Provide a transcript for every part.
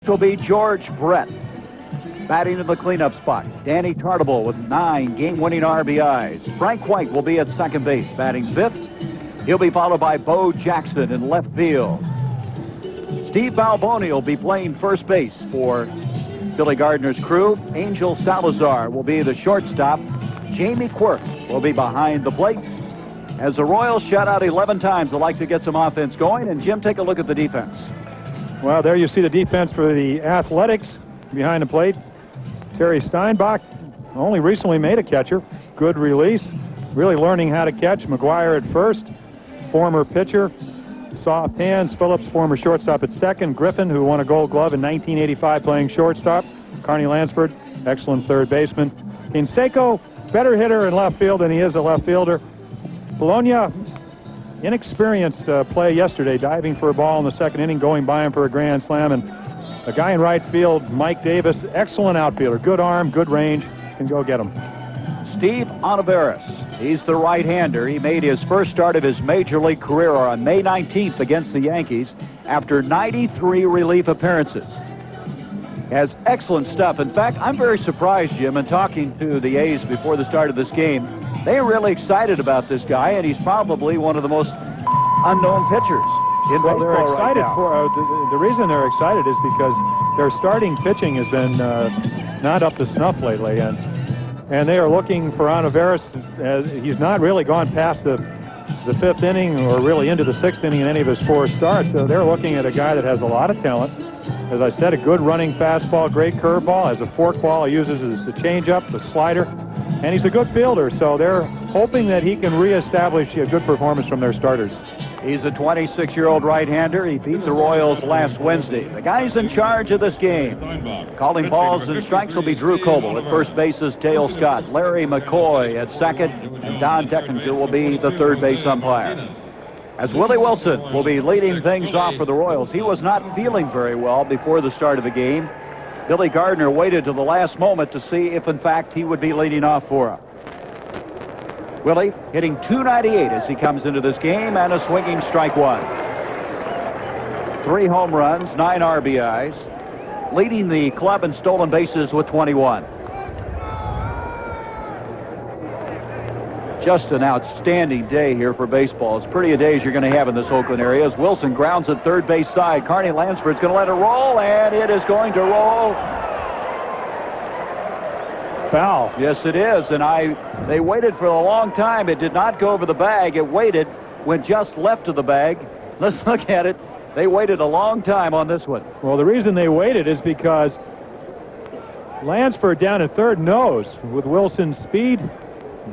will be George Brett. Batting in the cleanup spot, Danny Tartable with 9 game-winning RBIs. Frank White will be at second base, batting 5th. He'll be followed by Bo Jackson in left field. Steve Balboni will be playing first base for Billy Gardner's crew. Angel Salazar will be the shortstop. Jamie Quirk will be behind the plate. As the Royals shut out 11 times, they'll like to get some offense going. And, Jim, take a look at the defense. Well, there you see the defense for the Athletics behind the plate. Terry Steinbach only recently made a catcher. Good release. Really learning how to catch. McGuire at first. Former pitcher. Soft hands. Phillips, former shortstop at second. Griffin, who won a Gold Glove in 1985 playing shortstop. Carney Lansford, excellent third baseman. Canseco, better hitter in left field than he is a left fielder. Bologna, inexperienced play yesterday, diving for a ball in the second inning, going by him for a grand slam. And a guy in right field, Mike Davis, excellent outfielder. Good arm, good range, can go get him. Steve Olivares, he's the right-hander. He made his first start of his major league career on May 19th against the Yankees after 93 relief appearances. Has excellent stuff. In fact, I'm very surprised, Jim, in talking to the A's before the start of this game. They're really excited about this guy, and he's probably one of the most unknown pitchers. Well, they're excited the reason they're excited is because their starting pitching has been not up to snuff lately, and they are looking for Olivares. He's not really gone past the 5th inning or really into the 6th inning in any of his 4 starts. So they're looking at a guy that has a lot of talent. As I said, a good running fastball, great curveball, has a forkball he uses as a changeup, the slider, and he's a good fielder. So they're hoping that he can reestablish a good performance from their starters. He's a 26-year-old right-hander. He beat the Royals last Wednesday. The guy's in charge of this game. Calling balls and strikes will be Drew Coble. At first base is Dale Scott. Larry McCoy at second. And Don Deckinger will be the third base umpire. As Willie Wilson will be leading things off for the Royals. He was not feeling very well before the start of the game. Billy Gardner waited to the last moment to see if, in fact, he would be leading off for him. Willie hitting .298 as he comes into this game, and a swinging strike one. 3 home runs, 9 RBIs, leading the club in stolen bases with 21. Just an outstanding day here for baseball. As pretty a day as you're going to have in this Oakland area. As Wilson grounds at third base side, Carney Lansford's going to let it roll, and it is going to roll. Foul. Yes, it is. And they waited for a long time. It did not go over the bag. It waited, went just left of the bag. Let's look at it. They waited a long time on this one. Well, the reason they waited is because Lansford down at third knows with Wilson's speed,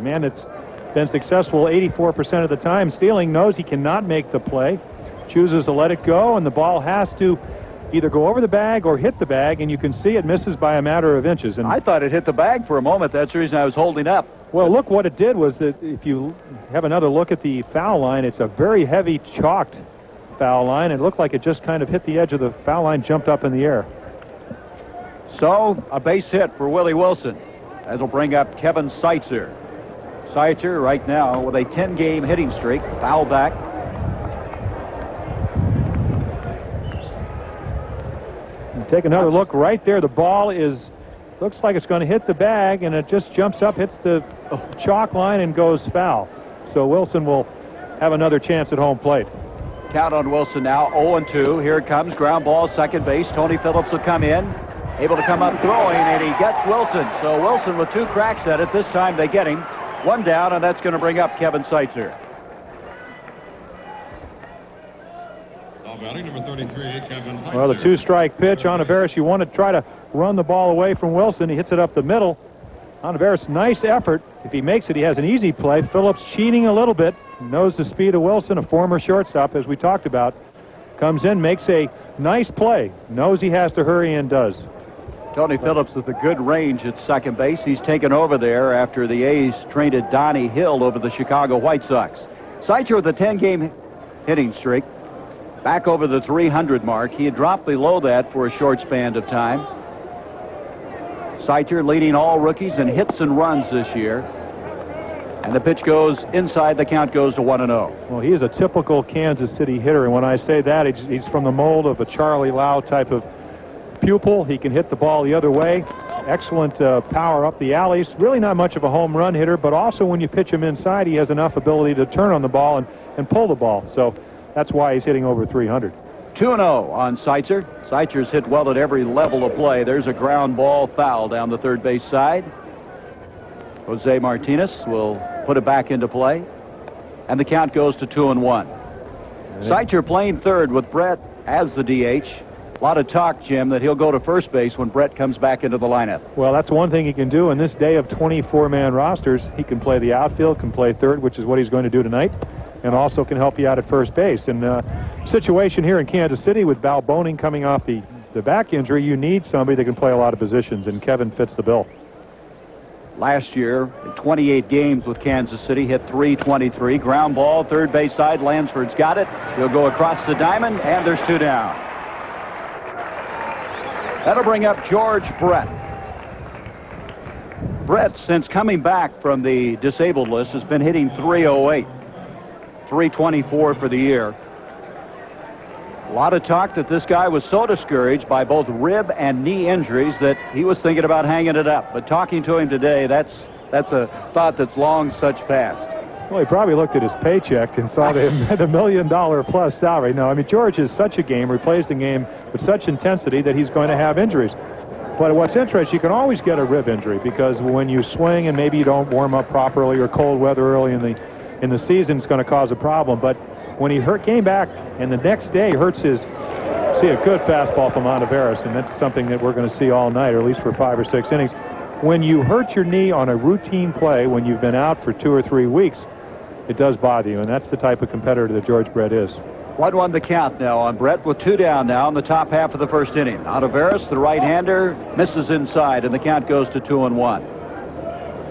man that's been successful 84% of the time stealing, knows he cannot make the play, chooses to let it go, and the ball has to either go over the bag or hit the bag, and you can see it misses by a matter of inches. And I thought it hit the bag for a moment. That's the reason I was holding up. Well, look, what it did was that if you have another look at the foul line, it's a very heavy chalked foul line. It looked like it just kind of hit the edge of the foul line, jumped up in the air. So a base hit for Willie Wilson. That'll bring up Kevin Seitzer. Seitzer right now with a 10-game hitting streak, foul back. Take another look right there. The ball looks like it's going to hit the bag, and it just jumps up, hits the chalk line, and goes foul. So Wilson will have another chance at home plate. Count on Wilson now, 0-2. Here it comes, ground ball, second base. Tony Phillips will come in, able to come up throwing, and he gets Wilson. So Wilson with 2 cracks at it. This time they get him. 1 down, and that's going to bring up Kevin Seitzer. Number 33, Kevin Seitzer. Well, the 2-strike pitch. Olivares, you want to try to run the ball away from Wilson. He hits it up the middle. Olivares, nice effort. If he makes it, he has an easy play. Phillips cheating a little bit. Knows the speed of Wilson, a former shortstop, as we talked about. Comes in, makes a nice play. Knows he has to hurry and does. Tony Phillips with a good range at second base. He's taken over there after the A's traded Donnie Hill over the Chicago White Sox. Seitzer with a 10-game hitting streak. Back over the 300 mark. He had dropped below that for a short span of time. Seitzer leading all rookies in hits and runs this year. And the pitch goes inside. The count goes to 1-0. Well, he is a typical Kansas City hitter. And when I say that, he's from the mold of a Charlie Lau type of pupil. He can hit the ball the other way. Excellent power up the alleys. Really not much of a home run hitter, but also when you pitch him inside, he has enough ability to turn on the ball and pull the ball. So that's why he's hitting over 300. 2-0 on Seitzer. Seitzer's hit well at every level of play. There's a ground ball foul down the third base side. Jose Martinez will put it back into play. And the count goes to 2-1. Seitzer playing third with Brett as the DH. A lot of talk, Jim, that he'll go to first base when Brett comes back into the lineup. Well, that's one thing he can do in this day of 24-man rosters. He can play the outfield, can play third, which is what he's going to do tonight, and also can help you out at first base. And situation here in Kansas City with Balboni coming off the back injury, you need somebody that can play a lot of positions, and Kevin fits the bill. Last year, in 28 games with Kansas City, hit .323. Ground ball, third base side. Lansford's got it. He'll go across the diamond, and there's 2 down. That'll bring up George Brett. Brett, since coming back from the disabled list, has been hitting .308. .324 for the year. A lot of talk that this guy was so discouraged by both rib and knee injuries that he was thinking about hanging it up. But talking to him today, that's a thought that's long such past. Well, he probably looked at his paycheck and saw that he had $1 million plus salary. No, I mean, George is such a gamer. He plays the game with such intensity that he's going to have injuries. But what's interesting, you can always get a rib injury because when you swing and maybe you don't warm up properly or cold weather early in the season, it's going to cause a problem. But when he came back and the next day hurts see a good fastball from Ontiveros, and that's something that we're going to see all night, or at least for 5 or 6 innings. When you hurt your knee on a routine play, when you've been out for 2 or 3 weeks, it does bother you, and that's the type of competitor that George Brett is. 1-1 the count now on Brett with 2 down now in the top half of the first inning. Ontiveros, the right-hander, misses inside, and the count goes to 2-1.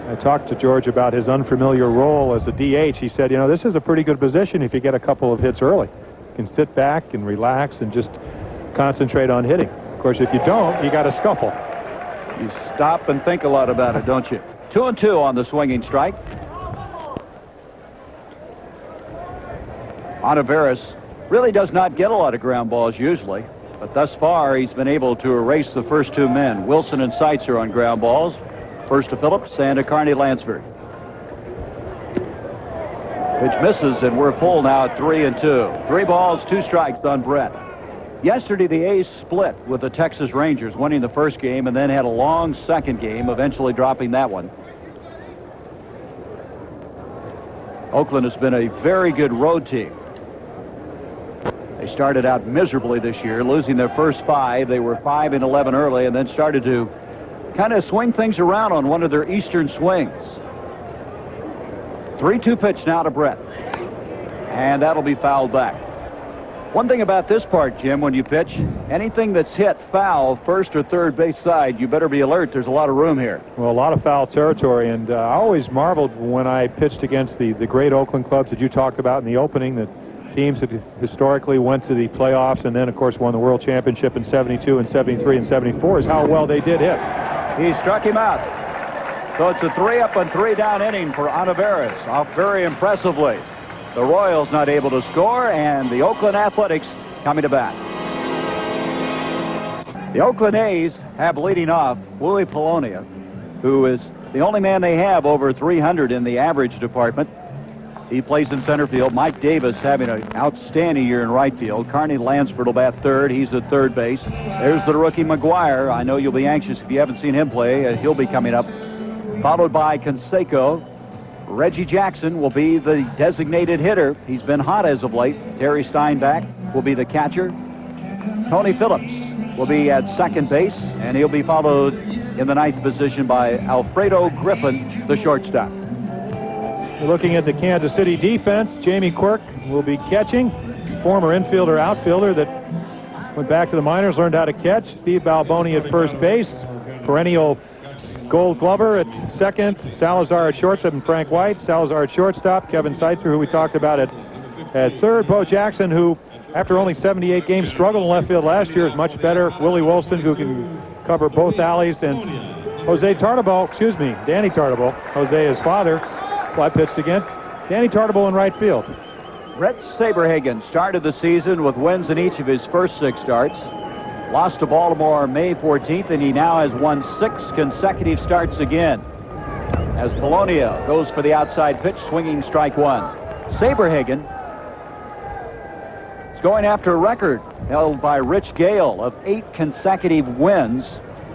I talked to George about his unfamiliar role as a DH. He said, you know, this is a pretty good position if you get a couple of hits early. You can sit back and relax and just concentrate on hitting. Of course, if you don't, you got to scuffle. You stop and think a lot about it, don't you? 2-2 on the swinging strike. Ontiveros really does not get a lot of ground balls usually, but thus far he's been able to erase the first 2 men. Wilson and Seitzer on ground balls. First to Phillips and to Carney Lansford. Pitch misses, and we're full now at 3-2. 3 balls, 2 strikes on Brett. Yesterday, the A's split with the Texas Rangers, winning the first game and then had a long second game, eventually dropping that one. Oakland has been a very good road team. They started out miserably this year, losing their first 5. They were 5-11 early and then started to kind of swing things around on one of their eastern swings. 3-2 pitch now to Brett. And that'll be fouled back. One thing about this part, Jim, when you pitch, anything that's hit foul, first or third base side, you better be alert. There's a lot of room here. Well, a lot of foul territory, and I always marveled when I pitched against the great Oakland clubs that you talked about in the opening, that teams that historically went to the playoffs and then, of course, won the World Championship in 72 and 73 and 74 is how well they did hit. He struck him out. So it's a 3-up and 3-down inning for Ontiveros, off very impressively. The Royals not able to score, and the Oakland Athletics coming to bat. The Oakland A's have leading off Willie Polonia, who is the only man they have over 300 in the average department. He plays in center field. Mike Davis having an outstanding year in right field. Carney Lansford will bat third. He's at third base. There's the rookie McGuire. I know you'll be anxious if you haven't seen him play. He'll be coming up. Followed by Canseco. Reggie Jackson will be the designated hitter. He's been hot as of late. Terry Steinbach will be the catcher. Tony Phillips will be at second base, and he'll be followed in the 9th position by Alfredo Griffin, the shortstop. Looking at the Kansas City defense, Jamie Quirk will be catching. Former infielder, outfielder that went back to the minors, learned how to catch. Steve Balboni at first base. Perennial Gold Glover at second. Salazar at shortstop and Frank White. Salazar at shortstop. Kevin Seitzer, who we talked about at third. Bo Jackson, who after only 78 games struggled in left field last year, is much better. Willie Wilson, who can cover both alleys. And Danny Tartabull, Jose, his father, who I pitched against. Danny Tartabull in right field. Brett Saberhagen started the season with wins in each of his first 6 starts. Lost to Baltimore May 14th, and he now has won 6 consecutive starts again. As Polonia goes for the outside pitch, swinging strike one. Saberhagen is going after a record held by Rich Gale of 8 consecutive wins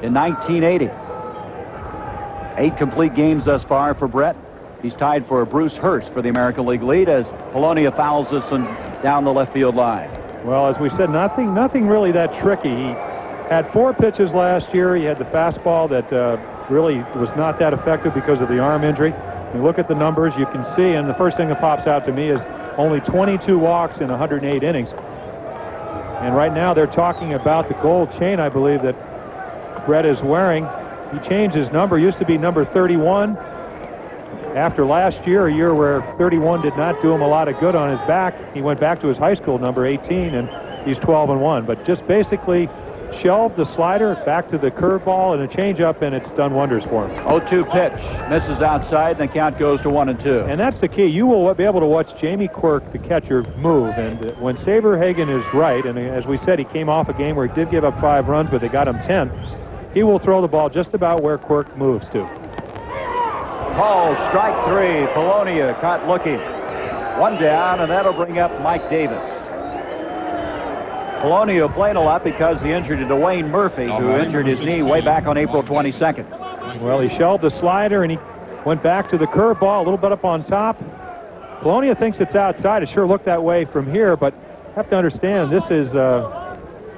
in 1980. 8 complete games thus far for Brett. He's tied for Bruce Hurst for the American League lead as Polonia fouls this one down the left field line. Well, as we said, nothing really that tricky. He had 4 pitches last year. He had the fastball that really was not that effective because of the arm injury. You look at the numbers, you can see, and the first thing that pops out to me is only 22 walks in 108 innings. And right now they're talking about the gold chain, I believe, that Brett is wearing. He changed his number. Used to be number 31. After last year, a year where 31 did not do him a lot of good on his back, he went back to his high school number 18, and he's 12-1. But just basically shelved the slider, back to the curveball and a changeup, and it's done wonders for him. 0-2 pitch, misses outside, and the count goes to 1-2. And that's the key. You will be able to watch Jamie Quirk, the catcher, move. And when Saberhagen is right, and as we said, he came off a game where he did give up 5 runs, but they got him 10. He will throw the ball just about where Quirk moves to. Call strike 3. Polonia caught looking. 1 down, and that'll bring up Mike Davis. Polonia played a lot because he injured Dwayne Murphy, who injured his knee way back on April 22nd. Well, he shelved the slider, and he went back to the curveball, a little bit up on top. Polonia thinks it's outside. It sure looked that way from here, but you have to understand, this is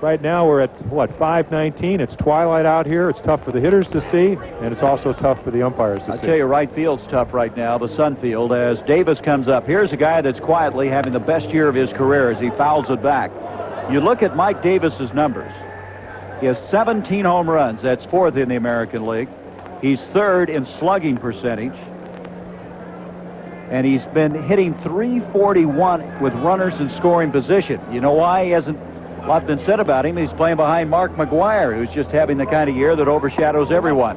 right now we're at, what, 5:19. It's twilight out here. It's tough for the hitters to see, and it's also tough for the umpires to see. I tell you, right field's tough right now, the Sun field, as Davis comes up. Here's a guy that's quietly having the best year of his career as he fouls it back. You look at Mike Davis's numbers. He has 17 home runs. That's 4th in the American League. He's 3rd in slugging percentage. And he's been hitting .341 with runners in scoring position. You know why? He hasn't a lot been said about him. He's playing behind Mark McGwire, who's just having the kind of year that overshadows everyone.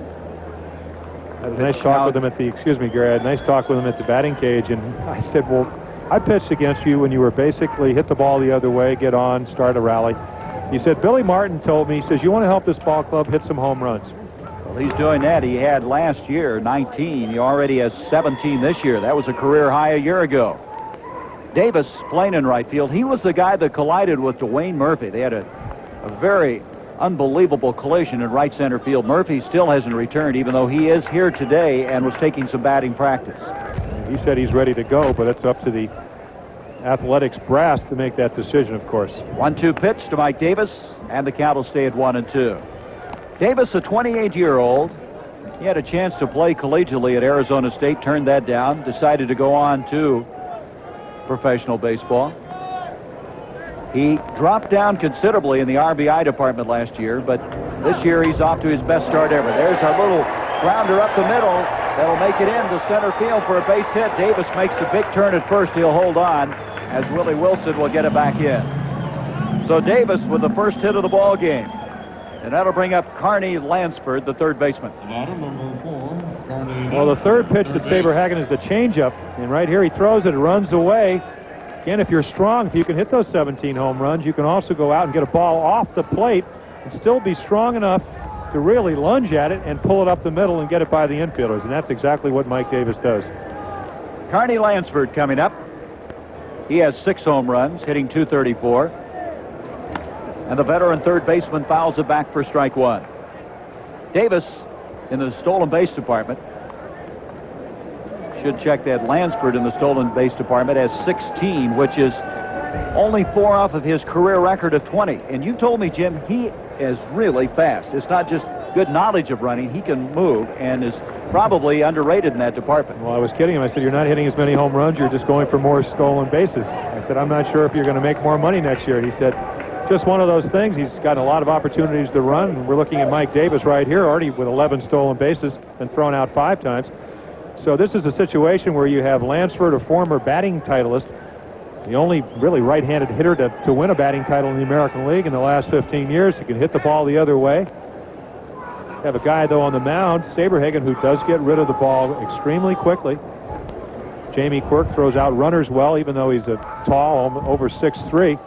I had a nice talk with him at the, excuse me, Gary, I had a nice talk with him at the batting cage, and I said, well, I pitched against you when you were basically hit the ball the other way, get on, start a rally. He said, Billy Martin told me, he says, you want to help this ball club hit some home runs. Well, he's doing that. He had last year 19. He already has 17 this year. That was a career high a year ago. Davis playing in right field. He was the guy that collided with Dwayne Murphy. They had a very unbelievable collision in right center field. Murphy still hasn't returned, even though he is here today and was taking some batting practice. He said he's ready to go, but it's up to the Athletics brass to make that decision, of course. 1-2 pitch to Mike Davis, and the count will stay at 1-2. Davis, a 28-year-old. He had a chance to play collegiately at Arizona State, turned that down, decided to go on to professional baseball. He dropped down considerably in the RBI department last year, but this year he's off to his best start ever. There's a little grounder up the middle that'll make it into center field for a base hit. Davis makes the big turn at first. He'll hold on as Willie Wilson will get it back in. So Davis with the first hit of the ball game. And that'll bring up Carney Lansford, the third baseman. Well, the third pitch that Saberhagen is the changeup. And right here he throws it, runs away. Again, if you're strong, if you can hit those 17 home runs, you can also go out and get a ball off the plate and still be strong enough to really lunge at it and pull it up the middle and get it by the infielders. And that's exactly what Mike Davis does. Carney Lansford coming up. He has 6 home runs, hitting .234. And the veteran third baseman fouls it back for strike 1. Davis in the stolen base department. Should check that. Lansford in the stolen base department has 16, which is only 4 off of his career record of 20. And you told me, Jim, he is really fast. It's not just good knowledge of running. He can move and is probably underrated in that department. Well, I was kidding him. I said, you're not hitting as many home runs. You're just going for more stolen bases. I said, I'm not sure if you're going to make more money next year. He said, just one of those things. He's got a lot of opportunities to run. We're looking at Mike Davis right here, already with 11 stolen bases and thrown out 5 times. So this is a situation where you have Lansford, a former batting titleist, the only really right-handed hitter to win a batting title in the American League in the last 15 years. He can hit the ball the other way. Have a guy, though, on the mound, Saberhagen, who does get rid of the ball extremely quickly. Jamie Quirk throws out runners well, even though he's a tall, over 6'3".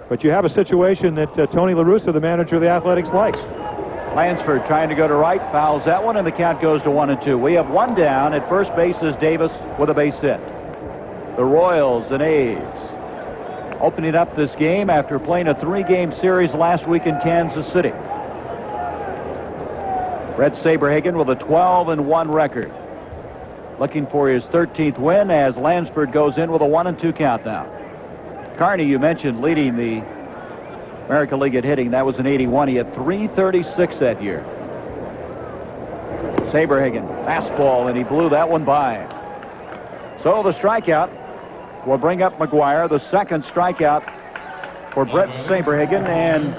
But you have a situation that Tony La Russa, the manager of the Athletics, likes. Lansford trying to go to right, fouls that one, and the count goes to 1-2. We have one down. At first base is Davis with a base hit. The Royals and A's opening up this game after playing a 3-game series last week in Kansas City. Brett Saberhagen with a 12-1 record, looking for his 13th win as Lansford goes in with a 1-2 count now. Carney, you mentioned, leading the American League at hitting. That was in '81. He had 336 that year. Saberhagen, fastball, and he blew that one by. So the strikeout will bring up McGuire, the second strikeout for Brett Saberhagen, and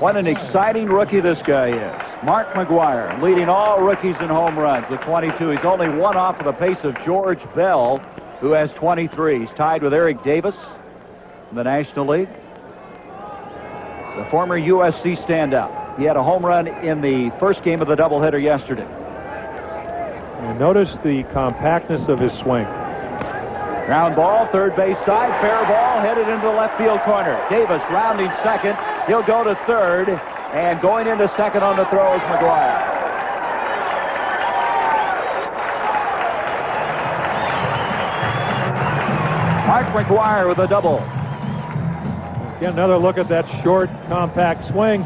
what an exciting rookie this guy is. Mark McGuire leading all rookies in home runs with 22. He's only one off of the pace of George Bell, who has 23. He's tied with Eric Davis in the National League, the former USC standout. He had a home run in the first game of the doubleheader yesterday. And notice the compactness of his swing. Ground ball, third base side, fair ball, headed into the left field corner. Davis rounding second. He'll go to third, and going into second on the throw is McGuire. Mark McGuire with a double. Again, another look at that short, compact swing.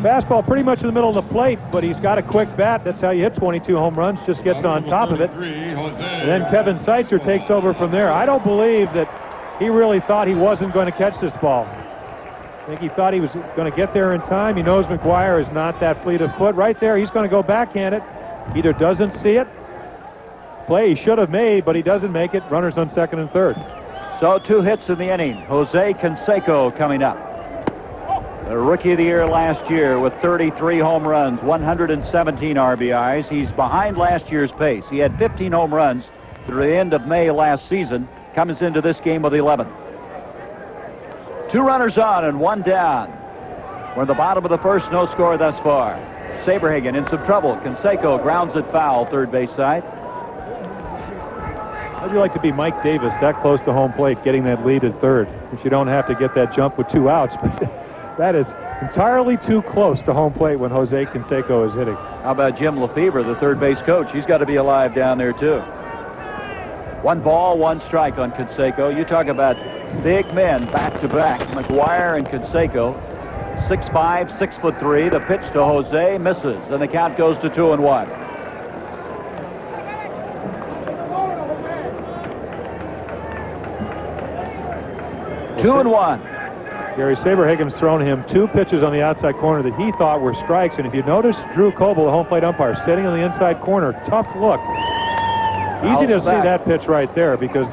Fastball pretty much in the middle of the plate, but he's got a quick bat. That's how you hit 22 home runs, just gets on top of it. And then Kevin Seitzer takes over from there. I don't believe that he really thought he wasn't going to catch this ball. I think he thought he was going to get there in time. He knows McGuire is not that fleet of foot. Right there, he's going to go backhand it. Either doesn't see it, play he should have made, but he doesn't make it. Runners on second and third. So 2 hits in the inning. Jose Canseco coming up. The Rookie of the Year last year with 33 home runs, 117 RBIs. He's behind last year's pace. He had 15 home runs through the end of May last season. Comes into this game with 11. 2 runners on and 1 down. We're in the bottom of the first, no score thus far. Saberhagen in some trouble. Canseco grounds it foul, third base side. How'd you like to be Mike Davis that close to home plate, getting that lead at third? Which you don't have to get that jump with 2 outs, but that is entirely too close to home plate when Jose Canseco is hitting. How about Jim Lefebvre, the third base coach? He's got to be alive down there, too. 1 ball, 1 strike on Canseco. You talk about big men back-to-back. McGuire and Canseco, 6'5", 6'3". The pitch to Jose misses, and the count goes to 2-1. Two and 1. Gary Saberhagen's thrown him 2 pitches on the outside corner that he thought were strikes. And if you notice, Drew Coble, the home plate umpire, sitting on the inside corner. Tough look. Easy to see that pitch right there because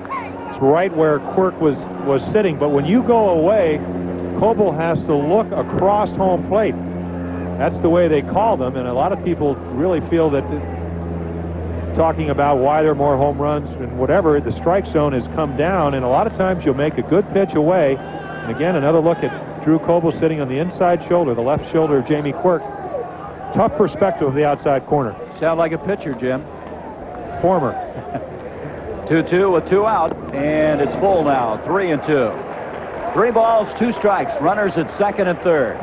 it's right where Quirk was sitting. But when you go away, Coble has to look across home plate. That's the way they call them. And a lot of people really feel that talking about why there are more home runs and whatever, the strike zone has come down, and a lot of times you'll make a good pitch away. And again, another look at Drew Coble sitting on the inside shoulder, the left shoulder of Jamie Quirk. Tough perspective of the outside corner. Sound like a pitcher, Jim. Former. 2-2 with 2 out, and it's full now. 3-2. 3 balls, 2 strikes. Runners at second and third.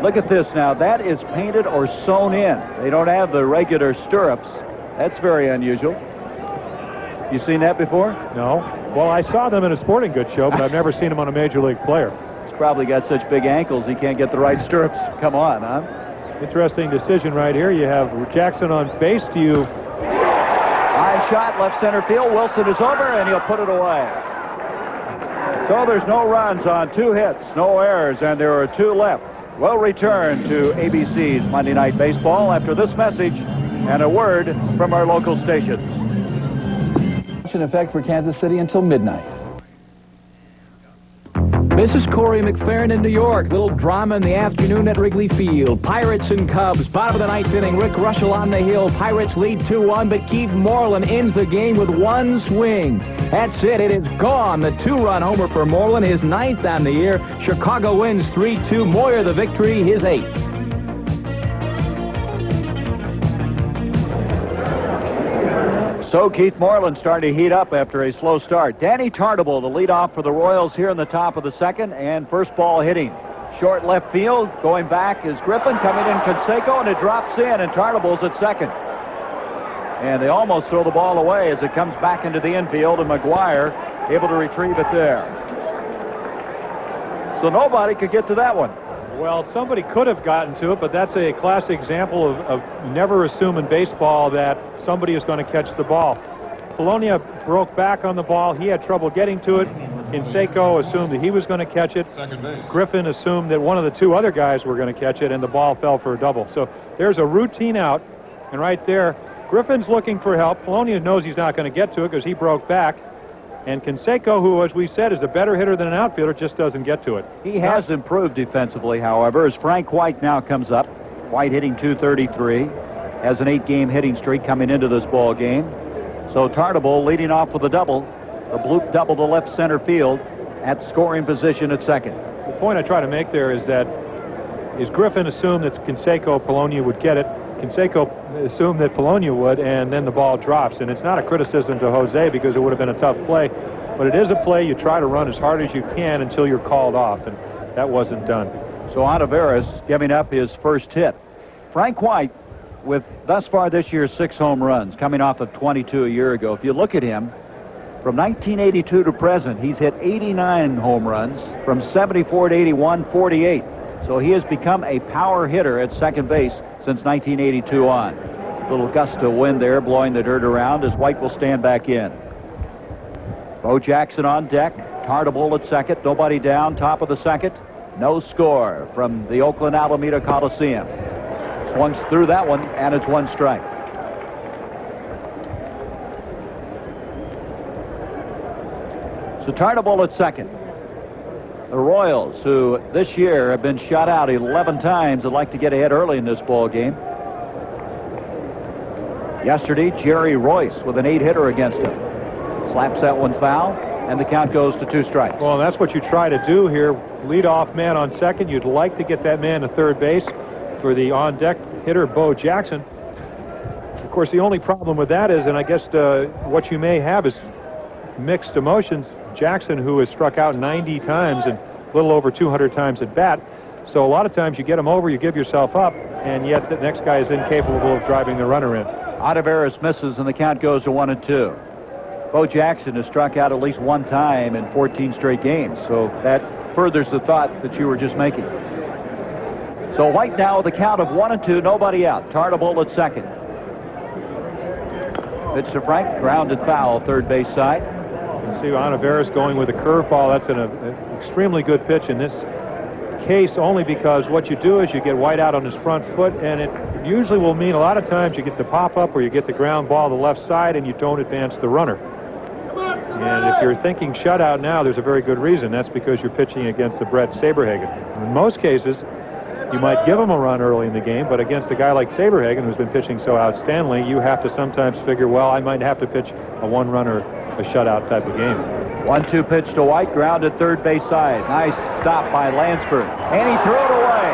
Look at this now. That is painted or sewn in. They don't have the regular stirrups. That's very unusual. You seen that before? No. Well, I saw them in a sporting goods show, but I've never seen them on a major league player. He's probably got such big ankles he can't get the right stirrups. Come on, huh? Interesting decision right here. You have Jackson on base. Do you... High shot, left center field. Wilson is over, and he'll put it away. So there's no runs on 2 hits, no errors, and there are 2 left. We'll return to ABC's Monday Night Baseball after this message and a word from our local stations. In effect for Kansas City until midnight. This is Corey McFerrin in New York. Little drama in the afternoon at Wrigley Field. Pirates and Cubs. Bottom of the 9th inning. Rick Russell on the hill. Pirates lead 2-1, but Keith Moreland ends the game with 1 swing. That's it. It is gone. The 2-run homer for Moreland, his 9th on the year. Chicago wins 3-2. Moyer the victory, his 8th. So Keith Moreland starting to heat up after a slow start. Danny Tartable, the leadoff for the Royals here in the top of the second, and first ball hitting. Short left field, going back is Griffin, coming in Canseco, and it drops in, and Tartable's at second. And they almost throw the ball away as it comes back into the infield, and McGuire able to retrieve it there. So nobody could get to that one. Well, somebody could have gotten to it, but that's a classic example of never assume in baseball that somebody is going to catch the ball. Polonia broke back on the ball. He had trouble getting to it. Canseco assumed that he was going to catch it. Griffin assumed that one of the two other guys were going to catch it, and the ball fell for a double. So there's a routine out, and right there, Griffin's looking for help. Polonia knows he's not going to get to it because he broke back. And Canseco, who, as we said, is a better hitter than an outfielder, just doesn't get to it. He has improved defensively, however, as Frank White now comes up. White hitting .233, has an 8-game hitting streak coming into this ball game. So Tartable leading off with a double, a bloop double to left center field at scoring position at second. The point I try to make there is that Griffin assumed that Canseco, Polonia would get it. Canseco assumed that Polonia would, and then the ball drops. And it's not a criticism to Jose because it would have been a tough play, but it is a play you try to run as hard as you can until you're called off, and that wasn't done. So Ontiveros giving up his first hit. Frank White, with thus far this year 6 home runs, coming off of 22 a year ago. If you look at him, from 1982 to present, he's hit 89 home runs. From 74 to 81, 48. So he has become a power hitter at second base since 1982 on. A little gust of wind there blowing the dirt around as White will stand back in. Bo Jackson on deck. Tartable at second. Nobody down. Top of the second. No score from the Oakland Alameda Coliseum. Swung through that one, and it's 1 strike. So Tartable at second. The Royals, who this year have been shut out 11 times, would like to get ahead early in this ball game. Yesterday, Jerry Royce with an 8-hitter against him. Slaps that one foul, and the count goes to 2 strikes. Well, that's what you try to do here. Lead-off man on second. You'd like to get that man to third base for the on-deck hitter, Bo Jackson. Of course, the only problem with that is, and I guess what you may have is mixed emotions. Jackson, who has struck out 90 times and a little over 200 times at bat. So a lot of times you get him over, you give yourself up, and yet the next guy is incapable of driving the runner in. Ontiveros misses, and the count goes to 1-2. Bo Jackson has struck out at least 1 time in 14 straight games, so that furthers the thought that you were just making. So White now with a count of 1-2, nobody out. Tartable at second. Pitch to Frank, grounded foul, third base side. See Ontiveros going with a curveball. That's an extremely good pitch in this case, only because what you do is you get White out on his front foot, and it usually will mean a lot of times you get the pop-up or you get the ground ball to the left side and you don't advance the runner. And if you're thinking shutout now, there's a very good reason. That's because you're pitching against the Brett Saberhagen. In most cases, you might give him a run early in the game, but against a guy like Saberhagen, who's been pitching so outstandingly, you have to sometimes figure, well, I might have to pitch a 1-runner, a shutout type of game. 1-2 pitch to White, grounded third base side. Nice stop by Lansford, and he threw it away.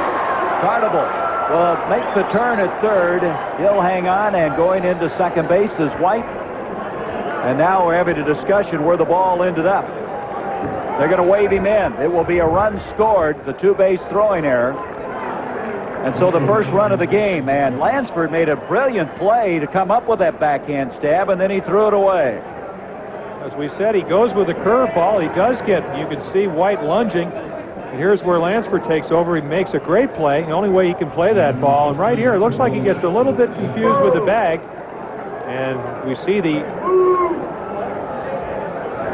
Tartable will make the turn at third. He'll hang on, and going into second base is White. And now we're having a discussion where the ball ended up. They're going to wave him in. It will be a run scored, the 2-base throwing error. And so the first run of the game, and Lansford made a brilliant play to come up with that backhand stab, and then he threw it away. As we said, he goes with a curveball. He does get, you can see White lunging. And here's where Lansford takes over. He makes a great play. The only way he can play that ball. And right here, it looks like he gets a little bit confused with the bag. And we see the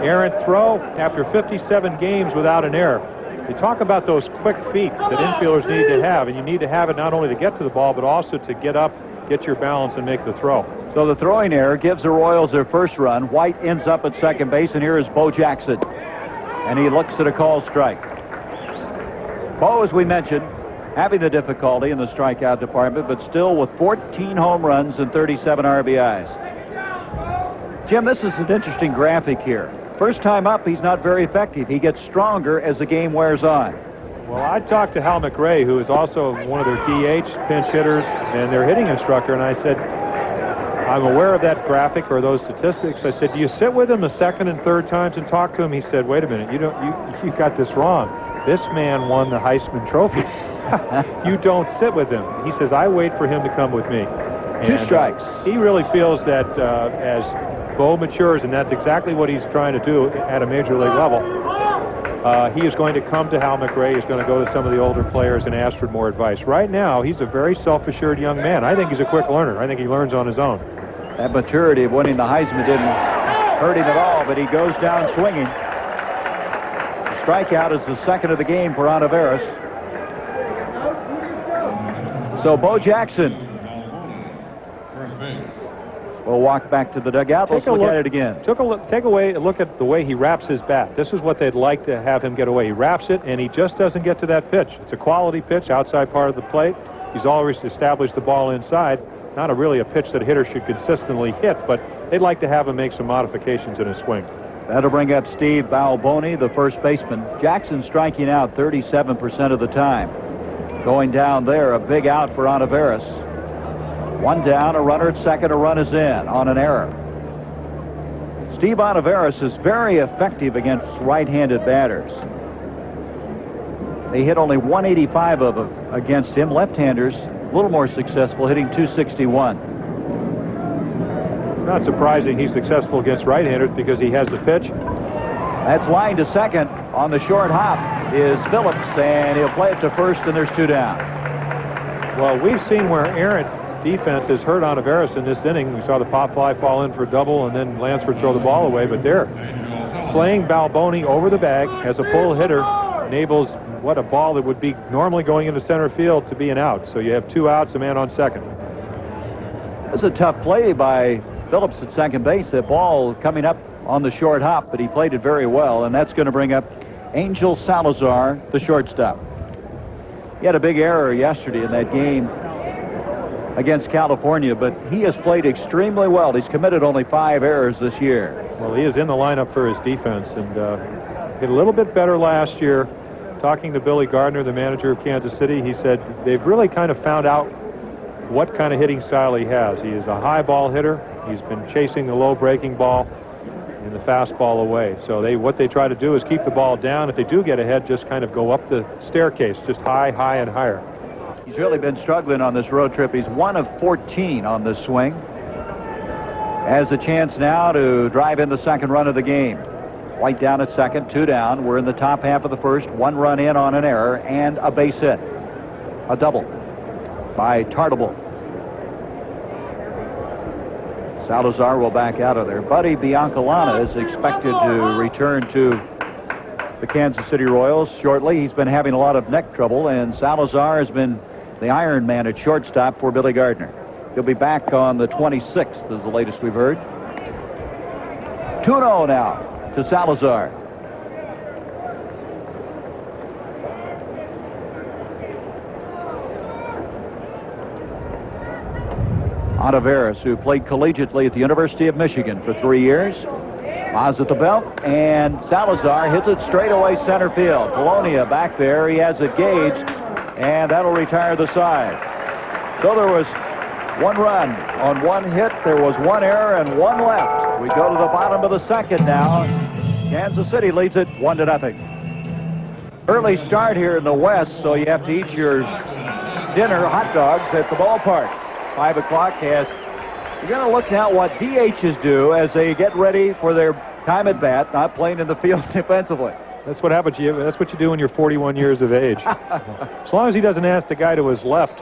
errant throw after 57 games without an error. They talk about those quick feet that infielders need to have, and you need to have it not only to get to the ball, but also to get up, get your balance, and make the throw. So the throwing error gives the Royals their first run. White ends up at second base, and here is Bo Jackson. And he looks at a called strike. Bo, as we mentioned, having the difficulty in the strikeout department, but still with 14 home runs and 37 RBIs. Jim, this is an interesting graphic here. First time up, he's not very effective. He gets stronger as the game wears on. Well, I talked to Hal McRae, who is also one of their DH pinch hitters and their hitting instructor, and I said, I'm aware of that graphic or those statistics. I said, do you sit with him the second and third times and talk to him? He said, wait a minute, you got this wrong. This man won the Heisman Trophy. You don't sit with him. He says, I wait for him to come with me. Two strikes. He really feels that as Bo matures, and that's exactly what he's trying to do at a major league level, he is going to come to Hal McRae. He's going to go to some of the older players and ask for more advice. Right now, he's a very self-assured young man. I think he's a quick learner. I think he learns on his own. That maturity of winning the Heisman didn't hurt him at all, but he goes down swinging. The strikeout is the second of the game for Ontiveros. So Bo Jackson will walk back to the dugout. Let's look at it again. Take a look at the way he wraps his bat. This is what they'd like to have him get away. He wraps it, and he just doesn't get to that pitch. It's a quality pitch, outside part of the plate. He's always established the ball inside. Not really a pitch that a hitter should consistently hit, but they'd like to have him make some modifications in his swing. That'll bring up Steve Balboni, the first baseman. Jackson striking out 37% of the time. Going down there, a big out for Ontiveros. One down, a runner at second, a run is in on an error. Steve Ontiveros is very effective against right-handed batters. They hit only 185 of them against him. Left-handers, a little more successful, hitting 261. It's not surprising he's successful against right-handers because he has the pitch. That's line to second. On the short hop is Phillips, and he'll play it to first, and there's two down. Well, we've seen where errant defense has hurt Ontiveros in this inning. We saw the pop fly fall in for a double, and then Lansford throw the ball away. But there, playing Balboni over the bag as a pull hitter enables what a ball that would be normally going into center field to be an out. So you have two outs, a man on second. That's a tough play by Phillips at second base. That ball coming up on the short hop, but he played it very well, and that's going to bring up Angel Salazar, the shortstop. He had a big error yesterday in that game against California, but he has played extremely well. He's committed only 5 errors this year. Well, he is in the lineup for his defense, and did a little bit better last year. Talking to Billy Gardner, the manager of Kansas City, he said they've really kind of found out what kind of hitting style he has. He is a high ball hitter. He's been chasing the low breaking ball and the fastball away. So what they try to do is keep the ball down. If they do get ahead, just kind of go up the staircase, just high, high, and higher. He's really been struggling on this road trip. He's 1 of 14 on this swing. Has a chance now to drive in the second run of the game. White down at second, 2 down. We're in the top half of the first. 1 run in on an error and a base hit. A double by Tartable. Salazar will back out of there. Buddy Biancalana is expected to return to the Kansas City Royals shortly. He's been having a lot of neck trouble, and Salazar has been the Iron Man at shortstop for Billy Gardner. He'll be back on the 26th, is the latest we've heard. 2-0 now to Salazar. Ontiveros, who played collegiately at the University of Michigan for 3 years. Oz at the belt, and Salazar hits it straight away center field. Polonia back there. He has it gauged, and that'll retire the side. So there was 1 run on 1 hit. There was 1 error and 1 left. We go to the bottom of the second now. Kansas City leads it 1-0. Early start here in the West, so you have to eat your dinner, hot dogs, at the ballpark. 5 o'clock has... You're going to look now what DHs do as they get ready for their time at bat, not playing in the field defensively. That's what happens to you. That's what you do when you're 41 years of age. As long as he doesn't ask the guy to his left,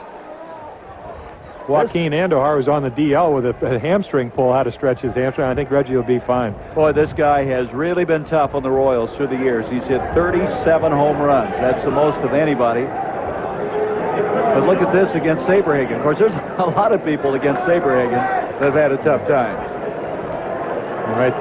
Joaquin Andujar, who's on the DL with a hamstring pull, how to stretch his hamstring. I think Reggie will be fine. Boy, this guy has really been tough on the Royals through the years. He's hit 37 home runs. That's the most of anybody. But look at this against Saberhagen. Of course, there's a lot of people against Saberhagen that have had a tough time. All right.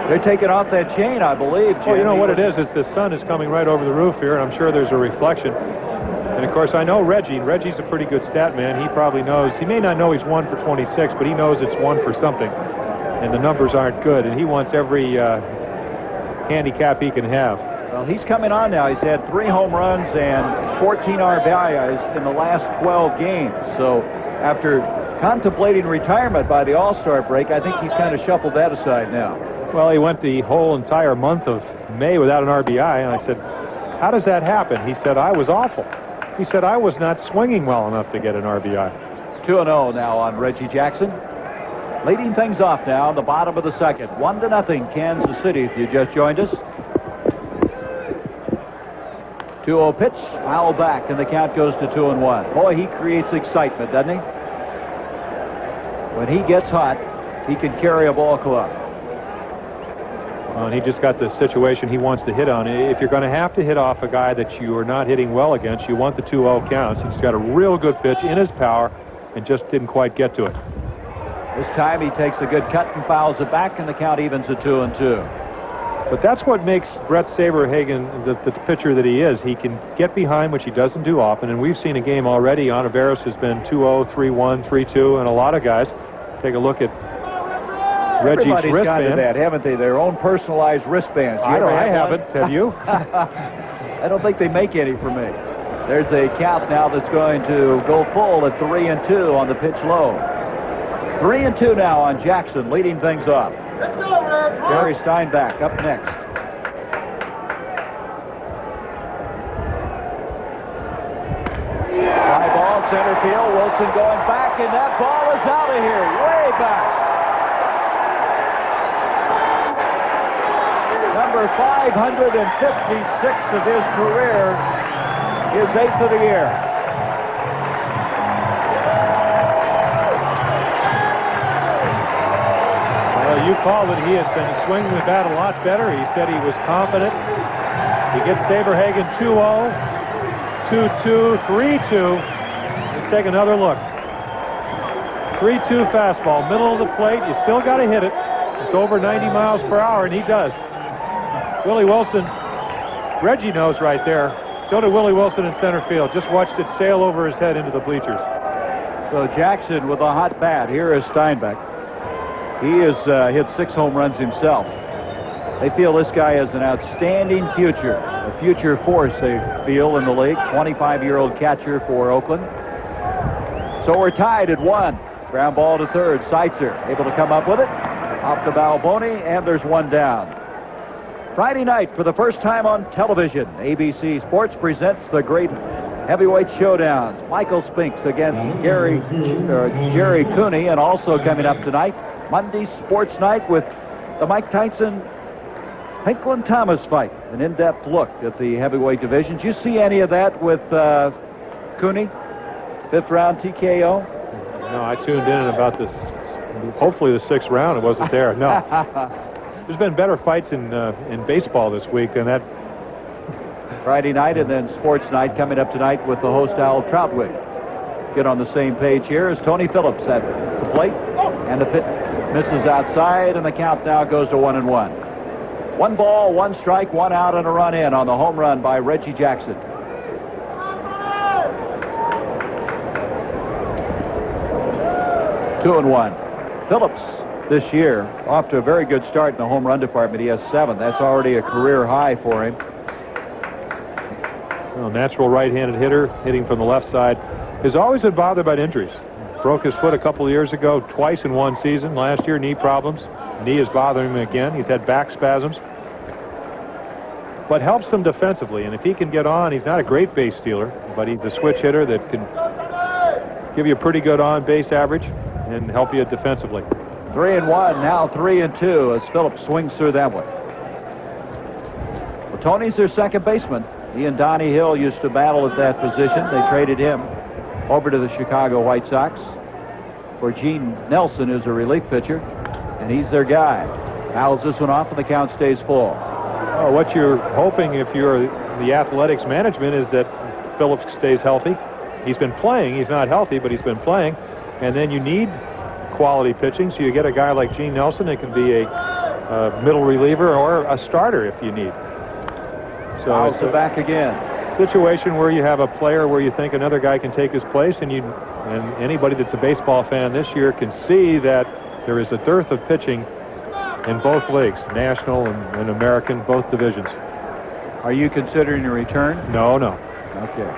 They're taking off that chain, I believe. Well, you know what it is the sun is coming right over the roof here, and I'm sure there's a reflection. And, of course, I know Reggie. Reggie's a pretty good stat man. He probably knows. He may not know he's 1 for 26, but he knows it's 1 for something. And the numbers aren't good, and he wants every handicap he can have. Well, he's coming on now. He's had 3 home runs and 14 RBIs in the last 12 games. So after contemplating retirement by the All-Star break. I think he's kind of shuffled that aside now. Well, he went the whole entire month of May without an RBI, and I said, how does that happen? He said, I was awful. He said, I was not swinging well enough to get an RBI. 2-0 now on Reggie Jackson. Leading things off now in the bottom of the second. 1-0 Kansas City if you just joined us. 2-0 pitch, foul back, and the count goes to 2-1. Boy, he creates excitement, doesn't he? When he gets hot, he can carry a ball club. And he just got the situation he wants to hit on. If you're going to have to hit off a guy that you are not hitting well against, you want the 2-0 counts. He's got a real good pitch in his power and just didn't quite get to it. This time he takes a good cut and fouls it back, and the count evens at 2-2. But that's what makes Brett Saberhagen the pitcher that he is. He can get behind, which he doesn't do often, and we've seen a game already. Ontiveros has been 2-0, 3-1, 3-2, and a lot of guys. Take a look at Reggie's Everybody's wristband. gone to that, haven't they? Their own personalized wristbands. I haven't. Have you? I don't think they make any for me. There's a count now that's going to go full at 3-2 on the pitch low. 3-2 now on Jackson, leading things off. Gary Steinbach up next. Fly ball, center field. Wilson going back, and that ball is out of here, way back. Number 556 of his career, his 8th of the year. Well, you called it. He has been swinging the bat a lot better. He said he was confident. He gets Saberhagen 2-0, 2-2, 3-2. Let's take another look. 3-2 fastball, middle of the plate. You still got to hit it. It's over 90 miles per hour, and he does. Willie Wilson, Reggie knows right there. So did Willie Wilson in center field. Just watched it sail over his head into the bleachers. So Jackson with a hot bat. Here is Steinbach. He has hit 6 home runs himself. They feel this guy has an outstanding future. A future force, they feel, in the league. 25-year-old catcher for Oakland. So we're tied at 1. Ground ball to third. Seitzer able to come up with it. Off the Balboni, and there's one down. Friday night, for the first time on television, ABC Sports presents the great heavyweight showdowns. Michael Spinks against Jerry Cooney, and also coming up tonight, Monday Sports Night with the Mike Tyson Pinklin Thomas fight. An in-depth look at the heavyweight division. Did you see any of that with Cooney? 5th round TKO? No, I tuned in at about this, hopefully the 6th round. It wasn't there. No. There's been better fights in baseball this week than that. Friday night, and then Sports Night coming up tonight with the host Al Troutwig. Get on the same page here as Tony Phillips at the plate, and the pitch misses outside, and the count now goes to 1-1. 1 ball, 1 strike, 1 out, and a run in on the home run by Reggie Jackson. Two and 1. Phillips this year off to a very good start in the home run department. He has 7. That's already a career high for him. Well, natural right-handed hitter, hitting from the left side, has always been bothered by injuries. Broke his foot a couple of years ago, twice in one season. Last year, knee problems. Knee is bothering him again. He's had back spasms. But helps him defensively, and if he can get on, he's not a great base stealer, but he's a switch hitter that can give you a pretty good on-base average and help you defensively. 3-1, now 3-2 as Phillips swings through that one. Well, Tony's their second baseman. He and Donnie Hill used to battle at that position. They traded him over to the Chicago White Sox for Gene Nelson, who's a relief pitcher, and he's their guy. Fouls this one off, and the count stays full. Well, what you're hoping if you're the Athletics management is that Phillips stays healthy. He's been playing. He's not healthy, but he's been playing. And then you need quality pitching, so you get a guy like Gene Nelson that can be a middle reliever or a starter if you need. So it's back again. Situation where you have a player where you think another guy can take his place, and anybody that's a baseball fan this year can see that there is a dearth of pitching in both leagues, National and American, both divisions. Are you considering a return? No. Okay.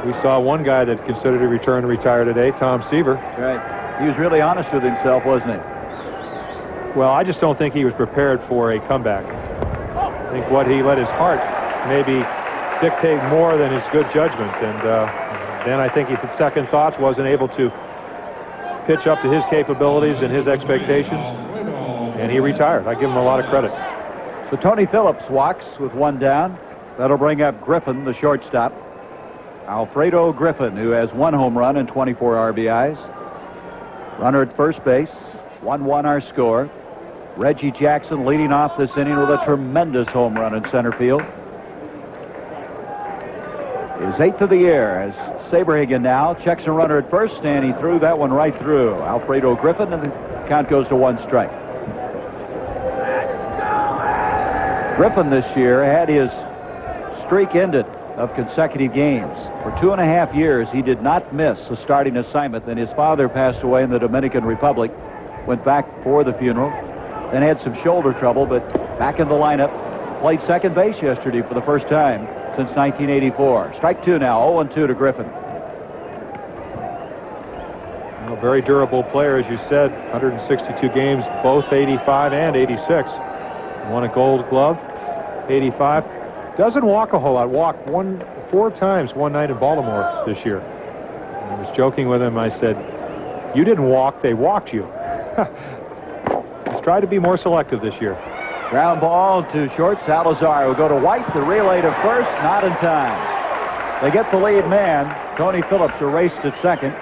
We saw one guy that considered a return to retire today, Tom Seaver. Right. He was really honest with himself, wasn't he? Well, I just don't think he was prepared for a comeback. I think what he let his heart maybe dictate more than his good judgment. And then I think he, at second thoughts, wasn't able to pitch up to his capabilities and his expectations. And he retired. I give him a lot of credit. So Tony Phillips walks with one down. That'll bring up Griffin, the shortstop. Alfredo Griffin, who has 1 home run and 24 RBIs. Runner at first base. 1-1 our score. Reggie Jackson leading off this inning with a tremendous home run in center field. His 8th of the year as Saberhagen now checks a runner at first, and he threw that one right through Alfredo Griffin, and the count goes to 1 strike. Griffin this year had his streak ended of consecutive games. For 2.5 years, he did not miss a starting assignment. Then his father passed away in the Dominican Republic, went back for the funeral, then had some shoulder trouble, but back in the lineup. Played second base yesterday for the first time since 1984. Strike 2 now, 0-2 to Griffin. Well, very durable player, as you said. 162 games, both 85 and 86. Won a Gold Glove, 85. Doesn't walk a whole lot. Walked 4 times one night in Baltimore this year. I was joking with him. I said, "You didn't walk; they walked you." He's tried to be more selective this year. Ground ball to short. Salazar will go to White. The relay to first, not in time. They get the lead man. Tony Phillips erased at second.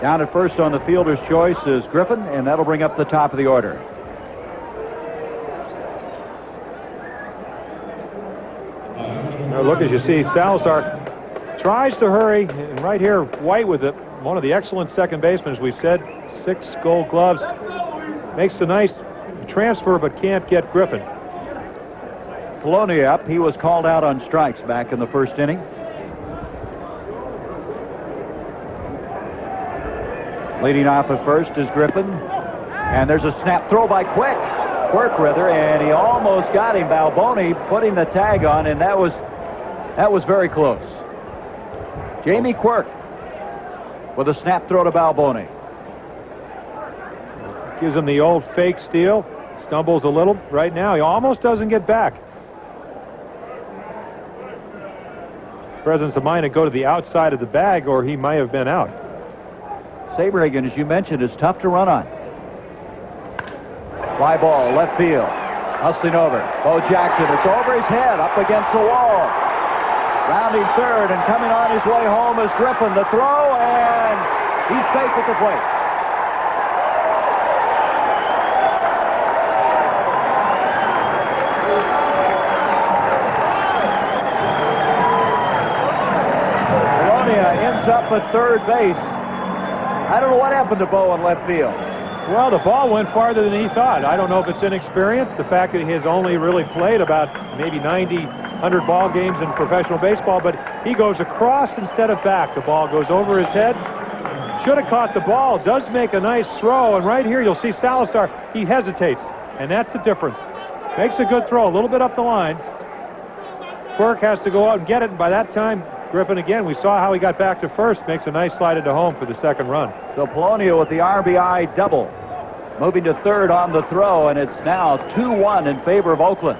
Down at first on the fielder's choice is Griffin, and that'll bring up the top of the order. Now look, as you see, Salazar tries to hurry, and right here, White with it. One of the excellent second basemen, as we said, 6 Gold Gloves. Makes a nice transfer, but can't get Griffin. Polonia up. He was called out on strikes back in the first inning. Leading off at first is Griffin. And there's a snap throw by Quirk rather, and he almost got him. Balboni putting the tag on, and that was very close. Jamie Quirk with a snap throw to Balboni. Gives him the old fake steal. Stumbles a little right now. He almost doesn't get back. Presence of mind to go to the outside of the bag, or he might have been out. Saberhagen, as you mentioned, is tough to run on. Fly ball, left field. Hustling over. Bo Jackson, it's over his head, up against the wall. Rounding third, and coming on his way home is Griffin. The throw, and he's safe at the plate. Up at third base. I don't know what happened to Bo in left field. Well, the ball went farther than he thought. I don't know if it's inexperience, the fact that he has only really played about maybe 90, 100 ball games in professional baseball, but he goes across instead of back. The ball goes over his head. Should have caught the ball. Does make a nice throw, and right here you'll see Salazar. He hesitates, and that's the difference. Makes a good throw, a little bit up the line. Quirk has to go out and get it, and by that time, Griffin again, we saw how he got back to first, makes a nice slide into home for the second run. So Polonia with the RBI double. Moving to third on the throw, and it's now 2-1 in favor of Oakland.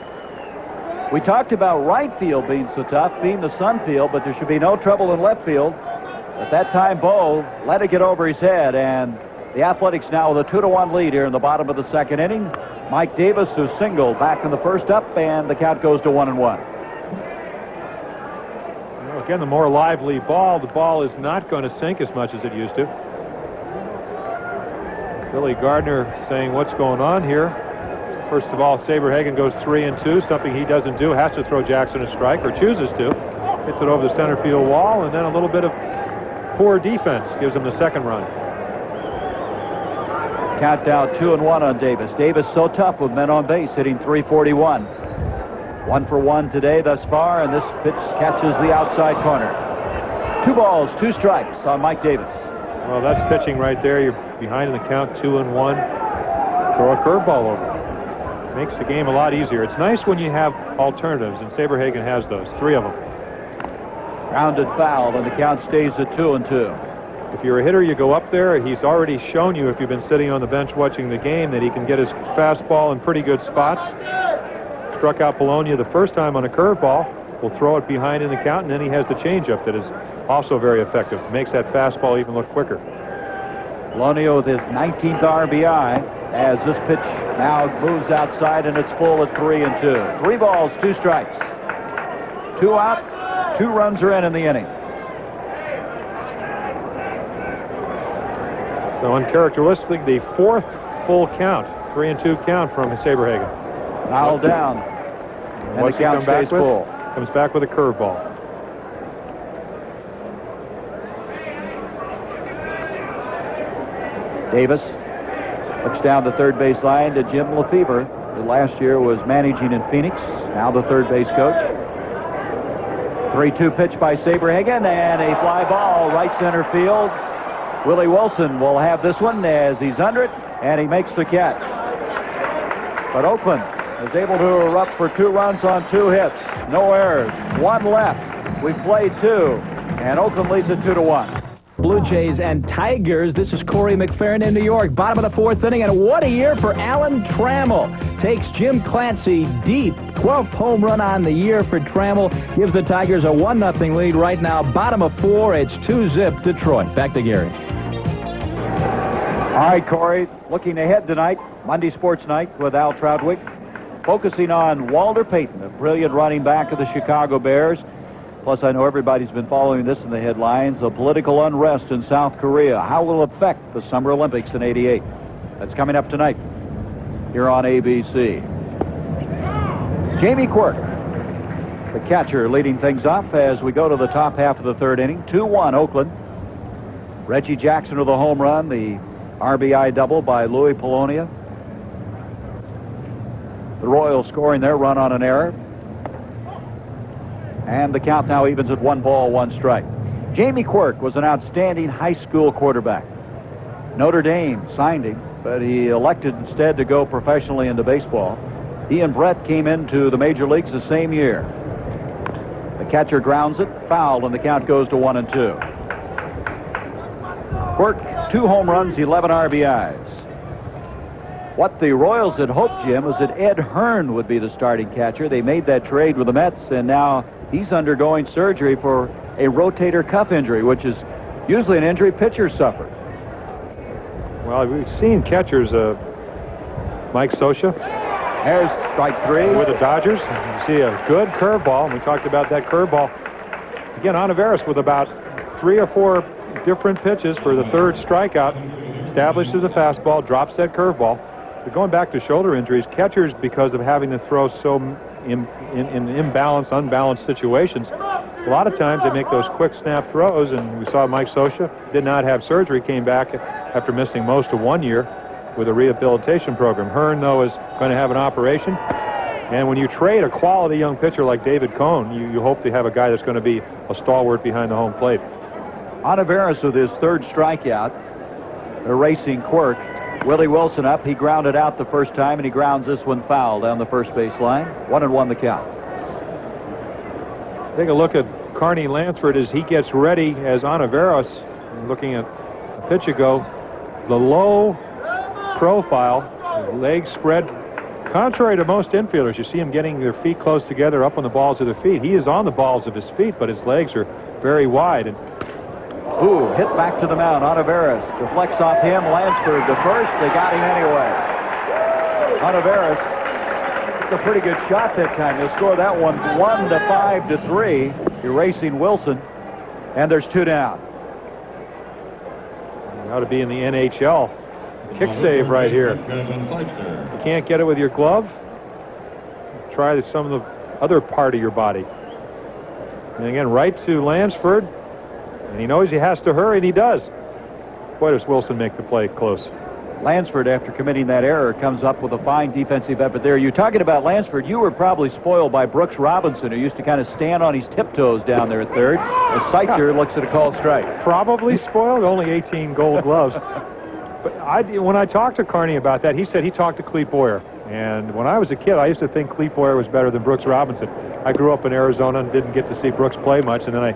We talked about right field being so tough, being the sun field, but there should be no trouble in left field. At that time, Bo let it get over his head, and the Athletics now with a 2-1 lead here in the bottom of the second inning. Mike Davis, who singled back in the first up, and the count goes to 1-1. Again, the more lively ball, the ball is not going to sink as much as it used to. Billy Gardner saying, what's going on here? First of all, Saberhagen goes 3-2, something he doesn't do, has to throw Jackson a strike, or chooses to. Hits it over the center field wall, and then a little bit of poor defense gives him the second run. Count down 2-1 on Davis. Davis so tough with men on base, hitting .341. 1 for 1 today thus far, and this pitch catches the outside corner. 2 balls, 2 strikes on Mike Davis. Well, that's pitching right there. You're behind in the count, 2-1. Throw a curveball over. Makes the game a lot easier. It's nice when you have alternatives, and Saberhagen has those, 3 of them. Grounded foul, and the count stays at 2-2. If you're a hitter, you go up there. He's already shown you, if you've been sitting on the bench watching the game, that he can get his fastball in pretty good spots. Struck out Polonia the first time on a curveball. Will throw it behind in the count, and then he has the changeup that is also very effective. Makes that fastball even look quicker. Polonia with his 19th RBI as this pitch now moves outside, and it's full at 3-2. 3 balls, 2 strikes. 2 out, 2 runs are in the inning. So uncharacteristically, the 4th full count, 3-2 count from Saberhagen. Foul down, and the count stays full. Comes back with a curveball. Davis looks down the third base line to Jim Lefevre, who last year was managing in Phoenix, now the third base coach. 3-2 pitch by Saberhagen, and a fly ball right center field. Willie Wilson will have this one as he's under it, and he makes the catch. But Oakland is able to erupt for 2 runs on 2 hits. No errors. 1 left. We've played 2, and Oakland leads it 2-1. Blue Jays and Tigers. This is Corey McFerrin in New York. Bottom of the 4th inning, and what a year for Alan Trammell. Takes Jim Clancy deep. 12th home run on the year for Trammell. Gives the Tigers a 1-0 lead right now. Bottom of 4, it's 2-zip Detroit. Back to Gary. All right, Corey, looking ahead tonight, Monday Sports Night with Al Troutwig, focusing on Walter Payton, a brilliant running back of the Chicago Bears. Plus, I know everybody's been following this in the headlines, the political unrest in South Korea. How will it affect the Summer Olympics in '88? That's coming up tonight here on ABC. Jamie Quirk, the catcher, leading things off as we go to the top half of the 3rd inning. 2-1 Oakland. Reggie Jackson with a home run, the RBI double by Louis Polonia. The Royals scoring their run on an error. And the count now evens at 1 ball, 1 strike. Jamie Quirk was an outstanding high school quarterback. Notre Dame signed him, but he elected instead to go professionally into baseball. He and Brett came into the major leagues the same year. The catcher grounds it, foul, and the count goes to 1-2. Quirk, 2 home runs, 11 RBIs. What the Royals had hoped, Jim, was that Ed Hearn would be the starting catcher. They made that trade with the Mets, and now he's undergoing surgery for a rotator cuff injury, which is usually an injury pitchers suffer. Well, we've seen catchers, Mike Scioscia. There's strike 3. With the Dodgers. You see a good curveball, and we talked about that curveball. Again, Ontiveros with about 3 or 4 different pitches for the 3rd strikeout. Establishes a fastball, drops that curveball. But going back to shoulder injuries, catchers, because of having to throw so in unbalanced situations, a lot of times they make those quick snap throws, and we saw Mike Scioscia did not have surgery, came back after missing most of 1 year with a rehabilitation program. Hearn, though, is going to have an operation. And when you trade a quality young pitcher like David Cohn, you hope to have a guy that's going to be a stalwart behind the home plate. Ontiveros with his 3rd strikeout. They're racing Quirk. Willie Wilson up. He grounded out the first time, and he grounds this one foul down the first base line. 1-1 the count. Take a look at Carney Lansford as he gets ready as Ontiveros. Looking at a pitch ago, the low profile, legs spread. Contrary to most infielders, you see him getting their feet close together up on the balls of their feet. He is on the balls of his feet, but his legs are very wide. And ooh, hit back to the mound. Ontiveros deflects off him. Lansford to first. They got him anyway. Ontiveros, it's a pretty good shot that time. They'll score that one 1-5-3, erasing Wilson. And there's 2 down. You ought to be in the NHL. Kick save right here. You can't get it with your glove. Try some of the other part of your body. And again, right to Lansford. And he knows he has to hurry, and he does. Boy, does Wilson make the play close. Lansford, after committing that error, comes up with a fine defensive effort there. You're talking about Lansford. You were probably spoiled by Brooks Robinson, who used to kind of stand on his tiptoes down there at 3rd. As Seitzer looks at a called strike. Probably spoiled. Only 18 gold gloves. But when I talked to Carney about that, he said he talked to Clete Boyer. And when I was a kid, I used to think Clete Boyer was better than Brooks Robinson. I grew up in Arizona and didn't get to see Brooks play much, and then I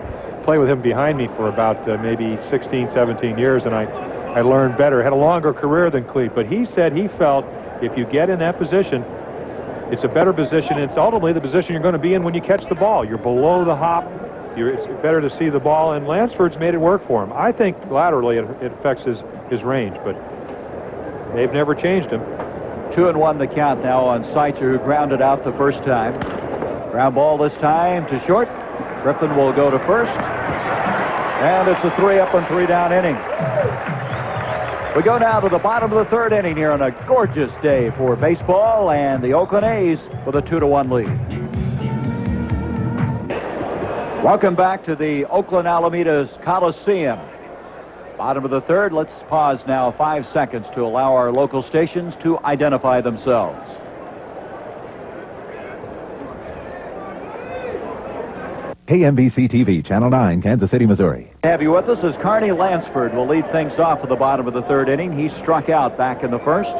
played with him behind me for about maybe 16, 17 years, and I learned better. Had a longer career than Clete, but he said he felt if you get in that position, it's a better position. It's ultimately the position you're going to be in when you catch the ball. You're below the hop. It's better to see the ball, and Lansford's made it work for him. I think laterally it affects his range, but they've never changed him. 2-1 the count now on Seitzer, who grounded out the first time. Ground ball this time to short. Griffin will go to first. And it's a 3-up and 3-down inning. We go now to the bottom of the third inning here on a gorgeous day for baseball, and the Oakland A's with a 2-1 lead. Welcome back to the Oakland Alameda's Coliseum. Bottom of the third. Let's pause now 5 seconds to allow our local stations to identify themselves. KMBC TV, Channel 9, Kansas City, Missouri. Have you with us as Carney Lansford will lead things off at the bottom of the third inning. He struck out back in the first.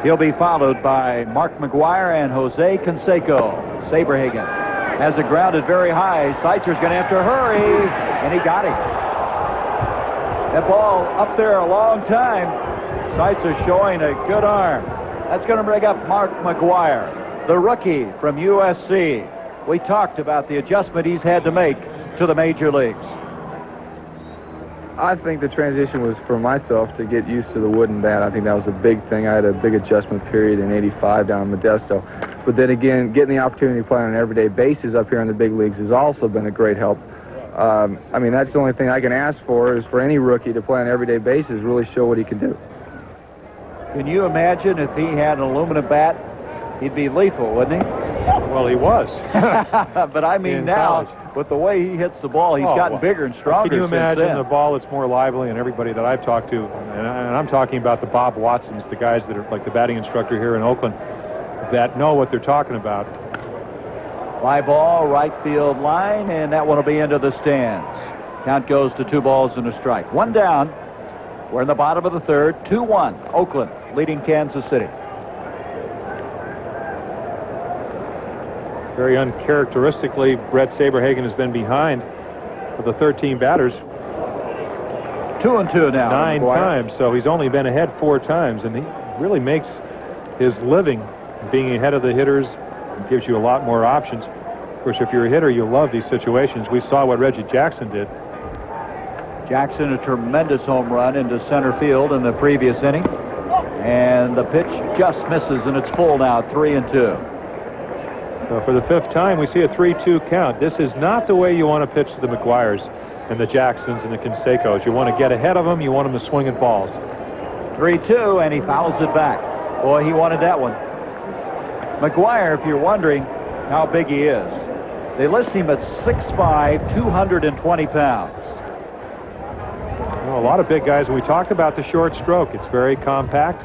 He'll be followed by Mark McGuire and Jose Canseco. Saberhagen has it grounded very high. Seitzer's going to have to hurry, and he got it. That ball up there a long time. Seitzer showing a good arm. That's going to bring up Mark McGuire, the rookie from USC. We talked about the adjustment he's had to make to the major leagues. I think the transition was for myself to get used to the wooden bat. I think that was a big thing. I had a big adjustment period in '85 down in Modesto. But then again, getting the opportunity to play on everyday bases up here in the big leagues has also been a great help. I mean, that's the only thing I can ask for is for any rookie to play on everyday bases, really show what he can do. Can you imagine if he had an aluminum bat? He'd be lethal, wouldn't he? Well, he was. But I mean now, college. with the way he hits the ball, he's gotten bigger and stronger. Can you imagine since then. the ball that's more lively, and everybody that I've talked to, and I'm talking about the Bob Watsons, the guys that are like the batting instructor here in Oakland, that know what they're talking about. Fly ball, right field line, and that one will be into the stands. Count goes to 2 balls and a strike. One down. We're in the bottom of the third. 2-1. Oakland leading Kansas City. Very uncharacteristically, Brett Saberhagen has been behind for the 13 batters 2-2 now. 9 times, so he's only been ahead 4 times, and he really makes his living being ahead of the hitters. It gives you a lot more options. Of course, if you're a hitter, you love these situations. We saw what Reggie Jackson did. Jackson, a tremendous home run into center field in the previous inning. And the pitch just misses, and it's full now, 3-2. So for the 5th time, we see a 3-2 count. This is not the way you want to pitch to the McGuires and the Jacksons and the Cansecos. You want to get ahead of them. You want them to swing at balls. 3-2, and he fouls it back. Boy, he wanted that one. McGuire, if you're wondering how big he is, they list him at 6'5", 220 pounds. Well, a lot of big guys, and we talked about the short stroke. It's very compact.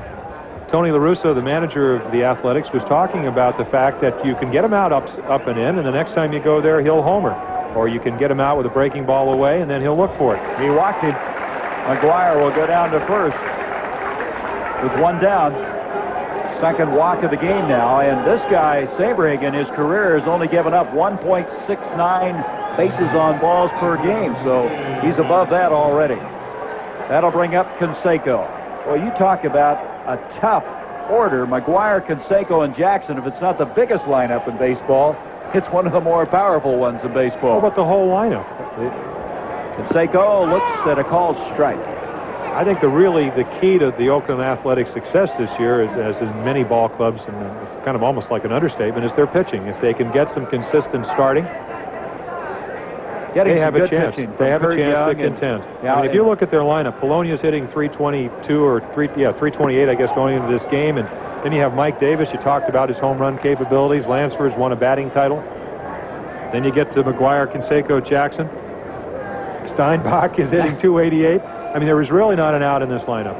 Tony La Russa, the manager of the Athletics, was talking about the fact that you can get him out up and in, and the next time you go there, he'll homer. Or you can get him out with a breaking ball away, and then he'll look for it. He walked it. McGuire will go down to first with 1 down. Second walk of the game now, and this guy, Saberhagen, his career has only given up 1.69 bases on balls per game, so he's above that already. That'll bring up Canseco. Well, you talk about a tough order. McGuire, Canseco, and Jackson. If it's not the biggest lineup in baseball, it's one of the more powerful ones in baseball. How about the whole lineup? Canseco looks at a called strike. I think the key to the Oakland Athletics' success this year, as in many ball clubs, and it's kind of almost like an understatement, is their pitching. If they can get some consistent starting, they have a chance. They have a chance to contend. Yeah, I mean, if you look at their lineup, Polonia's hitting 322 or 328, I guess, going into this game, and then you have Mike Davis. You talked about his home run capabilities. Lansford's won a batting title. Then you get to McGuire, Canseco, Jackson. Steinbach is hitting 288. I mean, there was really not an out in this lineup.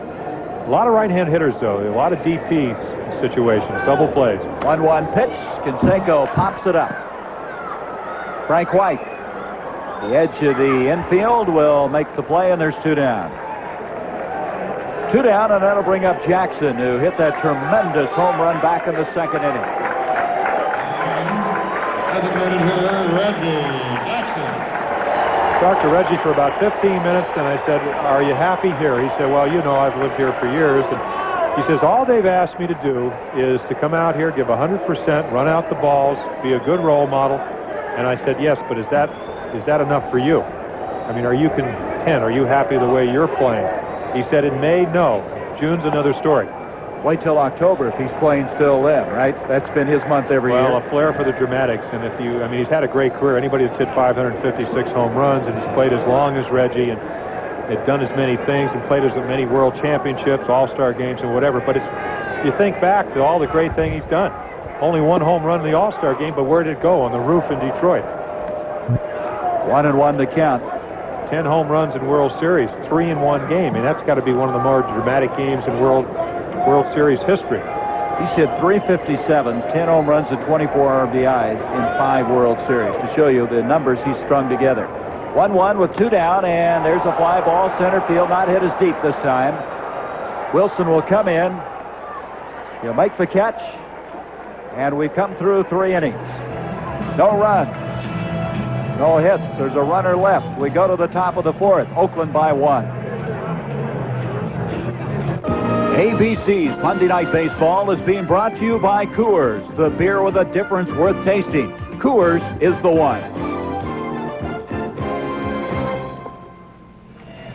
A lot of right-hand hitters, though. A lot of DP situations, double plays. 1-1 pitch. Canseco pops it up. Frank White, the edge of the infield, will make the play, and there's 2 down. 2 down, and that'll bring up Jackson, who hit that tremendous home run back in the 2nd inning. Designated hitter, Reggie Jackson. talked to Reggie for about 15 minutes, and I said, "Are you happy here?" He said, "Well, you know, I've lived here for years." And he says, "All they've asked me to do is to come out here, give 100%, run out the balls, be a good role model." And I said, "Yes, but is that enough for you? I mean, are you content? Are you happy the way you're playing?" He said, "In May, no. June's another story." Wait till October if he's playing still then, right? That's been his month every year. Well, a flair for the dramatics, and I mean, he's had a great career. Anybody that's hit 556 home runs and has played as long as Reggie and had done as many things and played as many world championships, all-star games, and whatever. But you think back to all the great thing he's done. Only one home run in the all-star game, but where did it go? On the roof in Detroit. 1-1 to count. 10 home runs in World Series, 3 in one game. I mean, that's got to be one of the more dramatic games in World Series history. He's hit .357, 10 home runs and 24 RBIs in 5 World Series. To show you the numbers he's strung together. 1-1 with 2 down, and there's a fly ball center field, not hit as deep this time. Wilson will come in. He'll make the catch, and we've come through 3 innings. No runs, no hits. There's a runner left. We go to the top of the 4th. Oakland by 1. ABC's Monday Night Baseball is being brought to you by Coors, the beer with a difference worth tasting. Coors is the one.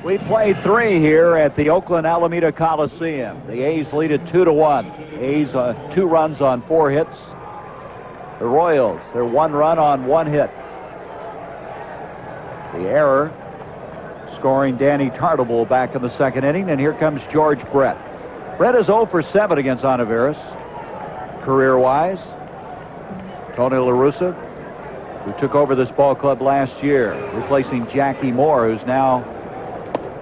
We played 3 here at the Oakland Alameda Coliseum. The A's lead it 2-1. A's 2 runs on 4 hits. The Royals, they're 1 run on 1 hit. The error scoring Danny Tartabull back in the 2nd inning, and here comes George Brett. Brett is 0 for 7 against Ontiveros. Career-wise, Tony La Russa, who took over this ball club last year, replacing Jackie Moore, who's now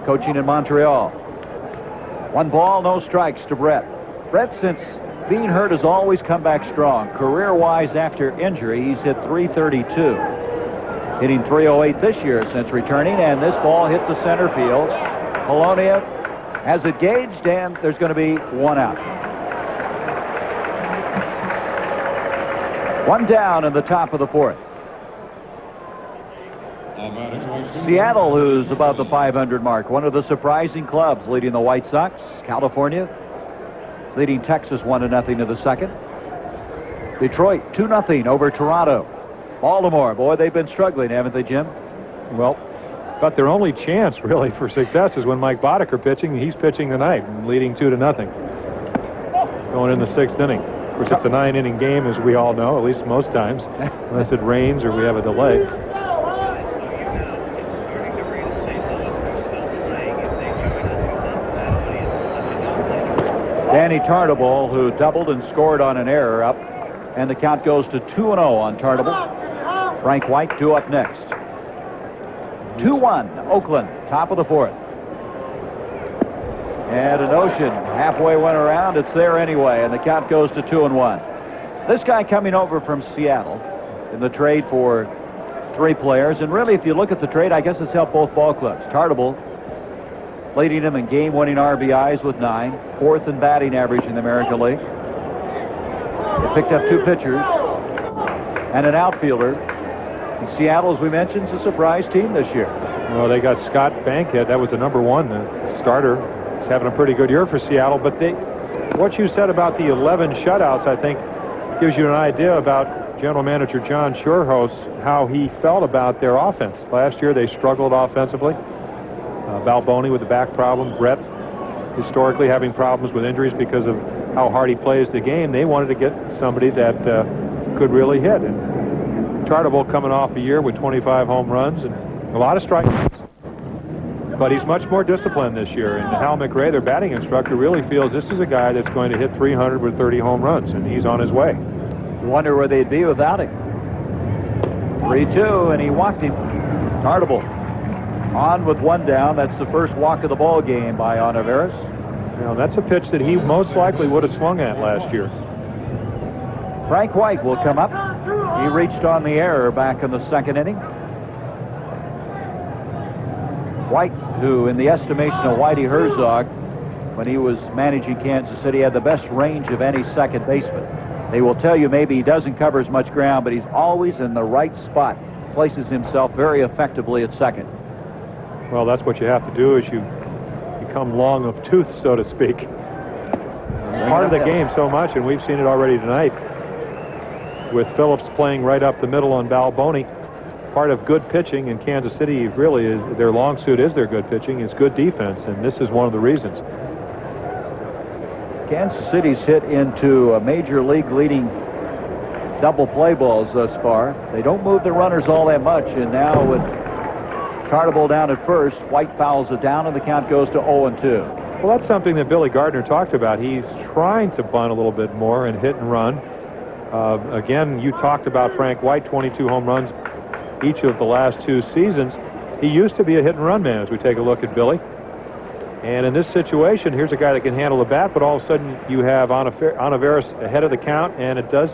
coaching in Montreal. 1 ball, no strikes to Brett. Brett, since being hurt, has always come back strong. Career-wise, after injury, he's hit .332. Hitting .308 this year since returning, and this ball hit the center field. Polonia has it gauged, and there's going to be 1 out. 1 down in the top of the 4th. Seattle, who's above the 500 mark, one of the surprising clubs, leading the White Sox. California leading Texas 1-0 in the 2nd. Detroit 2-0 over Toronto. Baltimore, boy, they've been struggling, haven't they, Jim? Well, but their only chance, really, for success is when Mike Boddicker pitching. He's pitching tonight, leading 2-0. Going in the 6th inning. Of course, it's a 9-inning game, as we all know, at least most times, unless it rains or we have a delay. Danny Tartabull, who doubled and scored on an error, up, and the count goes to 2-0 on Tartabull. Frank White due up next. 2-1, Oakland, top of the 4th. And an Ocean halfway went around. It's there anyway, and the count goes to 2-1. This guy coming over from Seattle in the trade for 3 players, and really, if you look at the trade, I guess it's helped both ball clubs. Tartabull leading him in game-winning RBIs with 9, 4th in batting average in the American League. They picked up 2 pitchers and an outfielder. And Seattle, as we mentioned, is a surprise team this year. Well, they got Scott Bankhead. That was the #1, the starter. He's having a pretty good year for Seattle. But what you said about the 11 shutouts, I think, gives you an idea about General Manager John Schuerholz, how he felt about their offense. Last year, they struggled offensively. Balboni with the back problem. Brett, historically, having problems with injuries because of how hard he plays the game. They wanted to get somebody that could really hit. And Tartabull coming off a year with 25 home runs and a lot of strikeouts. But he's much more disciplined this year. And Hal McRae, their batting instructor, really feels this is a guy that's going to hit 300 with 30 home runs, and he's on his way. You wonder where they'd be without him. 3-2, and he walked him. Tartabull on with 1 down. That's the first walk of the ball game by Ontiveros. Now, that's a pitch that he most likely would have swung at last year. Frank White will come up. He reached on the error back in the 2nd inning. White, who in the estimation of Whitey Herzog, when he was managing Kansas City, had the best range of any second baseman. They will tell you maybe he doesn't cover as much ground, but he's always in the right spot. places himself very effectively at second. Well, that's what you have to do, is you become long of tooth, so to speak. Part of the game so much, and we've seen it already tonight with Phillips playing right up the middle on Balboni. Part of good pitching in Kansas City really is their long suit is their good pitching, is good defense, and this is one of the reasons. Kansas City's hit into a major league leading double play balls thus far. They don't move the runners all that much, and now with Tartable down at first, White fouls it down, and the count goes to 0-2. Well, that's something that Billy Gardner talked about. He's trying to bunt a little bit more and hit and run. Again, you talked about Frank White, 22 home runs each of the last 2 seasons. He used to be a hit and run man, as we take a look at Billy. And in this situation, here's a guy that can handle the bat, but all of a sudden you have Olivares ahead of the count, and it does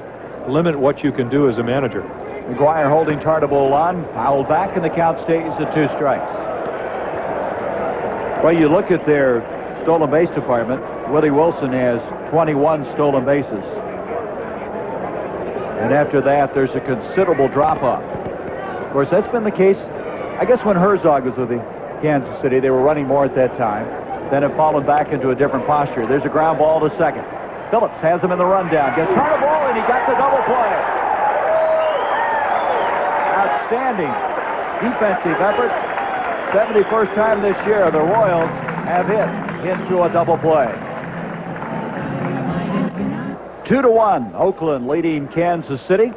limit what you can do as a manager. McGuire holding Tartable on, fouled back, and the count stays at 2 strikes. Well, you look at their stolen base department. Willie Wilson has 21 stolen bases. And after that, there's a considerable drop-off. Of course, that's been the case, I guess, when Herzog was with the Kansas City. They were running more at that time. Then have fallen back into a different posture. There's a ground ball to second. Phillips has him in the rundown. Gets Tartable, and he got the double play. Outstanding defensive effort. 71st time this year the Royals have hit into a double play. 2-1, Oakland leading Kansas City.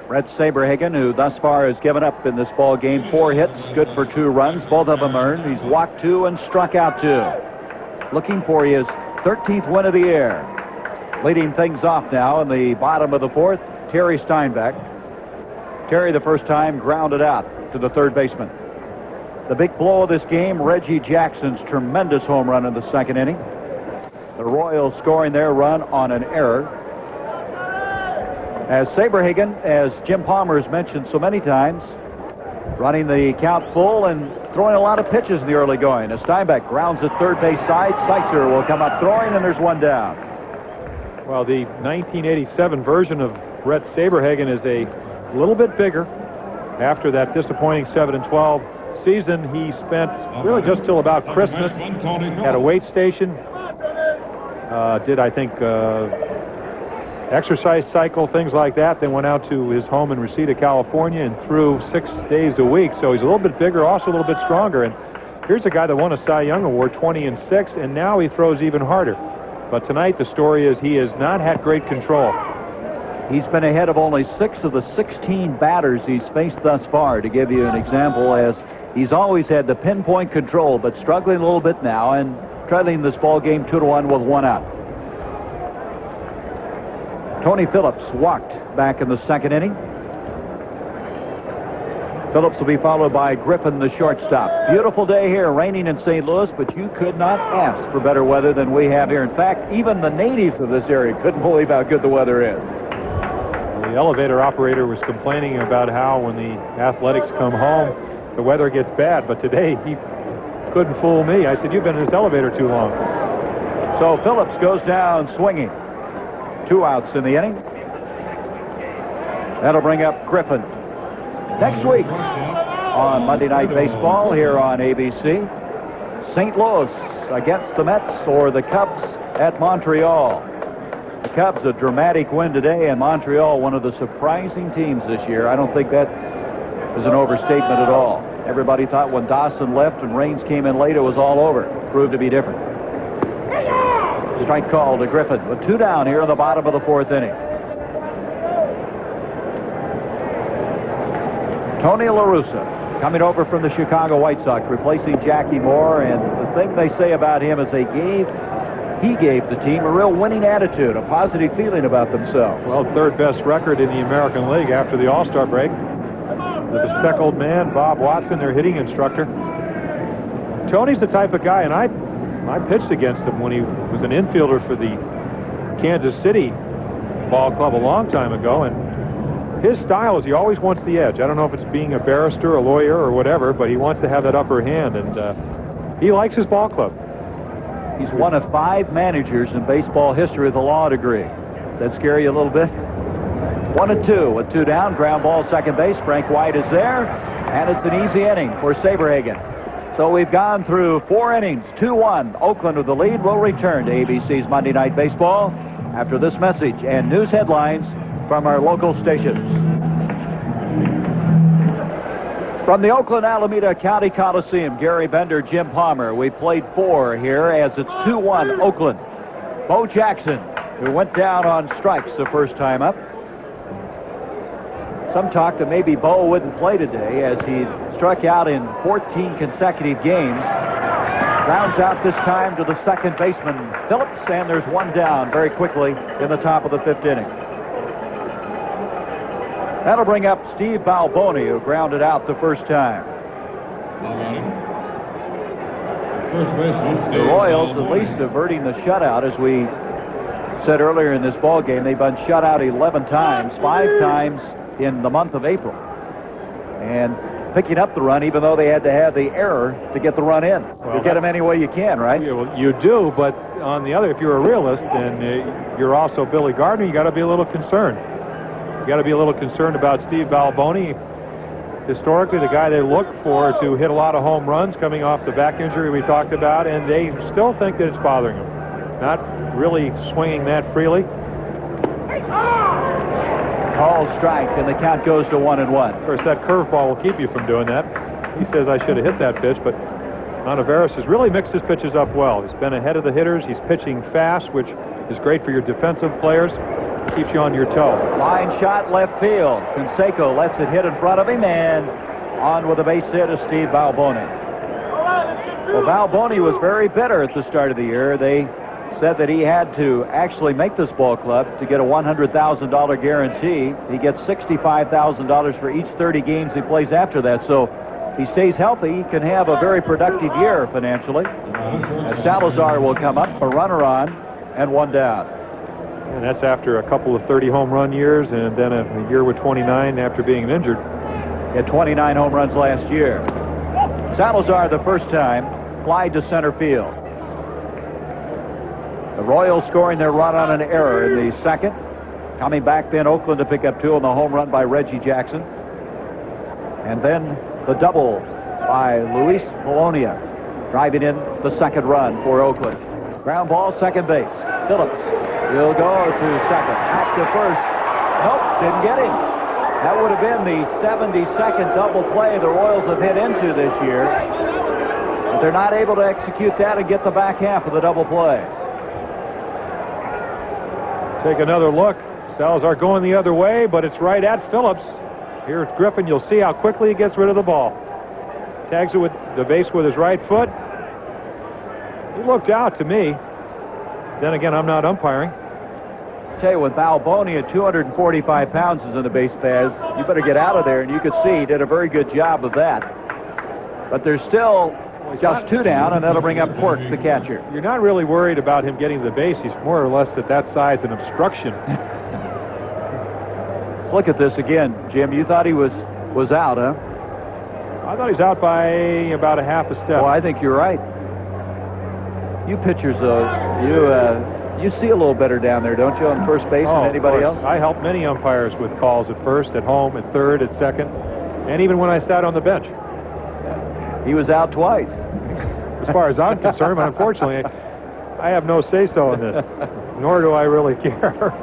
Brett Saberhagen, who thus far has given up in this ball game, 4 hits, good for 2 runs, both of them earned. He's walked 2 and struck out 2. Looking for his 13th win of the year. Leading things off now in the bottom of the 4th, Terry Steinbach. Terry, the first time, grounded out to the third baseman. The big blow of this game, Reggie Jackson's tremendous home run in the 2nd inning. The Royals scoring their run on an error. As Saberhagen, as Jim Palmer has mentioned so many times, running the count full and throwing a lot of pitches in the early going. As Steinbach grounds at third base side, Seitzer will come up throwing, and there's 1 down. Well, the 1987 version of Brett Saberhagen is a little bit bigger. After that disappointing 7-12 season, he spent really just till about Christmas at a weight station. Did, I think, exercise cycle, things like that. Then went out to his home in Reseda, California, and threw 6 days a week. So he's a little bit bigger, also a little bit stronger. And here's a guy that won a Cy Young Award, 20-6, and now he throws even harder. But tonight the story is he has not had great control. He's been ahead of only 6 of the 16 batters he's faced thus far, to give you an example, as he's always had the pinpoint control, but struggling a little bit now and trailing this ball game 2-1 with 1 out. Tony Phillips walked back in the 2nd inning. Phillips will be followed by Griffin, the shortstop. Beautiful day here, raining in St. Louis, but you could not ask for better weather than we have here. In fact, even the natives of this area couldn't believe how good the weather is. The elevator operator was complaining about how when the Athletics come home, the weather gets bad, but today he couldn't fool me. I said, you've been in this elevator too long. So Phillips goes down swinging. 2 outs in the inning. That'll bring up Griffin. Next week on Monday Night Baseball here on ABC, St. Louis against the Mets, or the Cubs at Montreal. The Cubs, a dramatic win today, and Montreal, one of the surprising teams this year. I don't think that is an overstatement at all. Everybody thought when Dawson left and Raines came in late, it was all over. Proved to be different. Strike call to Griffin with 2 down here in the bottom of the 4th inning. Tony La Russa coming over from the Chicago White Sox, replacing Jackie Moore, and the thing they say about him is he gave the team a real winning attitude, a positive feeling about themselves. Well, 3rd best record in the American League after the All-Star break. With the speckled man, Bob Watson, their hitting instructor. Tony's the type of guy, and I pitched against him when he was an infielder for the Kansas City Ball Club a long time ago, and his style is he always wants the edge. I don't know if it's being a barrister, a lawyer, or whatever, but he wants to have that upper hand, and he likes his ball club. He's one of 5 managers in baseball history with a law degree. Does that scare you a little bit? 1-2 with 2 down. Ground ball, second base. Frank White is there, and it's an easy inning for Saberhagen. So we've gone through 4 innings, 2-1. Oakland with the lead. Will return to ABC's Monday Night Baseball after this message and news headlines from our local stations. From the Oakland Alameda County Coliseum, Gary Bender, Jim Palmer. We played 4 here as it's 2-1 Oakland. Bo Jackson, who went down on strikes the first time up. Some talk that maybe Bo wouldn't play today as he struck out in 14 consecutive games. Grounds out this time to the second baseman, Phillips, and there's 1 down very quickly in the top of the 5th inning. That'll bring up Steve Balboni, who grounded out the first time. The Royals at least averting the shutout. As we said earlier in this ball game, they've been shut out 11 times, 5 times in the month of April, and picking up the run even though they had to have the error to get the run in. Well, you get them any way you can, right? Yeah, well, you do, but on the other, if you're a realist and you're also Billy Gardner, you got to be a little concerned. You got to be a little concerned about Steve Balboni. Historically, the guy they look for to hit a lot of home runs coming off the back injury we talked about, and they still think that it's bothering him. Not really swinging that freely. Called strike, and the count goes to 1-1. Of course, that curveball will keep you from doing that. He says I should have hit that pitch, but Ontiveros has really mixed his pitches up well. He's been ahead of the hitters. He's pitching fast, which is great for your defensive players. Keeps you on your toe. Line shot left field. Canseco lets it hit in front of him, and on with a base hit is Steve Balboni. Well, Balboni was very bitter at the start of the year. They said that he had to actually make this ball club to get a $100,000 guarantee. He gets $65,000 for each 30 games he plays after that. So if he stays healthy, he can have a very productive year financially. As Salazar will come up, a runner on, and 1 down. And that's after a couple of 30 home run years and then a year with 29 after being injured. He had 29 home runs last year. Salazar the first time, flied to center field. The Royals scoring their run on an error in the second. Coming back then, Oakland to pick up 2 on the home run by Reggie Jackson. And then the double by Luis Polonia, driving in the second run for Oakland. Ground ball, second base. Phillips will go to second. Back to first. Nope, didn't get him. That would have been the 72nd double play the Royals have hit into this year. But they're not able to execute that and get the back half of the double play. Take another look. Salazar going the other way, but it's right at Phillips. Here's Griffin. You'll see how quickly he gets rid of the ball. Tags it with the base with his right foot. He looked out to me. Then again, I'm not umpiring. Tell you, with Balboni at 245 pounds is in the base paths, you better get out of there, and you could see he did a very good job of that. But there's still just 2 down, and that'll bring up Quirk, the catcher. You're not really worried about him getting the base. He's more or less at that size an obstruction. Look at this again, Jim. You thought he was out, huh? I thought he's out by about a half a step. Well, I think you're right. You pitchers, you see a little better down there, don't you, on first base than anybody else? I helped many umpires with calls at first, at home, at third, at second, and even when I sat on the bench. He was out twice. As far as I'm concerned, but unfortunately, I have no say-so in this, nor do I really care.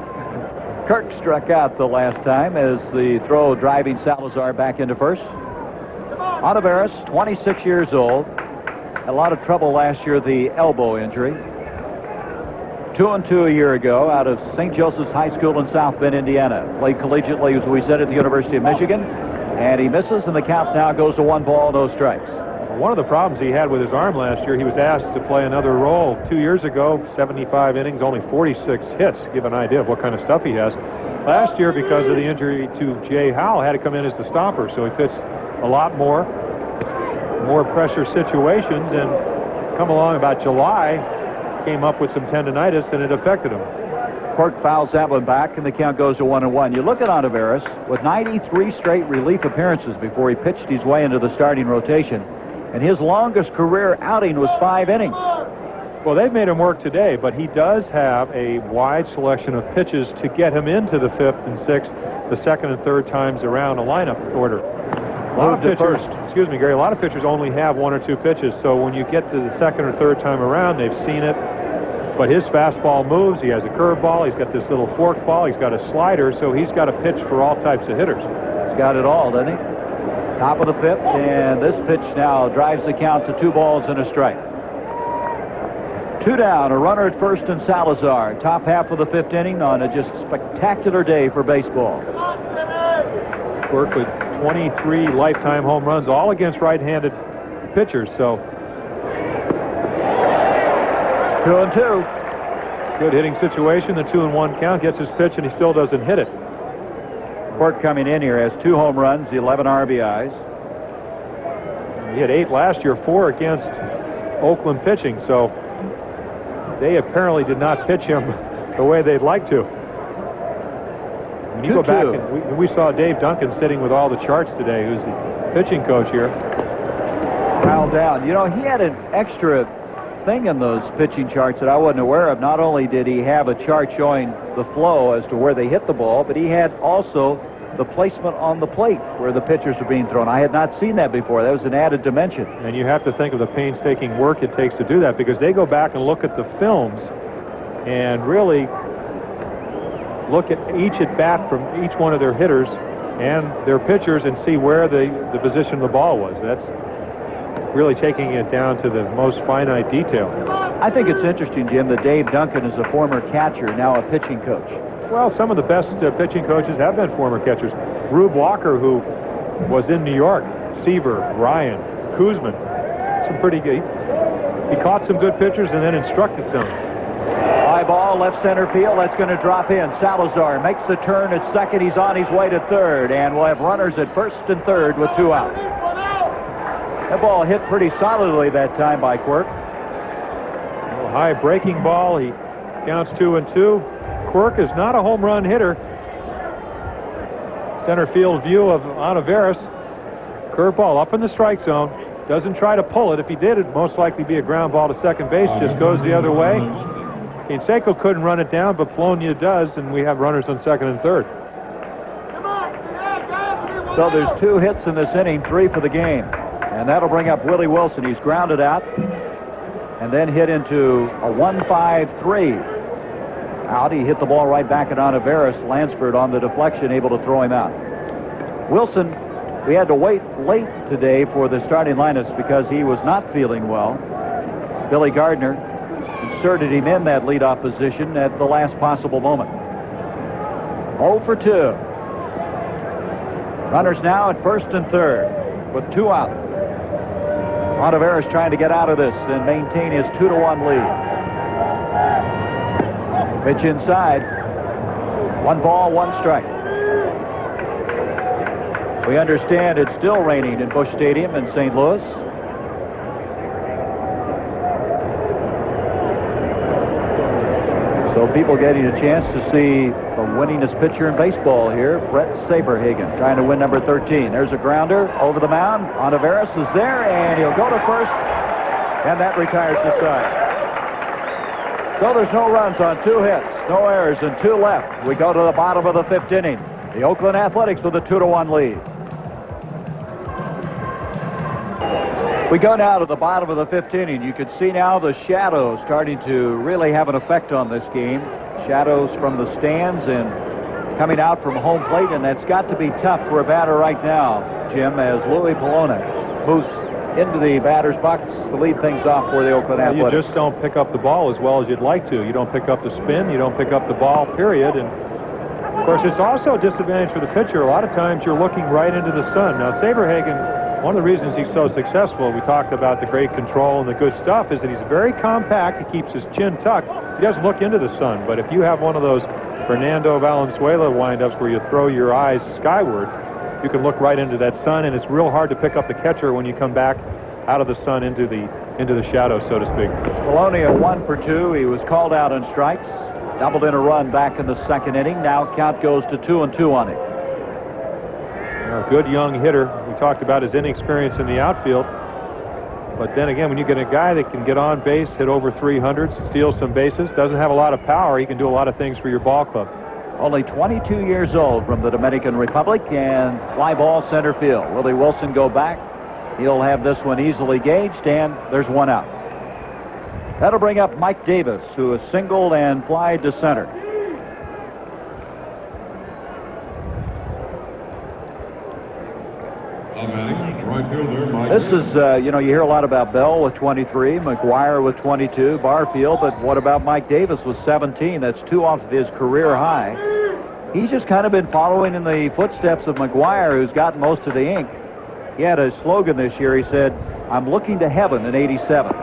Kirk struck out the last time as the throw driving Salazar back into first. Ontiveros, 26 years old. Had a lot of trouble last year, the elbow injury. 2-2 a year ago out of St. Joseph's High School in South Bend, Indiana. Played collegiately, as we said, at the University of Michigan. And he misses, and the count now goes to 1 ball, no strikes. One of the problems he had with his arm last year, he was asked to play another role 2 years ago, 75 innings, only 46 hits, give an idea of what kind of stuff he has. Last year, because of the injury to Jay Howell, had to come in as the stopper, so he pitched a lot more pressure situations, and come along about July, came up with some tendonitis, and it affected him. Quirk fouls that one back, and the count goes to 1-1. You look at Ontiveros with 93 straight relief appearances before he pitched his way into the starting rotation. And his longest career outing was 5 innings. Well, they've made him work today, but he does have a wide selection of pitches to get him into the 5th and 6th the second and third times around a lineup order. A lot of pitchers, excuse me, Gary, a lot of pitchers only have 1 or 2 pitches, so when you get to the second or third time around, they've seen it. But his fastball moves. He has a curveball. He's got this little fork ball. He's got a slider, so he's got a pitch for all types of hitters. He's got it all, doesn't he? Top of the 5th, and this pitch now drives the count to 2 balls and a strike. 2 down, a runner at first and Salazar. Top half of the 5th inning on a just spectacular day for baseball. Quirk with 23 lifetime home runs, all against right-handed pitchers, so 2-2. good hitting situation. The 2-1 count, gets his pitch, and he still doesn't hit it. Quirk coming in here has 2 home runs, 11 RBIs. He had 8 last year, 4 against Oakland pitching, so they apparently did not pitch him the way they'd like to. When you go back, and we saw Dave Duncan sitting with all the charts today, who's the pitching coach here. Piled down. You know, he had an extra thing in those pitching charts that I wasn't aware of. Not only did he have a chart showing the flow as to where they hit the ball, but he had also the placement on the plate where the pitchers are being thrown. I had not seen that before. That was an added dimension. And you have to think of the painstaking work it takes to do that, because they go back and look at the films and really look at each at bat from each one of their hitters and their pitchers and see where the position of the ball was. That's really taking it down to the most finite detail. I think it's interesting, Jim, that Dave Duncan is a former catcher, now a pitching coach. Well, some of the best pitching coaches have been former catchers. Rube Walker, who was in New York, Seaver, Ryan, Kuzman, some pretty good. He caught some good pitchers and then instructed some. High ball, left center field. That's going to drop in. Salazar makes the turn at second. He's on his way to third, and we'll have runners at first and third with 2 out. That ball hit pretty solidly that time by Quirk. A little high breaking ball. He counts 2-2. Quirk is not a home run hitter. Center field view of Olivares. Curveball up in the strike zone. Doesn't try to pull it. If he did, it'd most likely be a ground ball to second base. Just goes the other way. Canseco couldn't run it down, but Polonia does, and we have runners on second and third. So there's 2 hits in this inning, 3 for the game. And that'll bring up Willie Wilson. He's grounded out and then hit into a 1-5-3. Out. He hit the ball right back at Olivares. Lansford on the deflection, able to throw him out. Wilson, we had to wait late today for the starting lineups because he was not feeling well. Billy Gardner inserted him in that leadoff position at the last possible moment. 0 for 2. Runners now at first and third with 2 out. Olivares trying to get out of this and maintain his 2-1 lead. Pitch inside. 1 ball, 1 strike. We understand it's still raining in Busch Stadium in St. Louis. So people getting a chance to see the winningest pitcher in baseball here, Brett Saberhagen, trying to win number 13. There's a grounder over the mound. Olivares is there, and he'll go to first, and that retires the side. So there's no runs on 2 hits, no errors, and 2 left. We go to the bottom of the 5th inning. The Oakland Athletics with a 2-1 lead. We go now to the bottom of the 5th inning. You can see now the shadows starting to really have an effect on this game. Shadows from the stands and coming out from home plate, and that's got to be tough for a batter right now, Jim, as Louis Polonia moves into the batter's box to lead things off for the Oakland Athletics. You just don't pick up the ball as well as you'd like to. You don't pick up the spin. You don't pick up the ball, period. And, of course, it's also a disadvantage for the pitcher. A lot of times you're looking right into the sun. Now, Saberhagen, one of the reasons he's so successful, we talked about the great control and the good stuff, is that he's very compact. He keeps his chin tucked. He doesn't look into the sun. But if you have one of those Fernando Valenzuela windups where you throw your eyes skyward, you can look right into that sun, and it's real hard to pick up the catcher when you come back out of the sun into the shadow, so to speak. Polonia 1 for 2. He was called out on strikes. Doubled in a run back in the 2nd inning. Now count goes to 2-2 on him. A good young hitter. We talked about his inexperience in the outfield. But then again, when you get a guy that can get on base, hit over 300s, steal some bases, doesn't have a lot of power, he can do a lot of things for your ball club. Only 22 years old, from the Dominican Republic, and fly ball center field. Willie Wilson go back. He'll have this one easily gauged, and there's one out. That'll bring up Mike Davis, who is singled and flied to center. This is, you know, you hear a lot about Bell with 23, McGuire with 22, Barfield, but what about Mike Davis with 17? That's 2 off of his career high. He's just kind of been following in the footsteps of McGuire, who's gotten most of the ink. He had a slogan this year. He said, "I'm looking to heaven in '87,"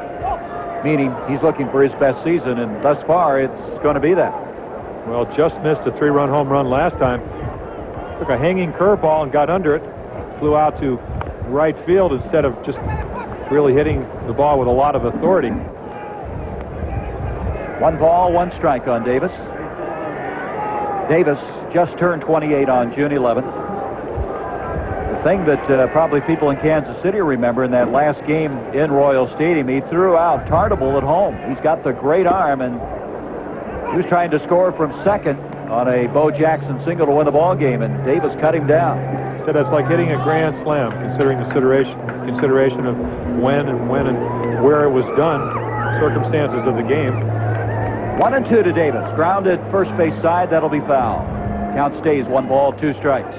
meaning he's looking for his best season, and thus far it's going to be that. Well, just missed a 3-run home run last time. Took a hanging curveball and got under it. Flew out to right field instead of just really hitting the ball with a lot of authority. 1 ball, 1 strike on Davis. Davis just turned 28 on June 11th. The thing that probably people in Kansas City remember, in that last game in Royal Stadium, he threw out Tartable at home. He's got the great arm, and he was trying to score from second on a Bo Jackson single to win the ball game, and Davis cut him down. So that's like hitting a grand slam, considering the consideration of when and where it was done, circumstances of the game. 1-2 to Davis. Grounded first base side. That'll be foul. Count stays 1 ball, 2 strikes.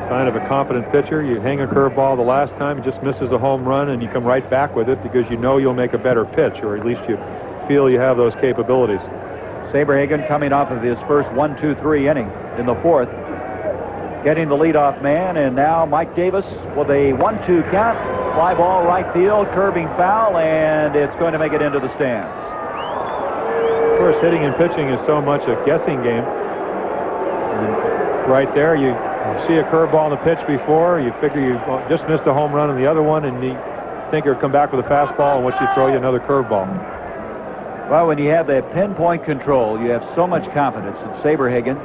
Sign of a competent pitcher. You hang a curveball the last time, it just misses a home run, and you come right back with it because you know you'll make a better pitch, or at least you feel you have those capabilities. Saberhagen coming off of his first 1-2-3 inning in the 4th. Getting the leadoff man, and now Mike Davis with a 1-2 count. Fly ball right field, curving foul, and it's going to make it into the stands. Of course, hitting and pitching is so much a guessing game. And right there, you see a curveball in the pitch before, you figure you just missed a home run on the other one, and you think you'll come back with a fastball, and once you throw you another curveball. Well, when you have that pinpoint control, you have so much confidence in Saberhagen.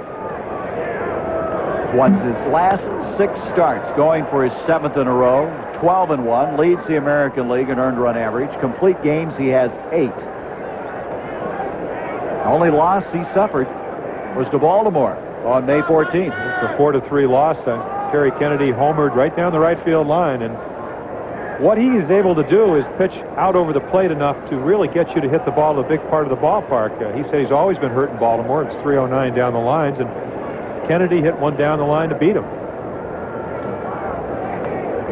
Won his last 6 starts, going for his 7th in a row. 12-1, leads the American League in earned run average. Complete games, he has 8. The only loss he suffered was to Baltimore on May 14th. It's a 4-3 loss. Terry Kennedy homered right down the right field line, and what he is able to do is pitch out over the plate enough to really get you to hit the ball to a big part of the ballpark. He said he's always been hurt in Baltimore. It's 309 down the lines, and Kennedy hit one down the line to beat him.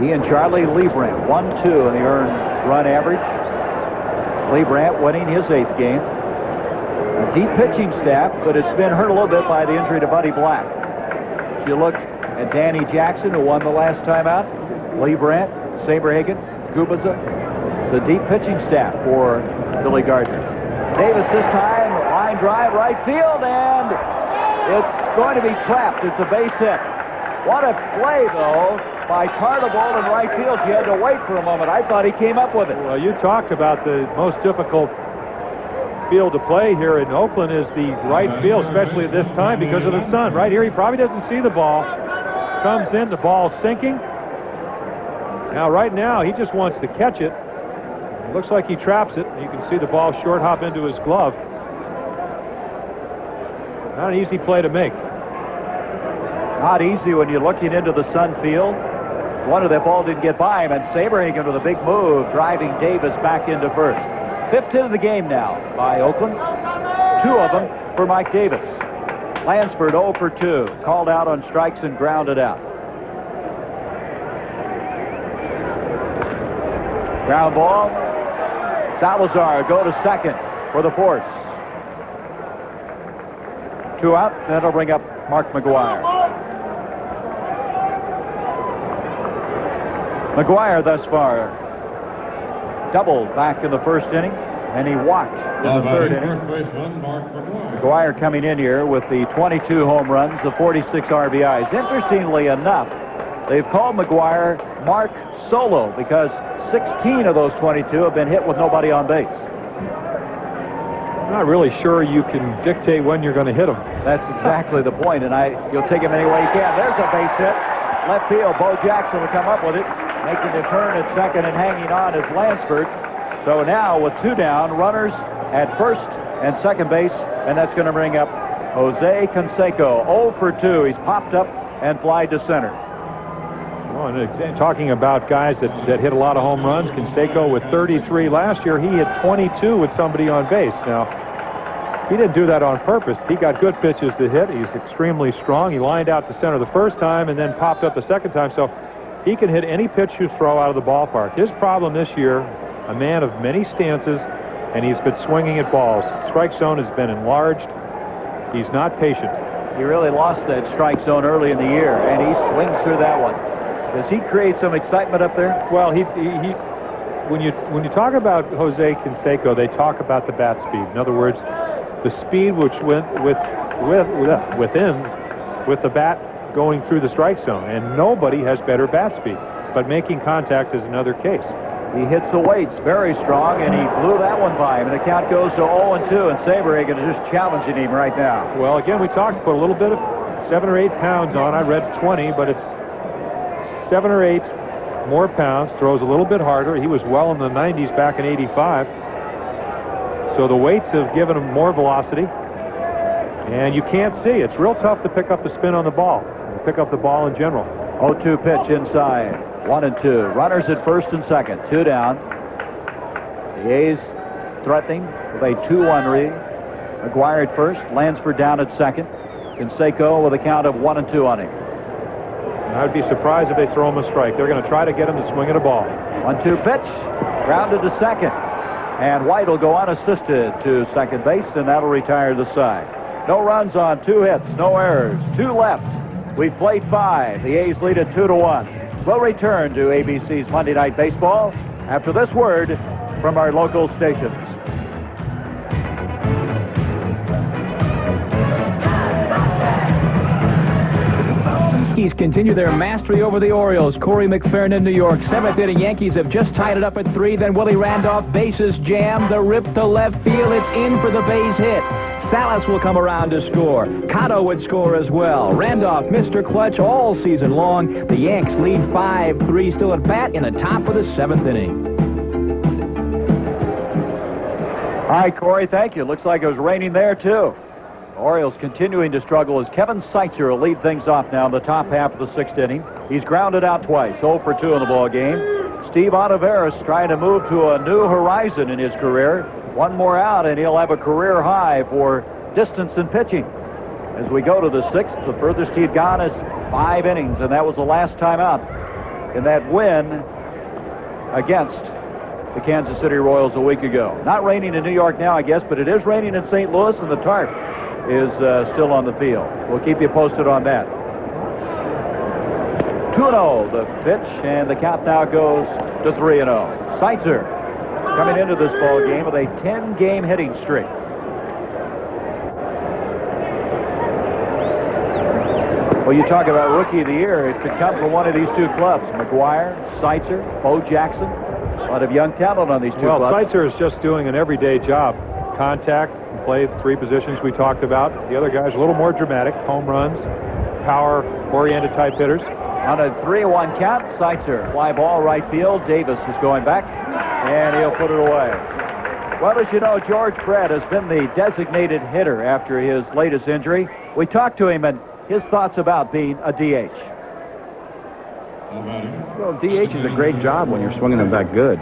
He and Charlie Liebrandt, 1-2 in the earned run average. Liebrandt winning his 8th game. A deep pitching staff, but it's been hurt a little bit by the injury to Buddy Black. If you look at Danny Jackson, who won the last time out, Liebrandt, Saberhagen, Gubaza, the deep pitching staff for Billy Gardner. Davis this time, line drive, right field, and it's going to be trapped. It's a base hit. What a play, though, by Tartable in right field. You had to wait for a moment. I thought he came up with it. Well, you talked about the most difficult field to play here in Oakland is the right field, especially at this time because of the sun. Right here, he probably doesn't see the ball. Comes in, the ball's sinking. Now, right now, he just wants to catch it. It looks like he traps it. You can see the ball short hop into his glove. Not an easy play to make. Not easy when you're looking into the sun field. Wonder that ball didn't get by him, and Saberhagen with a big move, driving Davis back into first. 5th hit of the game now by Oakland. 2 of them for Mike Davis. Lansford 0 for 2. Called out on strikes and grounded out. Ground ball. Salazar go to second for the force. 2 out. That'll bring up Mark McGuire. McGuire thus far doubled back in the first inning, and he walked in the 3rd inning. McGuire coming in here with the 22 home runs, the 46 RBIs. Interestingly enough, they've called McGuire Mark Solo because 16 of those 22 have been hit with nobody on base. I'm not really sure you can dictate when you're going to hit them. That's exactly the point, and you'll take him any way you can. There's a base hit. Left field, Bo Jackson will come up with it. Making the turn at second and hanging on is Lansford. So now with 2 down, runners at first and second base and that's going to bring up Jose Canseco. 0 for 2. He's popped up and flied to center. Well, and talking about guys that hit a lot of home runs, Canseco with 33 last year. He hit 22 with somebody on base. Now, he didn't do that on purpose. He got good pitches to hit. He's extremely strong. He lined out to center the first time and then popped up the second time. So he can hit any pitch you throw out of the ballpark. His problem this year, a man of many stances, and he's been swinging at balls. Strike zone has been enlarged. He's not patient. He really lost that strike zone early in the year, and he swings through that one. Does he create some excitement up there? Well, when you talk about Jose Canseco, they talk about the bat speed. In other words, the speed which went with the bat going through the strike zone, and nobody has better bat speed. But making contact is another case. He hits the weights very strong, and he blew that one by him. And the count goes to 0-2, and Saberhagen is just challenging him right now. Well, again, we talked, put a little bit of 7 or 8 pounds on. I read 20, but it's 7 or 8 more pounds. Throws a little bit harder. He was well in the 90s back in '85. So the weights have given him more velocity. And you can't see. It's real tough to pick up the spin on the ball. Pick up the ball in general. 0-2 pitch inside. 1-2. Runners at first and second. 2 down. The A's threatening with a 2-1 lead. McGuire at first. Lansford down at second. Canseco with a count of 1-2 on him. I would be surprised if they throw him a strike. They're going to try to get him to swing at a ball. 1-2 pitch. Grounded to second. And White will go unassisted to second base, and that'll retire the side. No runs on 2 hits. No errors. 2 left. We've played 5. The A's lead at 2-1. We'll return to ABC's Monday Night Baseball after this word from our local stations. Yankees continue their mastery over the Orioles. Corey McFerrin in New York. 7th inning. Yankees have just tied it up at 3. Then Willie Randolph, bases jammed. The rip to left field. It's in for the base hit. Salas will come around to score. Cotto would score as well. Randolph, Mr. Clutch all season long. The Yanks lead 5-3 still at bat in the top of the 7th inning. All right, Corey, thank you. Looks like it was raining there, too. The Orioles continuing to struggle as Kevin Seitzer will lead things off now in the top half of the 6th inning. He's grounded out twice, 0 for 2 in the ball game. Steve Ontiveros trying to move to a new horizon in his career. 1 more out, and he'll have a career high for distance in pitching. As we go to the 6th, the furthest he'd gone is 5 innings, and that was the last time out in that win against the Kansas City Royals a week ago. Not raining in New York now, I guess, but it is raining in St. Louis, and the tarp is still on the field. We'll keep you posted on that. 2-0 the pitch, and the count now goes to 3-0. Seitzer coming into this ball game with a 10-game hitting streak. Well, you talk about Rookie of the Year. It could come from one of these 2 clubs. McGuire, Seitzer, Bo Jackson. A lot of young talent on these 2 clubs. Well, Seitzer is just doing an everyday job. Contact, play 3 positions we talked about. The other guys a little more dramatic. Home runs, power-oriented type hitters. On a 3-1 count, Seitzer fly ball right field. Davis is going back, and he'll put it away. Well, as you know, George Brett has been the designated hitter after his latest injury. We talked to him and his thoughts about being a DH. Well, DH is a great job when you're swinging the bat good.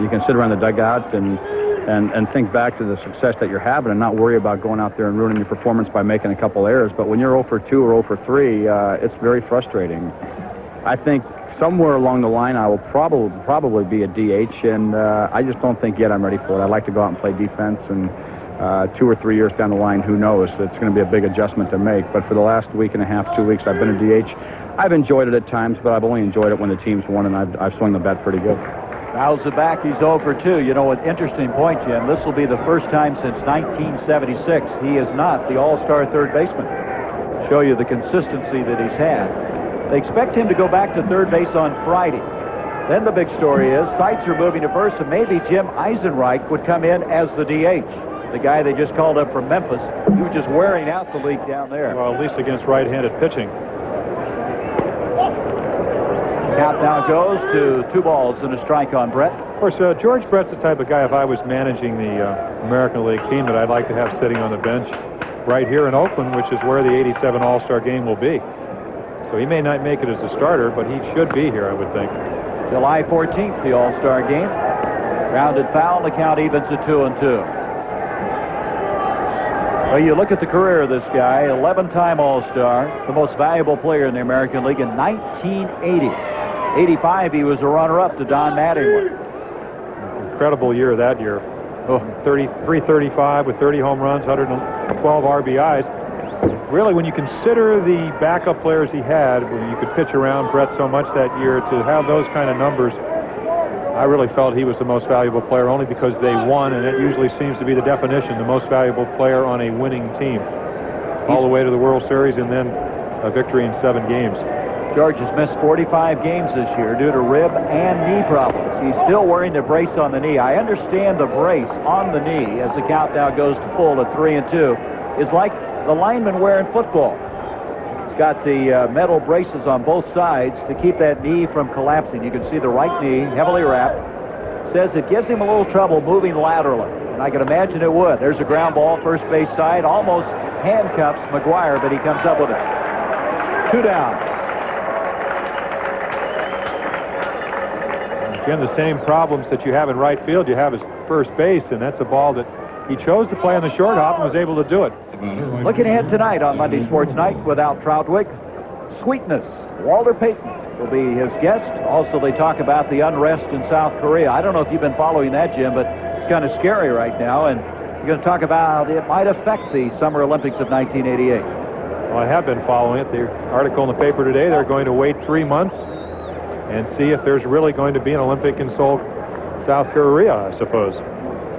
You can sit around the dugout and think back to the success that you're having and not worry about going out there and ruining your performance by making a couple errors. But when you're 0 for 2 or 0 for 3, it's very frustrating. I think somewhere along the line I will probably be a DH, and I just don't think yet I'm ready for it. I'd like to go out and play defense, and 2 or 3 years down the line, who knows? It's going to be a big adjustment to make. But for the last week and a half, 2 weeks, I've been a DH. I've enjoyed it at times, but I've only enjoyed it when the team's won, and I've swung the bat pretty good. Fouls it back. He's 0 for 2. You know, an interesting point, Jim. This will be the first time since 1976 he is not the all-star third baseman. Show you the consistency that he's had. They expect him to go back to third base on Friday. Then the big story is Seitzer moving to first, and maybe Jim Eisenreich would come in as the DH. The guy they just called up from Memphis, he was just wearing out the league down there. Well, at least against right-handed pitching. Count now goes to 2 balls and a strike on Brett. Of course, George Brett's the type of guy, if I was managing the American League team, that I'd like to have sitting on the bench right here in Oakland, which is where the '87 All-Star game will be. So he may not make it as a starter, but he should be here, I would think. July 14th, the All-Star game. Grounded foul, the count evens at 2-2. Well, you look at the career of this guy, 11-time All-Star, the most valuable player in the American League in 1980. 85, he was a runner-up to Don Mattingly. Incredible year that year. 335 with 30 home runs, 112 RBIs. Really, when you consider the backup players he had, when you could pitch around Brett so much that year, to have those kind of numbers, I really felt he was the most valuable player only because they won, and that usually seems to be the definition, the most valuable player on a winning team. All the way to the World Series and then a victory in 7 games. George has missed 45 games this year due to rib and knee problems. He's still wearing the brace on the knee. I understand the brace on the knee, as the count now goes to full at 3-2, is like the linemen wear in football. It's got the metal braces on both sides to keep that knee from collapsing. You can see the right knee heavily wrapped. Says it gives him a little trouble moving laterally, and I can imagine it would. There's a ground ball, first base side, almost handcuffs McGuire, but he comes up with it. 2 down. Again, the same problems that you have in right field, you have as first base, and that's a ball that he chose to play on the short hop and was able to do it. Looking ahead tonight on Monday Sports Night without Troutwig, Sweetness. Walter Payton will be his guest. Also, they talk about the unrest in South Korea. I don't know if you've been following that, Jim, but it's kind of scary right now, and you're going to talk about how it might affect the Summer Olympics of 1988. Well, I have been following it. The article in the paper today, they're going to wait 3 months and see if there's really going to be an Olympic in Seoul, South Korea, I suppose.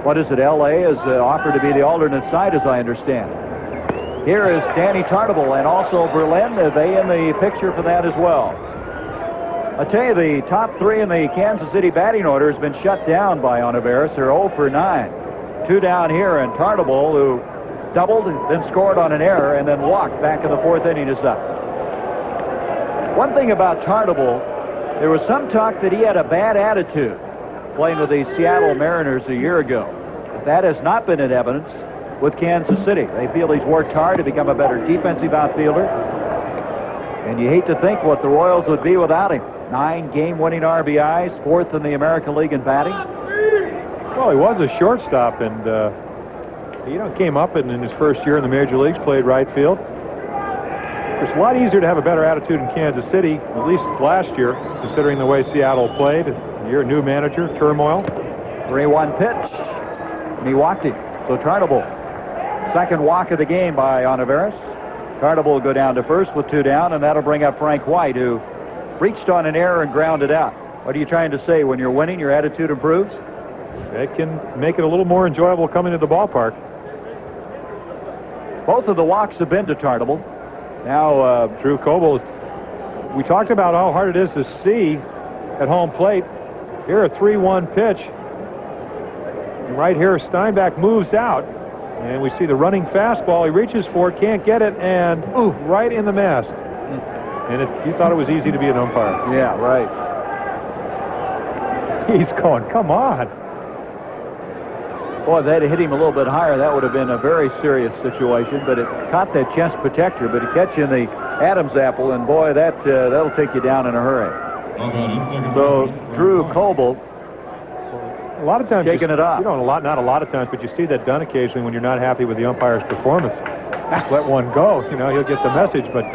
What is it? L.A. is offered to be the alternate side, as I understand. Here is Danny Tartable and also Berlin. Are they in the picture for that as well? I tell you, the top 3 in the Kansas City batting order has been shut down by Olivares. They're 0 for 9. 2 down here, and Tartable, who doubled, then scored on an error, and then walked back in the 4th inning, is up. One thing about Tartable, there was some talk that he had a bad attitude playing with the Seattle Mariners a year ago. But that has not been in evidence with Kansas City. They feel he's worked hard to become a better defensive outfielder. And you hate to think what the Royals would be without him. 9 game-winning RBIs, 4th in the American League in batting. Well, he was a shortstop, and came up and in his first year in the major leagues played right field. It's a lot easier to have a better attitude in Kansas City, at least last year, considering the way Seattle played. You're a new manager, turmoil. 3-1 pitch, and he walked him. So Tartable, second walk of the game by Olivares. Tartable will go down to first with 2 down, and that'll bring up Frank White, who reached on an error and grounded out. What are you trying to say? When you're winning, your attitude improves? It can make it a little more enjoyable coming to the ballpark. Both of the walks have been to Tartable. Now, Drew Coble, we talked about how hard it is to see at home plate. Here, a 3-1 pitch. And right here, Steinbach moves out. And we see the running fastball. He reaches for it, can't get it, and right in the mask. And you thought it was easy to be an umpire. Yeah, right. He's going, come on. Boy, if they'd hit him a little bit higher, that would have been a very serious situation. But it caught that chest protector, but it catch you in the Adam's apple, and boy, that'll take you down in a hurry. So Drew Coble, a lot of times taking it off. You know, not a lot of times, but you see that done occasionally when you're not happy with the umpire's performance. Let one go. You know, he'll get the message, but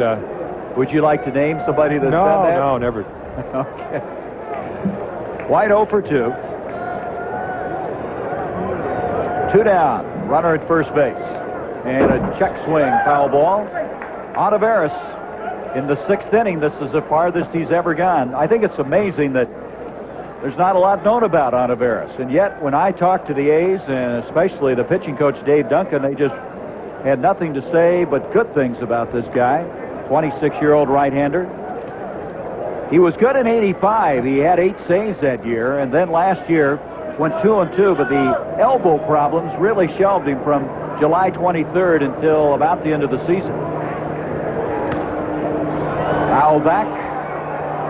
would you like to name somebody that's done that? No, never. Okay. White 0 for 2. 2 down. Runner at first base. And a check swing, foul ball. Olivares in the 6th inning. This is the farthest he's ever gone. I think it's amazing that there's not a lot known about Olivares. And yet, when I talked to the A's, and especially the pitching coach Dave Duncan, they just had nothing to say but good things about this guy. 26-year-old right-hander. He was good in 85. He had 8 saves that year. And then last year, went 2-2, but the elbow problems really shelved him from July 23rd until about the end of the season. Foul back.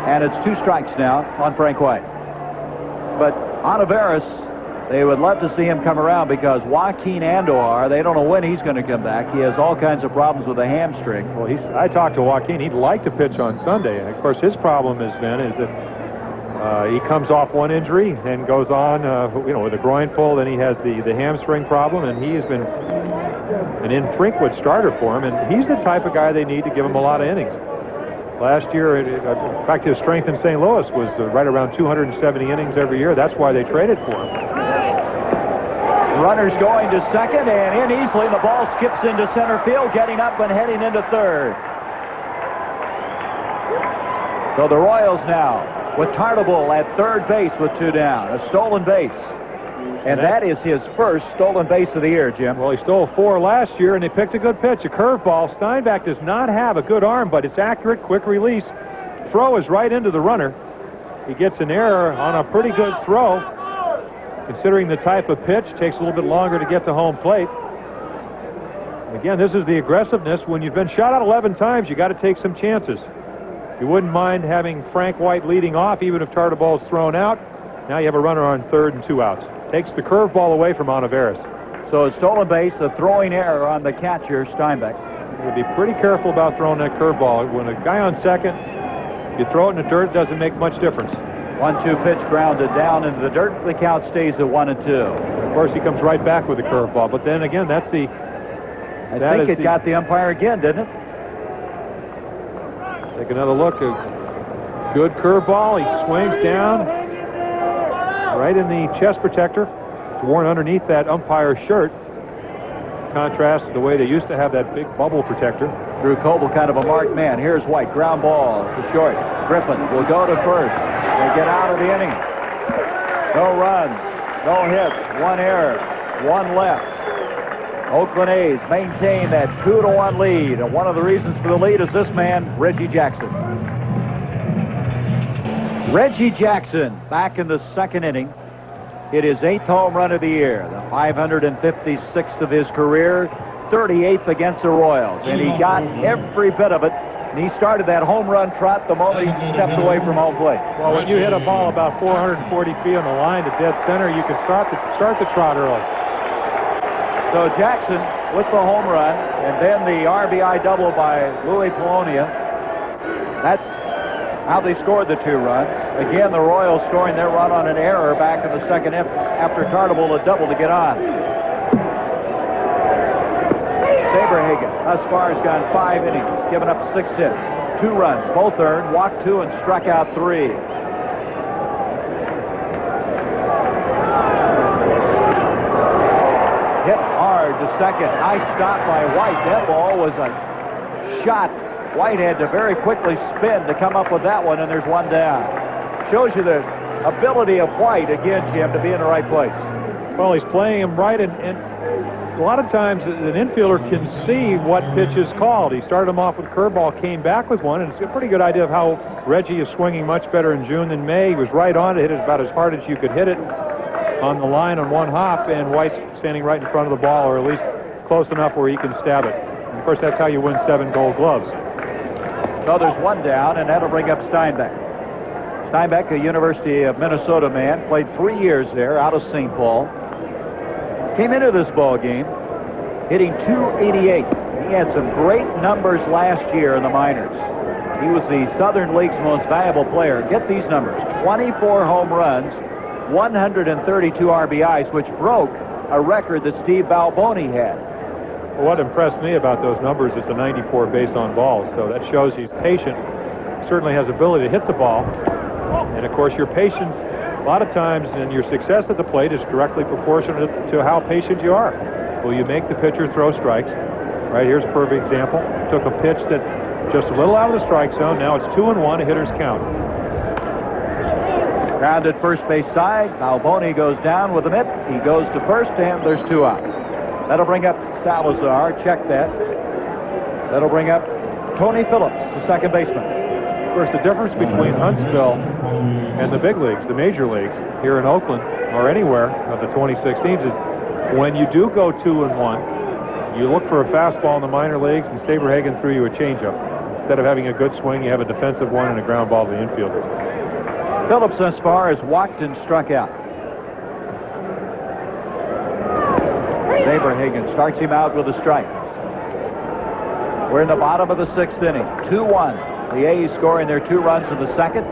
And it's 2 strikes now on Frank White. But Olivares, they would love to see him come around because Joaquin Andujar, they don't know when he's going to come back. He has all kinds of problems with a hamstring. Well, I talked to Joaquin. He'd like to pitch on Sunday. And, of course, his problem has been is that he comes off one injury and goes on, with a groin pull. Then he has the hamstring problem, and he has been an infrequent starter for him. And he's the type of guy they need to give him a lot of innings. Last year, in fact, his strength in St. Louis was right around 270 innings every year. That's why they traded for him. Runners going to second, and in easily, the ball skips into center field, getting up and heading into third. So the Royals now with Tartabull at third base with 2 down. A stolen base. And that is his first stolen base of the year, Jim. Well, he stole 4 last year, and he picked a good pitch, a curveball. Steinbach does not have a good arm, but it's accurate, quick release. Throw is right into the runner. He gets an error on a pretty good throw. Considering the type of pitch, takes a little bit longer to get to home plate. Again, this is the aggressiveness. When you've been shot out 11 times, you got to take some chances. You wouldn't mind having Frank White leading off, even if Tartabull is thrown out. Now you have a runner on third and 2 outs. Takes the curveball away from Olivares. So a stolen base, a throwing error on the catcher, Steinbach. You'll be pretty careful about throwing that curveball. When a guy on second, you throw it in the dirt, it doesn't make much difference. 1-2 pitch grounded down into the dirt. The count stays at 1-2. Of course, he comes right back with the curveball. But then again, that's the... I think it got the umpire again, didn't it? Take another look. Good curveball. He swings down right in the chest protector. It's worn underneath that umpire's shirt. Contrast to the way they used to have that big bubble protector. Drew Coble, kind of a marked man. Here's White. Ground ball to short. Griffin will go to first. They get out of the inning. No runs, no hits, 1 error, 1 left. Oakland A's maintain that 2-1 lead. And one of the reasons for the lead is this man, Reggie Jackson. Reggie Jackson back in the 2nd inning. Hit his 8th home run of the year, the 556th of his career, 38th against the Royals. And he got every bit of it. And he started that home run trot the moment he stepped away from home plate. Well, when you hit a ball about 440 feet on the line to dead center, you can start the trot early. So Jackson with the home run, and then the RBI double by Louis Polonia. That's how they scored the 2 runs. Again, the Royals scoring their run on an error back in the 2nd after Tartabull had doubled to get on. Saberhagen thus far has gone 5 innings, given up 6 hits, 2 runs, both earned, walked 2 and struck out 3. Hit hard to second. Nice stop by White. That ball was a shot. White had to very quickly spin to come up with that one, and there's 1 down. Shows you the ability of White, again, Jim, to be in the right place. Well, he's playing him right, and a lot of times an infielder can see what pitch is called. He started him off with a curveball, came back with one, and it's a pretty good idea of how Reggie is swinging much better in June than May. He was right on it, hit it about as hard as you could hit it on the line on 1 hop, and White's standing right in front of the ball, or at least close enough where he can stab it. And of course, that's how you win 7 Gold Gloves. So there's 1 down, and that'll bring up Steinbach. Steinbach, a University of Minnesota man, played 3 years there out of St. Paul. Came into this ball game hitting .288. He had some great numbers last year in the minors. He was the Southern League's most valuable player. Get these numbers: 24 home runs, 132 RBIs, which broke a record that Steve Balboni had. Well, what impressed me about those numbers is the 94 base on balls. So that shows he's patient, certainly has ability to hit the ball. And of course, your patience, a lot of times, and your success at the plate is directly proportional to how patient you are. Will you make the pitcher throw strikes? Right, here's a perfect example. Took a pitch that just a little out of the strike zone. Now it's 2-1, a hitter's count. Grounded first base side. Balboni goes down with a mitt. He goes to first, and there's 2 out. That'll bring up Salazar. Check that. That'll bring up Tony Phillips, the second baseman. Of course, the difference between Huntsville and the big leagues, the major leagues, here in Oakland or anywhere of the 2016s is when you do go 2-1, you look for a fastball in the minor leagues, and Saberhagen threw you a changeup. Instead of having a good swing, you have a defensive one and a ground ball to the infielder. Phillips thus far has walked and struck out. Saberhagen starts him out with a strike. We're in the bottom of the 6th inning. 2-1. The A's scoring their 2 runs in the 2nd.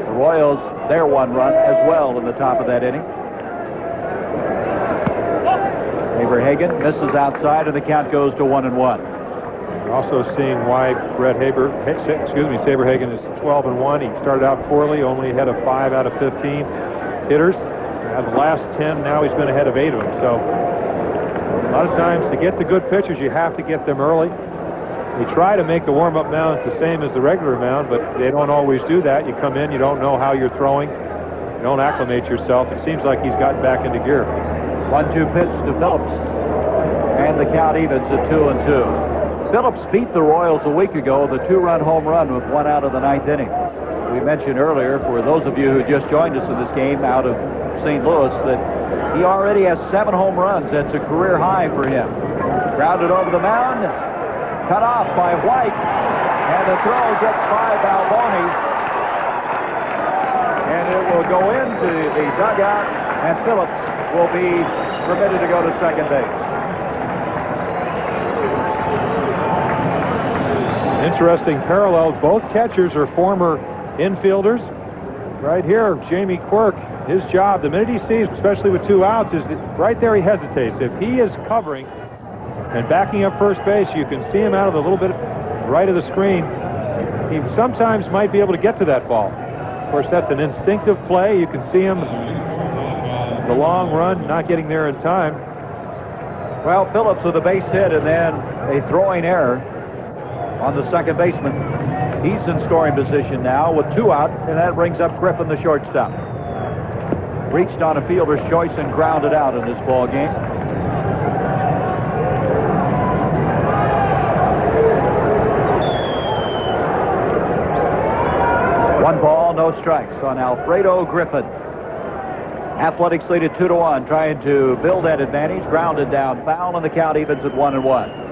The Royals their 1 run as well in the top of that inning. Saberhagen misses outside, and the count goes to 1-1. You're also seeing why Saberhagen is 12-1. He started out poorly, only ahead of 5 out of 15 hitters. Out of the last 10, now he's been ahead of 8 of them. So a lot of times to get the good pitchers, you have to get them early. They try to make the warm-up mounds the same as the regular mound, but they don't always do that. You come in, you don't know how you're throwing. You don't acclimate yourself. It seems like he's gotten back into gear. 1-2 pitch to Phillips. And the count evens at 2-2. Phillips beat the Royals a week ago, the 2-run home run with 1 out of the 9th inning. We mentioned earlier, for those of you who just joined us in this game out of St. Louis, that he already has 7 home runs. That's a career high for him. Grounded over the mound. Cut off by White, and the throw gets by Balboni, and it will go into the dugout, and Phillips will be permitted to go to second base. Interesting parallels. Both catchers are former infielders. Right here, Jamie Quirk, his job, the minute he sees, especially with 2 outs, is that right there he hesitates. If he is covering and backing up first base, you can see him out of the little bit right of the screen. He sometimes might be able to get to that ball. Of course, that's an instinctive play. You can see him, the long run, not getting there in time. Well, Phillips with a base hit and then a throwing error on the second baseman. He's in scoring position now with 2 out, and that brings up Griffin, the shortstop. Reached on a fielder's choice and grounded out in this ball game. One ball, no strikes on Alfredo Griffin. Athletics lead at 2-1, trying to build that advantage. Grounded down, foul, and the count evens at 1-1.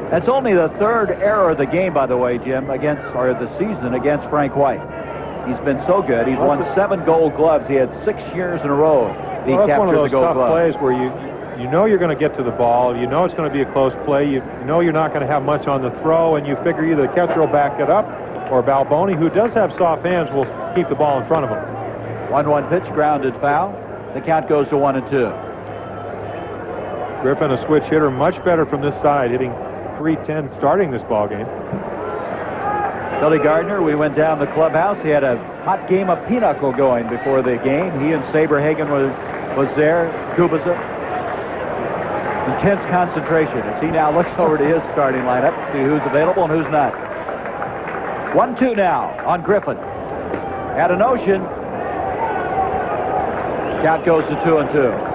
That's only the 3rd error of the game, by the way, Jim, or the season against Frank White. He's been so good. He's won 7 Gold Gloves. He had 6 years in a row. He Well, that's captured one of those the Gold tough Glove. plays where you know you're going to get to the ball. You know it's going to be a close play. You know you're not going to have much on the throw, and you figure either the catcher will back it up, or Balboni, who does have soft hands, will keep the ball in front of him. 1-1 pitch, grounded foul. The count goes to 1-2. Griffin, a switch hitter, much better from this side, hitting .310 starting this ball game. Billy Gardner, we went down the clubhouse. He had a hot game of pinochle going before the game. He and Saberhagen was there. Kubica. Intense concentration as he now looks over to his starting lineup, see who's available and who's not. 1-2 now on Griffin. At an Ocean. Count goes to 2-2.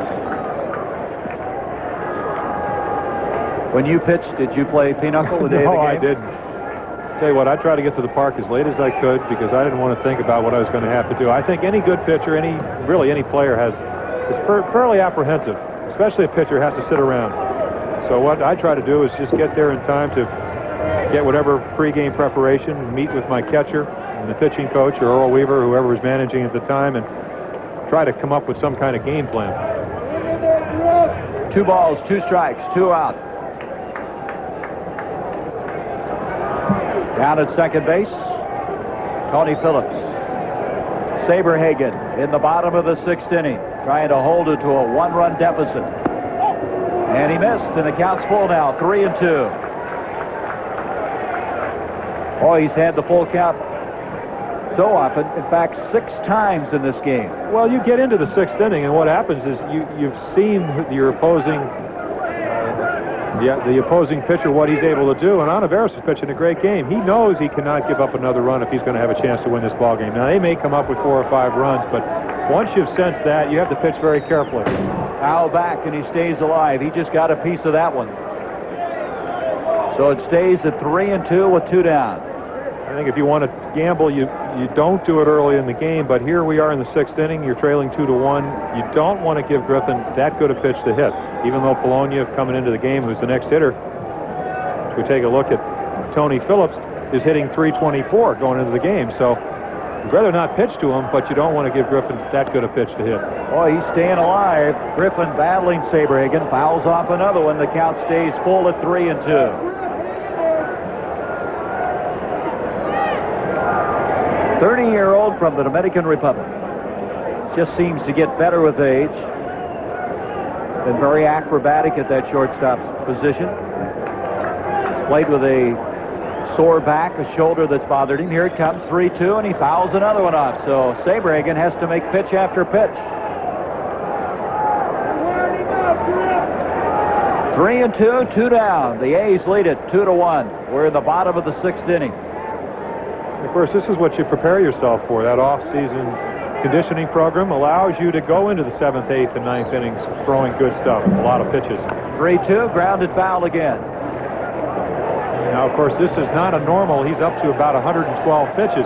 When you pitched, did you play pinochle the day of the No, game? I didn't. Tell you what, I tried to get to the park as late as I could because I didn't want to think about what I was going to have to do. I think any good pitcher, really any player is fairly apprehensive, especially a pitcher has to sit around. So what I try to do is just get there in time to get whatever pregame preparation, meet with my catcher and the pitching coach or Earl Weaver, whoever was managing at the time, and try to come up with some kind of game plan. 2 balls, 2 strikes, 2 out. Down at second base, Tony Phillips. Saberhagen in the bottom of the 6th inning, trying to hold it to a 1-run deficit. And he missed, and the count's full now, 3-2. Oh, he's had the full count so often, in fact, 6 times in this game. Well, you get into the 6th inning, and what happens is you've seen your opposing the opposing pitcher, what he's able to do, and Oliveros is pitching a great game. He knows he cannot give up another run if he's going to have a chance to win this ball game. Now, they may come up with 4 or 5 runs, but once you've sensed that, you have to pitch very carefully. Foul back, and he stays alive. He just got a piece of that one. So it stays at 3-2 with 2 down. I think if you want to gamble, you don't do it early in the game, but here we are in the 6th inning. You're trailing 2-1. You don't want to give Griffin that good a pitch to hit, even though Polonia coming into the game, who's the next hitter. If we take a look at Tony Phillips, is hitting .324 going into the game. So you'd rather not pitch to him, but you don't want to give Griffin that good a pitch to hit. Boy, he's staying alive. Griffin battling Saberhagen. Fouls off another one. The count stays full at 3-2. A 30-year-old from the Dominican Republic. Just seems to get better with age. Been very acrobatic at that shortstop position. He's played with a sore back, a shoulder that's bothered him. Here it comes, 3-2, and he fouls another one off. So Saberhagen has to make pitch after pitch. 3-2, 2 down. The A's lead it 2-1. We're in the bottom of the 6th inning. Of course, this is what you prepare yourself for. That off-season conditioning program allows you to go into the 7th, 8th, and 9th innings throwing good stuff, a lot of pitches. 3-2, grounded foul again. Now, of course, this is not a normal. He's up to about 112 pitches.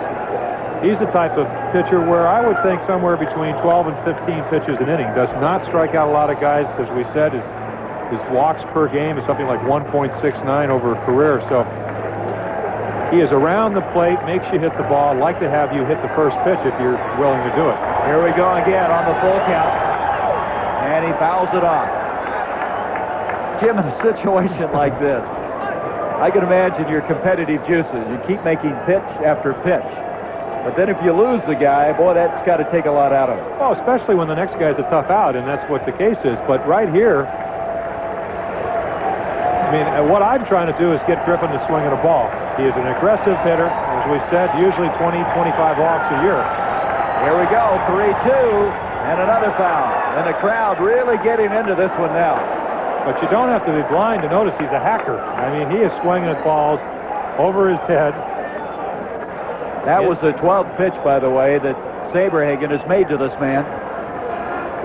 He's the type of pitcher where I would think somewhere between 12 and 15 pitches an inning. Does not strike out a lot of guys. As we said, his walks per game is something like 1.69 over a career. So he is around the plate, makes you hit the ball. Like to have you hit the first pitch if you're willing to do it. Here we go again on the full count. And he fouls it off. Jim, in a situation like this, I can imagine your competitive juices. You keep making pitch after pitch. But then if you lose the guy, boy, that's got to take a lot out of it. Well, especially when the next guy's a tough out, and that's what the case is. But right here, I mean, what I'm trying to do is get Griffin to swing at a ball. He is an aggressive hitter. As we said, usually 20, 25 walks a year. Here we go, 3-2, and another foul. And the crowd really getting into this one now. But you don't have to be blind to notice he's a hacker. I mean, he is swinging at balls over his head. That was the 12th pitch, by the way, that Saberhagen has made to this man.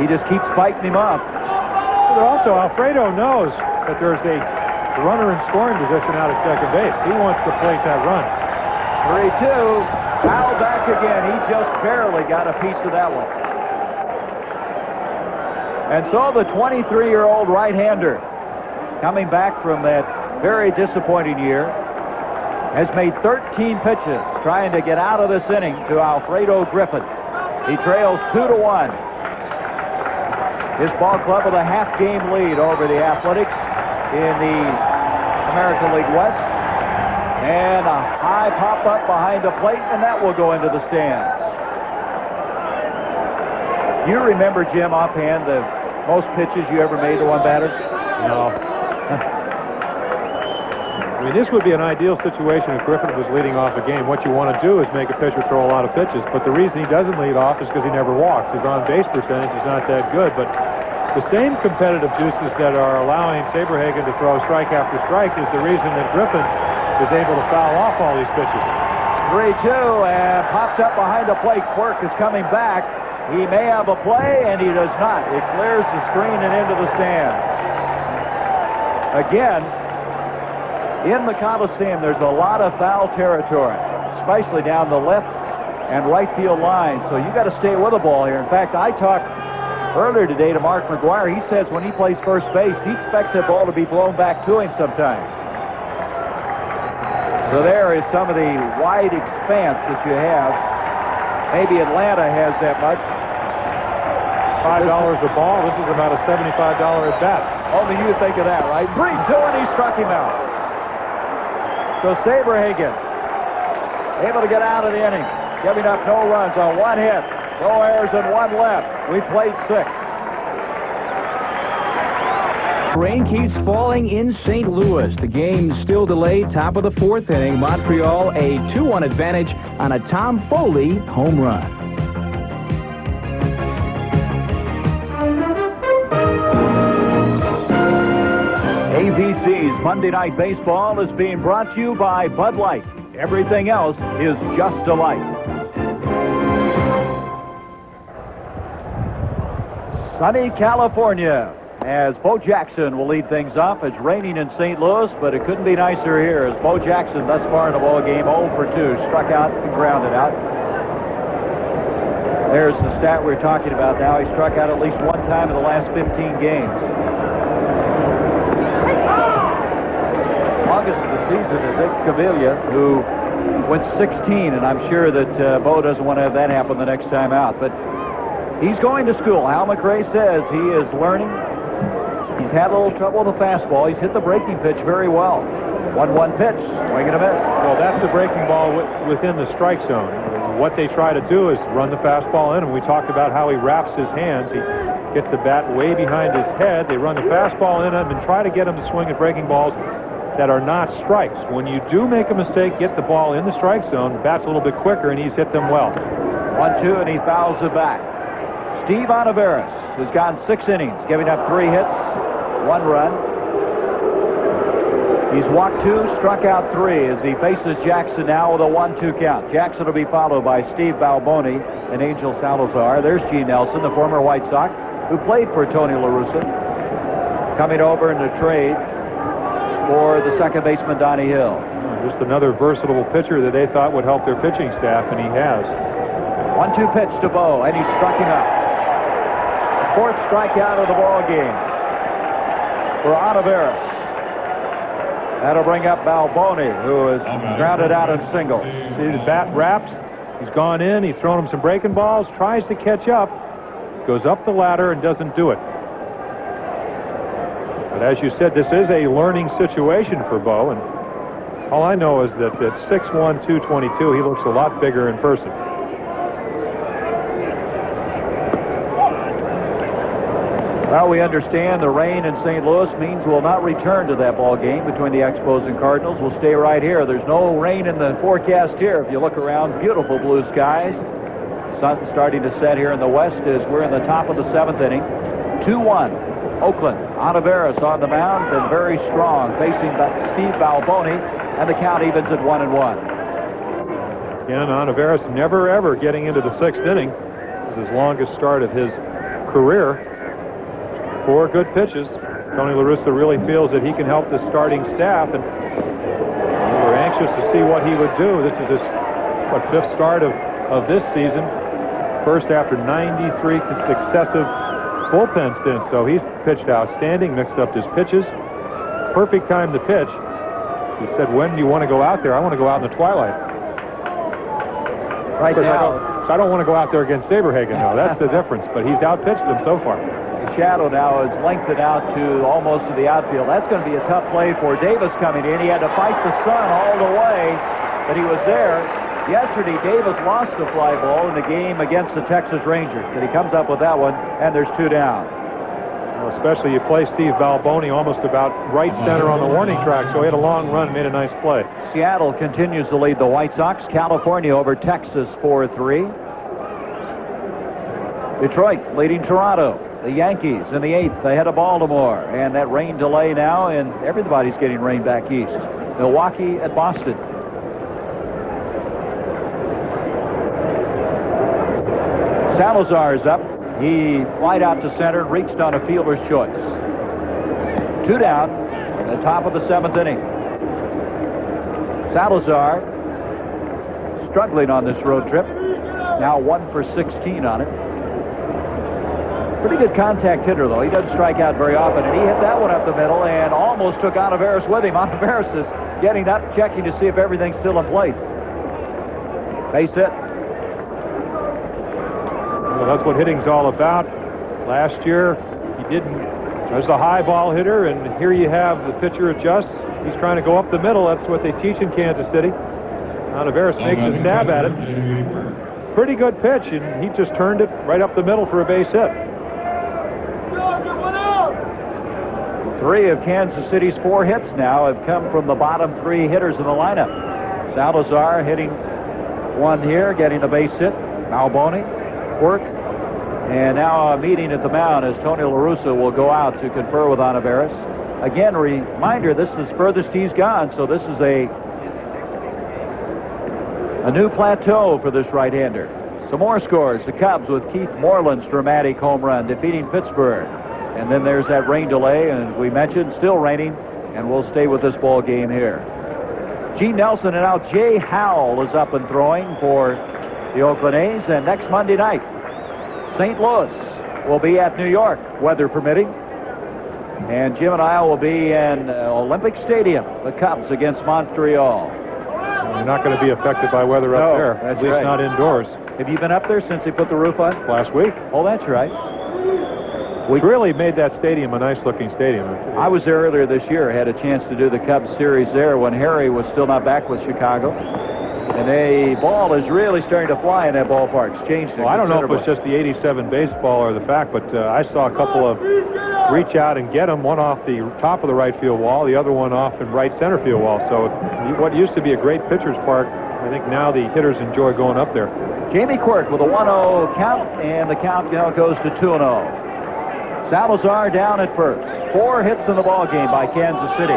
He just keeps fighting him off. But also, Alfredo knows that there's a runner in scoring position out at second base. He wants to plate that run. 3-2, foul back again. He just barely got a piece of that one. And so the 23-year-old right-hander, coming back from that very disappointing year, has made 13 pitches trying to get out of this inning to Alfredo Griffin. He trails 2-1. His ball club with a half-game lead over the Athletics in the American League West. And a high pop-up behind the plate, and that will go into the stands. You remember, Jim, offhand, the most pitches you ever made to one batter? No. I mean, this would be an ideal situation if Griffin was leading off a game. What you want to do is make a pitcher throw a lot of pitches, but the reason he doesn't lead off is because he never walks. His on-base percentage is not that good, but the same competitive juices that are allowing Saberhagen to throw strike after strike is the reason that Griffin is able to foul off all these pitches. 3-2, and popped up behind the plate. Quirk is coming back. He may have a play, and he does not. It clears the screen and into the stands. Again, in the Coliseum, there's a lot of foul territory, especially down the left and right field line. So you got to stay with the ball here. In fact, I talked earlier today to Mark McGuire. He says when he plays first base, he expects that ball to be blown back to him sometimes. So there is some of the wide expanse that you have. Maybe Atlanta has that much. $5 a ball. This is about a $75 at bat. Only you think of that, right? 3-2, and he struck him out. So Saberhagen able to get out of the inning, giving up no runs on one hit, no errors, and one left. We played 6. Rain keeps falling in St. Louis. The game still delayed. Top of the 4th inning. Montreal a 2-1 advantage on a Tom Foley home run. ABC's Monday Night Baseball is being brought to you by Bud Light. Everything else is just delight. Sunny California, as Bo Jackson will lead things off. It's raining in St. Louis, but it couldn't be nicer here as Bo Jackson thus far in the ball game 0 for 2, struck out and grounded out. There's the stat we're talking about now. He struck out at least one time in the last 15 games. Longest of the season is Vic Cavilla, who went 16, and I'm sure that Bo doesn't want to have that happen the next time out. But he's going to school. Hal McRae says he is learning. He's had a little trouble with the fastball. He's hit the breaking pitch very well. 1-1 pitch, swing and a miss. Well, that's the breaking ball within the strike zone. What they try to do is run the fastball in, and we talked about how he wraps his hands. He gets the bat way behind his head. They run the fastball in him and try to get him to swing at breaking balls that are not strikes. When you do make a mistake, get the ball in the strike zone, the bat's a little bit quicker, and he's hit them well. 1-2, and he fouls it back. Steve Olivares has gone 6 innings, giving up 3 hits, 1 run. He's walked 2, struck out 3 as he faces Jackson now with a 1-2 count. Jackson will be followed by Steve Balboni and Angel Salazar. There's Gene Nelson, the former White Sox, who played for Tony La Russa, coming over in the trade for the second baseman, Donnie Hill. Just another versatile pitcher that they thought would help their pitching staff, and he has. 1-2 pitch to Bo, and he struck him out. 4th strikeout of the ball game for Olivares. That'll bring up Balboni, who is grounded out in single. See the bat wraps. He's gone in. He's thrown him some breaking balls. Tries to catch up. Goes up the ladder and doesn't do it. But as you said, this is a learning situation for Bo. And all I know is that at 6'1", 222, he looks a lot bigger in person. Well, we understand the rain in St. Louis means we'll not return to that ball game between the Expos and Cardinals. We'll stay right here. There's no rain in the forecast here. If you look around, beautiful blue skies. Sun starting to set here in the west as we're in the top of the 7th inning. 2-1, Oakland. Olivares on the mound, been very strong, facing Steve Balboni, and the count evens at 1-1. Again, Olivares never ever getting into the 6th inning. This is his longest start of his career. 4 good pitches. Tony La Russa really feels that he can help the starting staff, and we're anxious to see what he would do. This is his 5th start of this season, first after 93 successive bullpen stints. So he's pitched outstanding, mixed up his pitches. Perfect time to pitch. He said, "When do you want to go out there?" "I want to go out in the twilight." Right now, I don't want to go out there against Saberhagen, though. That's the difference. But he's outpitched them so far. the shadow now is lengthened out to almost to the outfield. That's going to be a tough play for Davis coming in. He had to fight the sun all the way, but he was there. Yesterday, Davis lost a fly ball in the game against the Texas Rangers, but he comes up with that one, and there's 2 down. Well, especially you play Steve Balboni almost about right center on the warning track, so he had a long run, made a nice play. Seattle continues to lead the White Sox. California over Texas 4-3. Detroit leading Toronto. The Yankees in the 8th ahead of Baltimore, and that rain delay now, and everybody's getting rain back east. Milwaukee at Boston. Salazar is up. He flied out to center, reached on a fielder's choice. 2 down in the top of the 7th inning. Salazar struggling on this road trip. Now 1 for 16 on it. Pretty good contact hitter, though. He doesn't strike out very often, and he hit that one up the middle and almost took Olivares with him. Olivares is getting up, checking to see if everything's still in place. Base hit. Well, that's what hitting's all about. Last year, he didn't. There's a high ball hitter, and here you have the pitcher adjusts. He's trying to go up the middle. That's what they teach in Kansas City. Olivares makes a stab at it. Pretty good pitch, and he just turned it right up the middle for a base hit. 3 of Kansas City's 4 hits now have come from the bottom 3 hitters in the lineup. Salazar hitting one here, getting a base hit. Balboni, work, and now a meeting at the mound as Tony La Russa will go out to confer with Olivares. Again, reminder, this is furthest he's gone, so this is a new plateau for this right-hander. Some more scores. The Cubs with Keith Moreland's dramatic home run defeating Pittsburgh. And then there's that rain delay, and we mentioned still raining, and we'll stay with this ball game here. Gene Nelson, and now Jay Howell is up and throwing for the Oakland A's. And next Monday night, St. Louis will be at New York, weather permitting. And Jim and I will be in Olympic Stadium, the Cubs against Montreal. You're not going to be affected by weather No, up there, that's at least right. not indoors. Have you been up there since they put the roof on? Last week, Oh, that's right. we really made that stadium a nice-looking stadium. I was there earlier this year. I had a chance to do the Cubs series there when Harry was still not back with Chicago. And the ball is really starting to fly in that ballpark. It's changed. Well, I don't know if it was just the 87 baseball or the fact, but I saw a couple of reach out and get them, one off the top of the right field wall, the other one off in right center field wall. So what used to be a great pitcher's park, I think now the hitters enjoy going up there. Jamie Quirk with a 1-0 count, and the count now goes to 2-0. Salazar down at first. 4 hits in the ball game by Kansas City,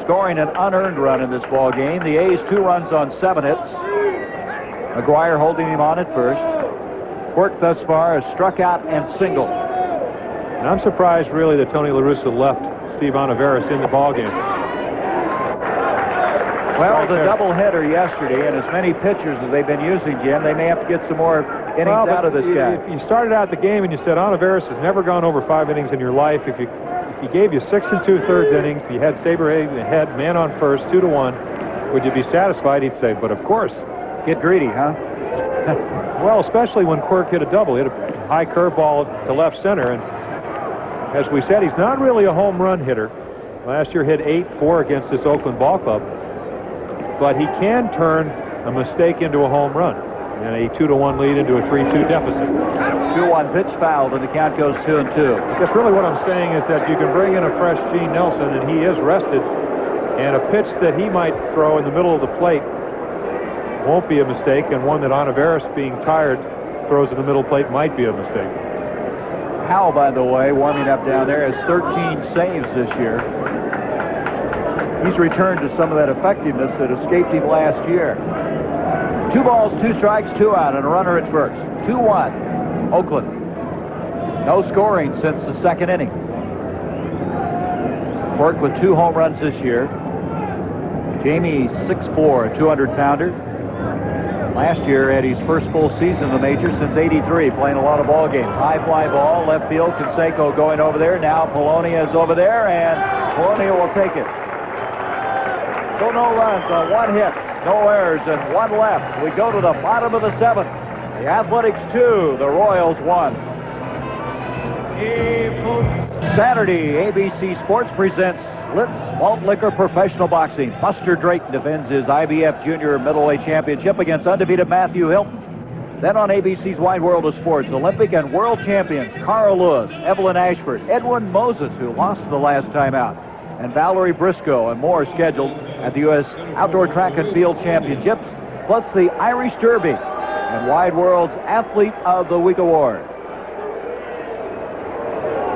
scoring an unearned run in this ball game. The A's 2 runs on 7 hits. McGuire holding him on at first. Quirk thus far has struck out and singled. And I'm surprised really that Tony La Russa left Steve Olivares in the ball game. Well, the doubleheader yesterday, and as many pitchers as they've been using, Jim, they may have to get some more innings out of this guy. You started out the game and you said Olivares has never gone over 5 innings in your life. If he gave you 6 2/3 innings, you had Saberhagen ahead, man on first, 2-1, would you be satisfied? He'd say, but of course. Get greedy, huh? Well, especially when Quirk hit a double, hit a high curveball to left center, and as we said, he's not really a home run hitter. Last year hit 8-4 against this Oakland ball club, but he can turn a mistake into a home run and a 2-1 lead into a 3-2 deficit. 2-1 pitch fouled, and the count goes 2-2. I guess really what I'm saying is that you can bring in a fresh Gene Nelson, and he is rested, and a pitch that he might throw in the middle of the plate won't be a mistake, and one that Olivares, being tired, throws in the middle plate might be a mistake. Howell, by the way, warming up down there, has 13 saves this year. He's returned to some of that effectiveness that escaped him last year. 2 balls, 2 strikes, 2 out, and a runner at first. 2-1, Oakland. No scoring since the 2nd inning. Quirk with 2 home runs this year. Jamie 6'4", 200-pounder. Last year had his first full season in the majors since '83, playing a lot of ball games. High fly ball, left field. Canseco going over there. Now Polonia is over there, and Polonia will take it. So no runs on 1 hit, no errors, and 1 left. We go to the bottom of the 7th. The Athletics 2, the Royals 1. Saturday, ABC Sports presents Litz Malt Liquor Professional Boxing. Buster Drayton defends his IBF Junior Middleweight Championship against undefeated Matthew Hilton. Then on ABC's Wide World of Sports, Olympic and world champions Carl Lewis, Evelyn Ashford, Edwin Moses, who lost the last time out, and Valerie Briscoe, and more scheduled at the U.S. Outdoor Track and Field Championships, plus the Irish Derby and Wide World's Athlete of the Week Award.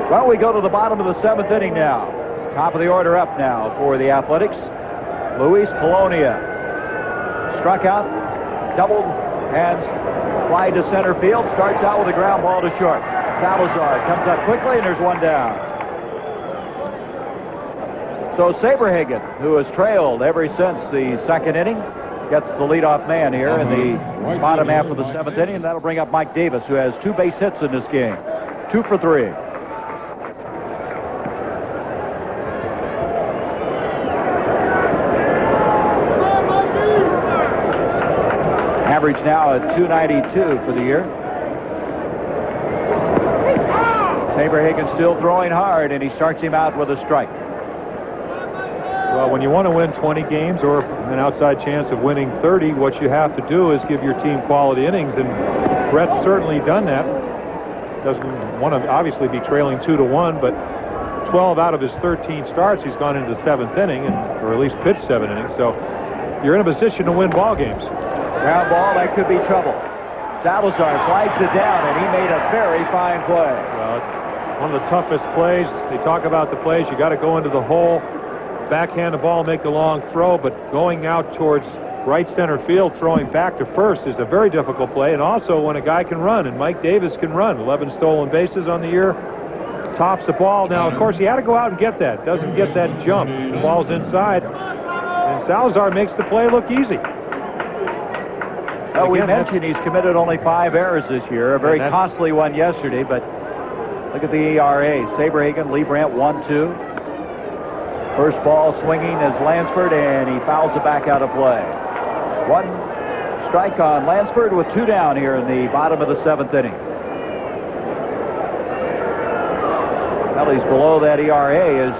Well, we go to the bottom of the 7th inning now. Top of the order up now for the Athletics. Luis Polonia struck out, doubled, and fly to center field. Starts out with a ground ball to short. Salazar comes up quickly, and there's 1 down. So Saberhagen, who has trailed ever since the 2nd inning, gets the leadoff man here in the bottom half of the 7th inning, and that'll bring up Mike Davis, who has 2 base hits in this game. 2 for 3. Average now at 292 for the year. Saberhagen still throwing hard, and he starts him out with a strike. Well, when you want to win 20 games or an outside chance of winning 30, what you have to do is give your team quality innings, and Brett's certainly done that. Doesn't want to obviously be trailing 2-1, but 12 out of his 13 starts, he's gone into the 7th inning, or at least pitched 7 innings. So you're in a position to win ball games. Ground ball, that could be trouble. Salazar flags it down, and he made a very fine play. Well, it's one of the toughest plays. They talk about the plays. You got to go into the hole, backhand the ball, make the long throw, but going out towards right center field, throwing back to first is a very difficult play, and also when a guy can run, and Mike Davis can run. 11 stolen bases on the year, tops the ball. Now, of course, he had to go out and get that. Doesn't get that jump. The ball's inside, and Salazar makes the play look easy. Well, we mentioned he's committed only 5 errors this year, a very costly one yesterday, but look at the ERA. Saberhagen, Lee Brandt, 1-2. First ball swinging is Lansford, and he fouls it back out of play. One strike on Lansford with 2 down here in the bottom of the 7th inning. Well, he's below that ERA. Is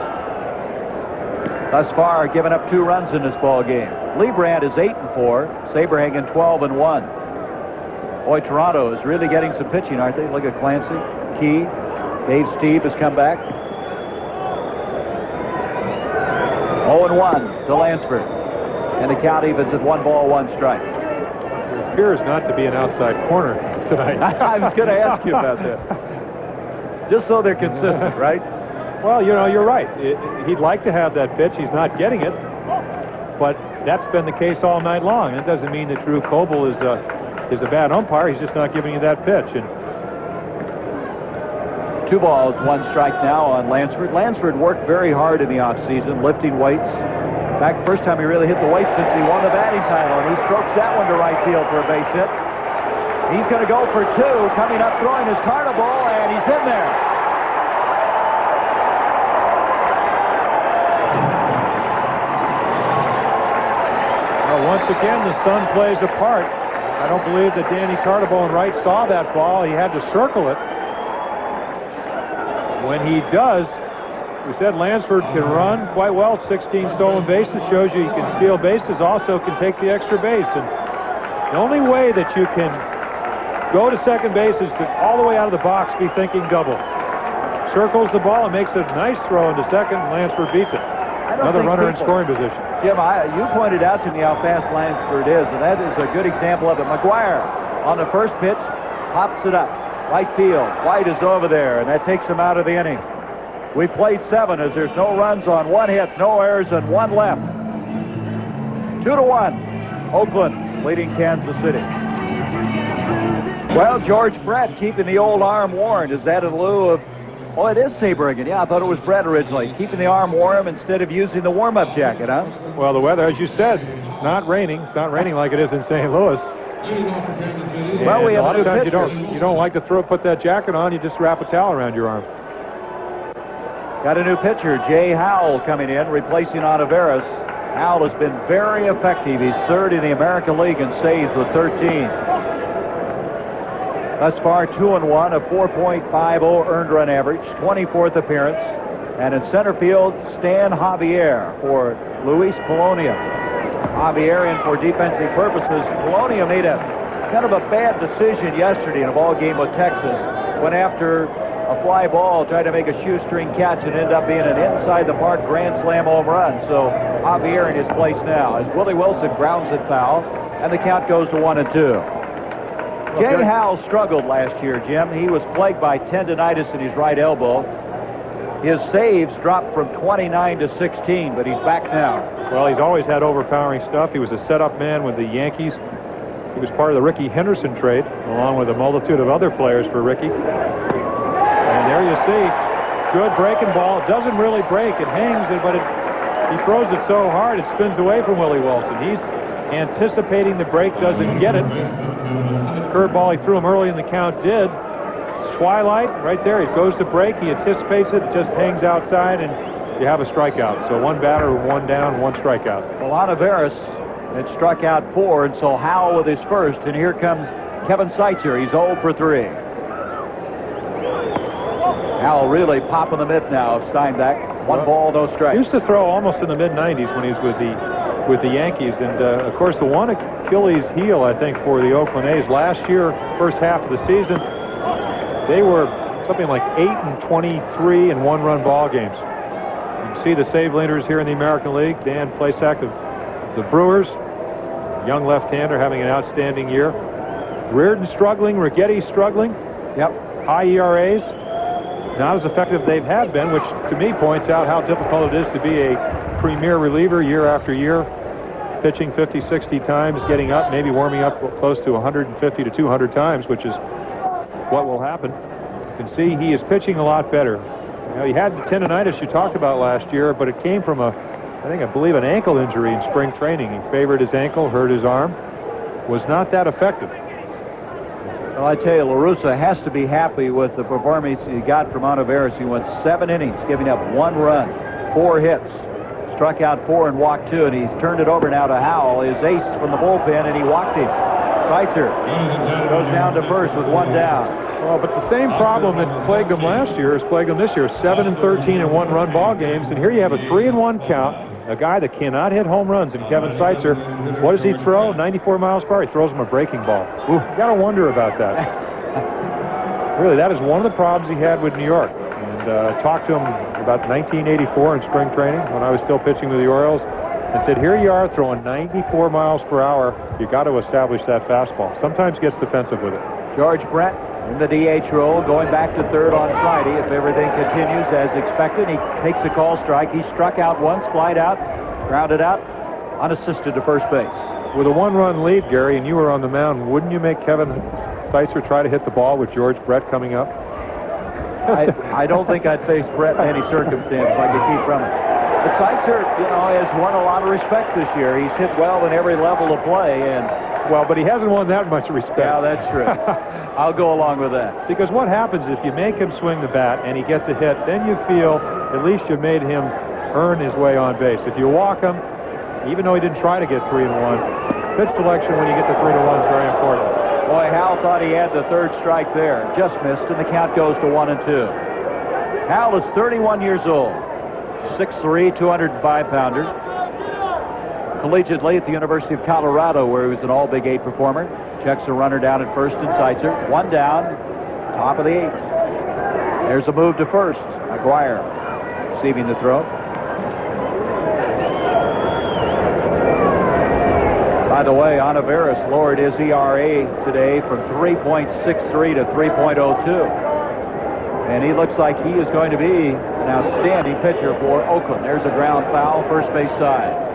thus far given up 2 runs in this ball game. Lebrand is 8-4. Saberhagen 12-1. Boy, Toronto is really getting some pitching, aren't they? Look at Clancy, Key, Dave Steve has come back. 0-1 to Lansford. And the count evens at 1 ball, 1 strike. It appears not to be an outside corner tonight. I was going to ask you about that. Just so they're consistent, right? Well, you know, you're right. He'd like to have that pitch. He's not getting it. But that's been the case all night long. That doesn't mean that Drew Coble is a bad umpire. He's just not giving you that pitch. And 2 balls, 1 strike now on Lansford. Lansford worked very hard in the offseason, lifting weights. In fact, first time he really hit the weights since he won the batting title, and he strokes that one to right field for a base hit. He's going to go for 2. Coming up, throwing his carnival, and he's in there. Well, once again, the sun plays a part. I don't believe that Danny Cartable Wright saw that ball. He had to circle it. When he does, we said Lansford can run quite well. 16 stolen bases shows you he can steal bases, also can take the extra base. And the only way that you can go to second base is to all the way out of the box be thinking double. Circles the ball and makes a nice throw into second, and Lansford beats it. Another runner in scoring position. Jim, you pointed out to me how fast Lansford is, and that is a good example of it. McGuire on the first pitch pops it up. Right field. White is over there, and that takes him out of the inning. We played 7 as there's no runs on 1 hit, no errors, and 1 left. 2-1. Oakland leading Kansas City. Well, George Brett keeping the old arm warm. Is that in lieu of... Oh, it is Saberhagen. Yeah, I thought it was Brett originally. Keeping the arm warm instead of using the warm-up jacket, huh? Well, the weather, as you said, it's not raining. It's not raining like it is in St. Louis. Well, we have a lot of times pitcher. you don't like to put that jacket on. You just wrap a towel around your arm. Got a new pitcher, Jay Howell, coming in, replacing Oliveras. Howell has been very effective. He's 3rd in the American League in saves with 13. Thus far, 2-1, a 4.50 earned run average, 24th appearance. And in center field, Stan Javier for Luis Polonia. Javier in for defensive purposes. Polonia made a kind of a bad decision yesterday in a ball game with Texas when after a fly ball tried to make a shoestring catch and ended up being an inside the park grand slam home run. So Javier in his place now as Willie Wilson grounds it foul, and the count goes to 1-2. Jay Howell struggled last year, Jim. He was plagued by tendonitis in his right elbow. His saves dropped from 29 to 16, but he's back now. Well, he's always had overpowering stuff. He was a setup man with the Yankees. He was part of the Ricky Henderson trade, along with a multitude of other players for Ricky. And there you see, good breaking ball. It doesn't really break. It hangs it, but he throws it so hard it spins away from Willie Wilson. He's anticipating the break, doesn't get it. Curveball he threw him early in the count did. Twilight right there. It goes to break. He anticipates it. It just hangs outside, and you have a strikeout. So 1 batter, 1 down, 1 strikeout. Well, Oliveras had struck out 4, and so Howell with his first. And here comes Kevin Seitzer. He's 0 for 3. Howell really popping the mitt now of Steinbeck. 1 ball, no strikes. Used to throw almost in the mid-90s when he was with the Yankees, and of course the one Achilles heel I think for the Oakland A's last year, first half of the season, they were something like 8-23 in 1-run ball games. You can see the save leaders here in the American League. Dan Plesac of the Brewers, young left-hander having an outstanding year. Reardon struggling, Righetti struggling. Yep. High ERAs. Not as effective they've had been, which to me points out how difficult it is to be a premier reliever year after year, pitching 50, 60 times, getting up, maybe warming up close to 150 to 200 times, which is what will happen. You can see he is pitching a lot better. You know, he had the tendonitis you talked about last year, but it came from I believe an ankle injury in spring training. He favored his ankle, hurt his arm, was not that effective. Well, I tell you, La Russa has to be happy with the performance he got from Oliveras. He went 7 innings, giving up 1 run, 4 hits. struck out 4 and walked 2, and he's turned it over now to Howell, his ace from the bullpen, and he walked him. Seitzer goes down to first with 1 down. Well, but the same problem that plagued him last year is plagued him this year. 7 and 13 in one-run ball games, and here you have a 3-1 count. A guy that cannot hit home runs in Kevin Seitzer. What does he throw? 94 miles per hour. He throws him a breaking ball. You got to wonder about that. Really, that is one of the problems he had with New York. And talked to him about 1984 in spring training when I was still pitching with the Orioles, and said, here you are throwing 94 miles per hour. You got to establish that fastball. Sometimes gets defensive with it. George Brett in the DH role, going back to third on Friday. If everything continues as expected, he takes a call strike. He struck out once, flied out, grounded out, unassisted to first base. With a 1-run lead, Gary, and you were on the mound, wouldn't you make Kevin Seitzer try to hit the ball with George Brett coming up? I don't think I'd face Brett in any circumstance if I could keep from it. But Seitzer, has won a lot of respect this year. He's hit well in every level of play, and well, but he hasn't won that much respect. Yeah, that's true. I'll go along with that. Because what happens if you make him swing the bat and he gets a hit, then you feel at least you made him earn his way on base. If you walk him, even though he didn't try to get 3 and 1, pitch selection when you get to 3 to 1 is very important. Boy, Howell thought he had the third strike there. Just missed, and the count goes to 1 and 2. Howell is 31 years old, 6'3", 205-pounder. Collegiately at the University of Colorado, where he was an all-Big 8 performer. Checks a runner down at first in Seitzer. 1 down, top of the 8th. There's a move to first. McGuire receiving the throw. By the way, Olivares lowered his ERA today from 3.63 to 3.02. And he looks like he is going to be an outstanding pitcher for Oakland. There's a ground foul, first base side.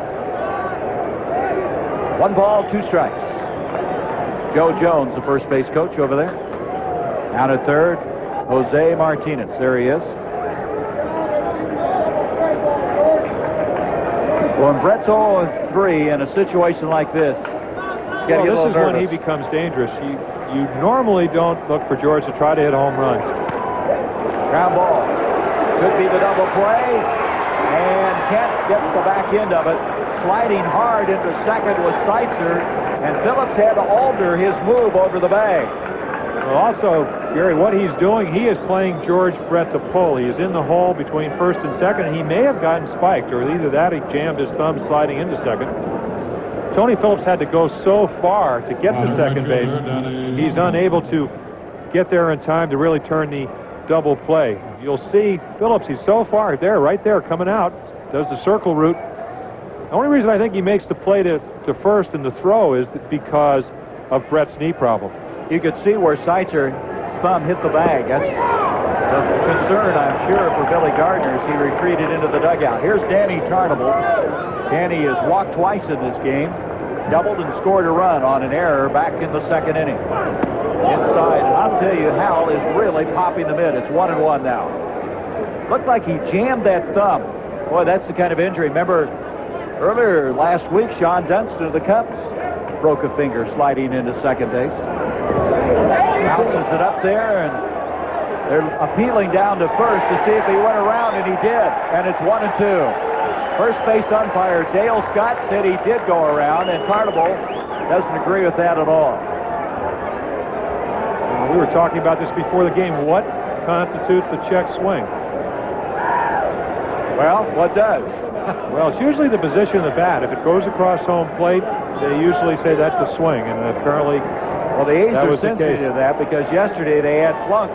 1 ball, 2 strikes. Joe Jones, the first base coach over there. Down at third, Jose Martinez. There he is. When Brett's 0-3 in a situation like this, well, this is when he becomes dangerous. You normally don't look for George to try to hit home runs. Ground ball. Could be the double play. And Kent gets the back end of it. Sliding hard into second was Seitzer. And Phillips had to alter his move over the bag. Well, also, Gary, what he's doing, he is playing George Brett to pull. He is in the hole between first and second. He may have gotten spiked, or either that or he jammed his thumb sliding into second. Tony Phillips had to go so far to get to second base. He's unable to get there in time to really turn the double play. You'll see Phillips, he's so far there, right there, coming out, does the circle route. The only reason I think he makes the play to first and the throw is because of Brett's knee problem. You could see where Seitzer's thumb hit the bag. That's the concern, I'm sure, for Billy Gardner as he retreated into the dugout. Here's Danny Tarnable. Danny has walked twice in this game, doubled and scored a run on an error back in the second inning. Inside, and I'll tell you, Howell is really popping the mid. It's 1-1 now. Looked like he jammed that thumb. Boy, that's the kind of injury. Remember, earlier last week, Sean Dunston of the Cubs broke a finger sliding into second base. Bounces it up there, and they're appealing down to first to see if he went around, and he did. And it's 1-2. First base umpire Dale Scott said he did go around, and Tarnable doesn't agree with that at all. We were talking about this before the game. What constitutes a check swing? Well, what does? Well, it's usually the position of the bat. If it goes across home plate, they usually say that's a swing, and apparently well, the A's are sensitive to that because yesterday they had Flunk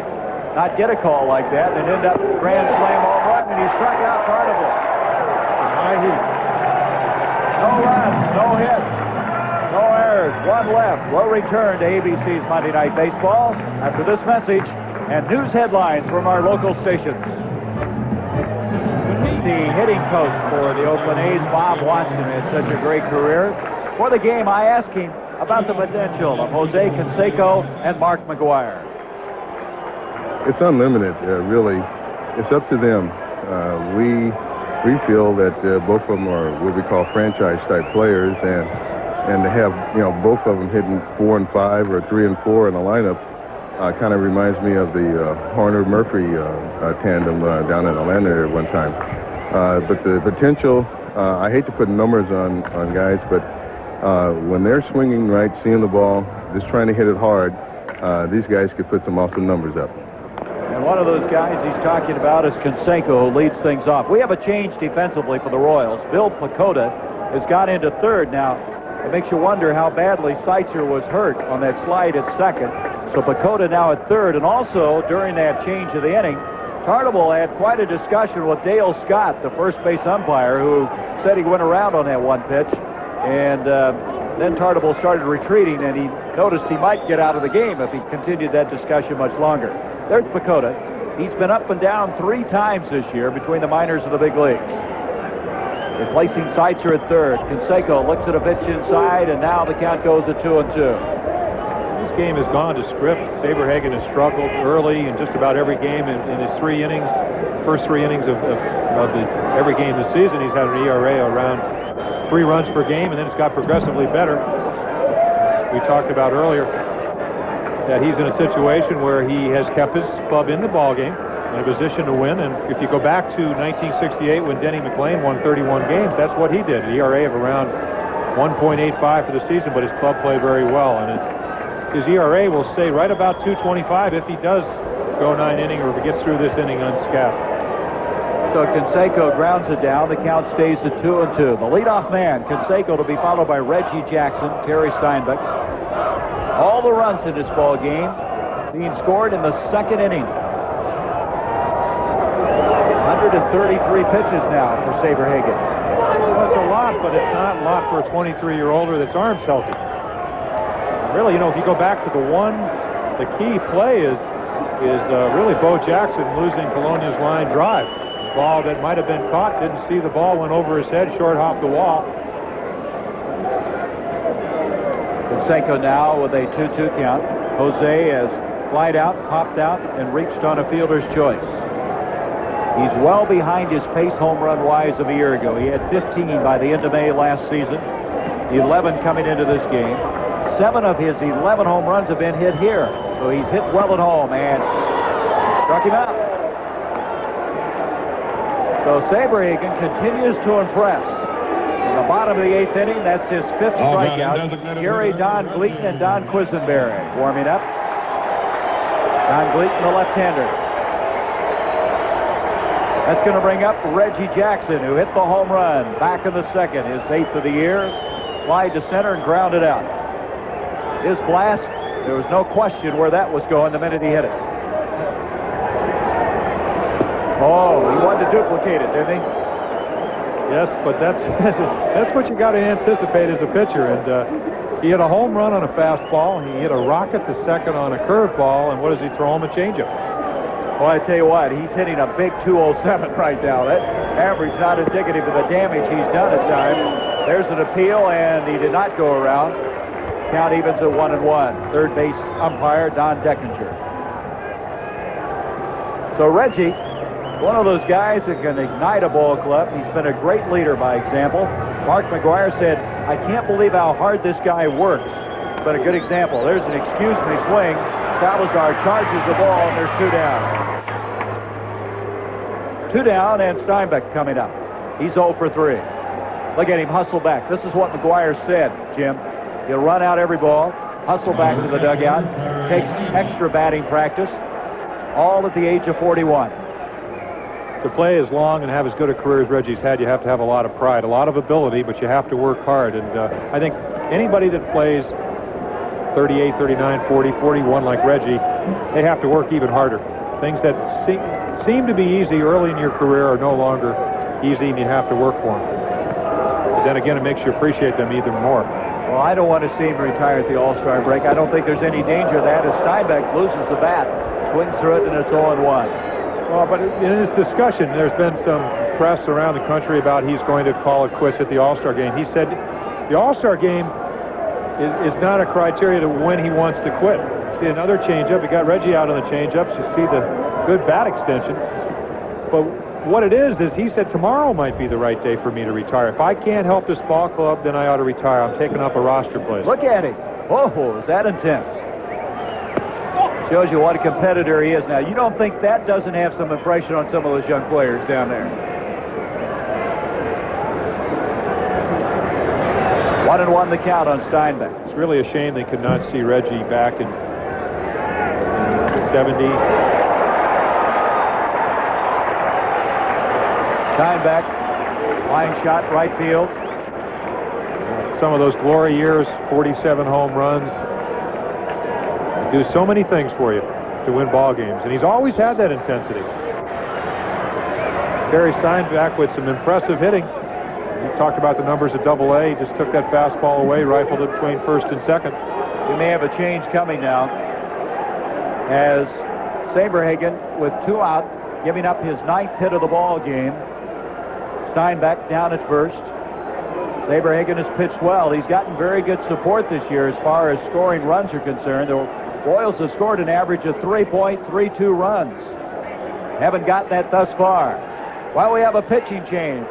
not get a call like that and end up grand slam home run, and he struck out Tarnable. High heat. No runs, no hits, no errors, 1 left. We'll return to ABC's Monday Night Baseball after this message and news headlines from our local stations. The hitting coach for the Oakland A's, Bob Watson, had such a great career. For the game, I asked him about the potential of Jose Canseco and Mark McGuire. It's unlimited, really. It's up to them. We feel that both of them are what we call franchise-type players, and to have both of them hitting 4 and 5 or 3 and 4 in a lineup kind of reminds me of the Horner-Murphy tandem down in Atlanta at one time. But the potential I hate to put numbers on guys, but when they're swinging right, seeing the ball, just trying to hit it hard, these guys could put some awesome numbers up. And one of those guys he's talking about is Canseco, who leads things off. We have a change defensively for the Royals. Bill Pacoda has got into third. Now, it makes you wonder how badly Seitzer was hurt on that slide at second. So Pacoda now at third. And also, during that change of the inning, Tartable had quite a discussion with Dale Scott, the first base umpire, who said he went around on that one pitch. And then Tartable started retreating, and he noticed he might get out of the game if he continued that discussion much longer. There's Pacoda. He's been up and down 3 times this year between the minors and the big leagues. Replacing Seitzer at third. Canseco looks at a pitch inside, and now the count goes at 2-2. This game has gone to script. Saberhagen has struggled early in just about every game in his 3 innings. First 3 innings of every game this season, he's had an ERA around 3 runs per game, and then it's got progressively better. We talked about earlier that he's in a situation where he has kept his club in the ball game, in a position to win. And if you go back to 1968 when Denny McLain won 31 games, that's what he did. An ERA of around 1.85 for the season, but his club played very well. And his ERA will stay right about 2.25 if he does go 9 innings or if he gets through this inning unscathed. So Canseco grounds it down. The count stays at 2-2. The leadoff man, Canseco, to be followed by Reggie Jackson, Terry Steinbeck. All the runs in this ball game being scored in the 2nd inning. 133 pitches now for Saberhagen. That's a lot, but it's not a lot for a 23-year-older that's arm healthy. Really, you know, if you go back to the key play is really Bo Jackson losing Colonia's line drive. The ball that might have been caught, didn't see the ball, went over his head, short hopped the wall. Canseco now with a 2-2 count. Jose has flied out, popped out, and reached on a fielder's choice. He's well behind his pace home run wise of a year ago. He had 15 by the end of May last season, 11 coming into this game. 7 of his 11 home runs have been hit here. So he's hit well at home and struck him out. So Saberhagen continues to impress. In the bottom of the 8th inning, that's his 5th strikeout. Gary Don Gleaton and Don Quisenberry warming up. Don Gleaton, the left-hander. That's going to bring up Reggie Jackson, who hit the home run back in the 2nd, his 8th of the year. Fly to center and grounded out. His blast, there was no question where that was going the minute he hit it. Oh, he wanted to duplicate it, didn't he? Yes, but that's what you got to anticipate as a pitcher. And he hit a home run on a fastball. He hit a rocket to second on a curveball. And what does he throw him? A changeup. Well, I tell you what, he's hitting a big 207 right now. That average not indicative of the damage he's done at times. There's an appeal, and he did not go around. Count evens at 1-1. Third base umpire Don Deckinger. So Reggie, one of those guys that can ignite a ball club. He's been a great leader by example. Mark McGuire said, I can't believe how hard this guy works. But a good example. There's an excuse me swing. Salazar charges the ball, and there's 2 down. 2 down, and Steinbeck coming up. He's 0 for 3. Look at him hustle back. This is what McGuire said, Jim. He'll run out every ball, hustle back to the dugout, takes extra batting practice, all at the age of 41. To play as long and have as good a career as Reggie's had, you have to have a lot of pride, a lot of ability, but you have to work hard. And I think anybody that plays 38, 39, 40, 41 like Reggie, they have to work even harder. Things that seem to be easy early in your career are no longer easy, and you have to work for them. But then again, it makes you appreciate them even more. Well, I don't want to see him retire at the All-Star break. I don't think there's any danger of that as Steinbeck loses the bat, swings through it, and it's 0-1. Well, but in this discussion, there's been some press around the country about he's going to call it quits at the All-Star game. He said the All-Star game is not a criteria to when he wants to quit. See another changeup. He got Reggie out on the changeups. You see the good bat extension. But what it is he said tomorrow might be the right day for me to retire. If I can't help this ball club, then I ought to retire. I'm taking up a roster place. Look at him. Whoa, is that intense? Shows you what a competitor he is. Now, you don't think that doesn't have some impression on some of those young players down there? 1-1 the count on Steinbeck. It's really a shame they could not see Reggie back in 70. Steinbeck, line shot, right field. Some of those glory years, 47 home runs. Do so many things for you to win ball games, and he's always had that intensity. Terry Steinbeck with some impressive hitting. We talked about the numbers at AA. He just took that fastball away, rifled it between first and second. We may have a change coming now as Saberhagen with 2 out, giving up his 9th hit of the ball game. Steinbeck down at first. Saberhagen has pitched well. He's gotten very good support this year as far as scoring runs are concerned. The Royals have scored an average of 3.32 runs. Haven't gotten that thus far. While we have a pitching change,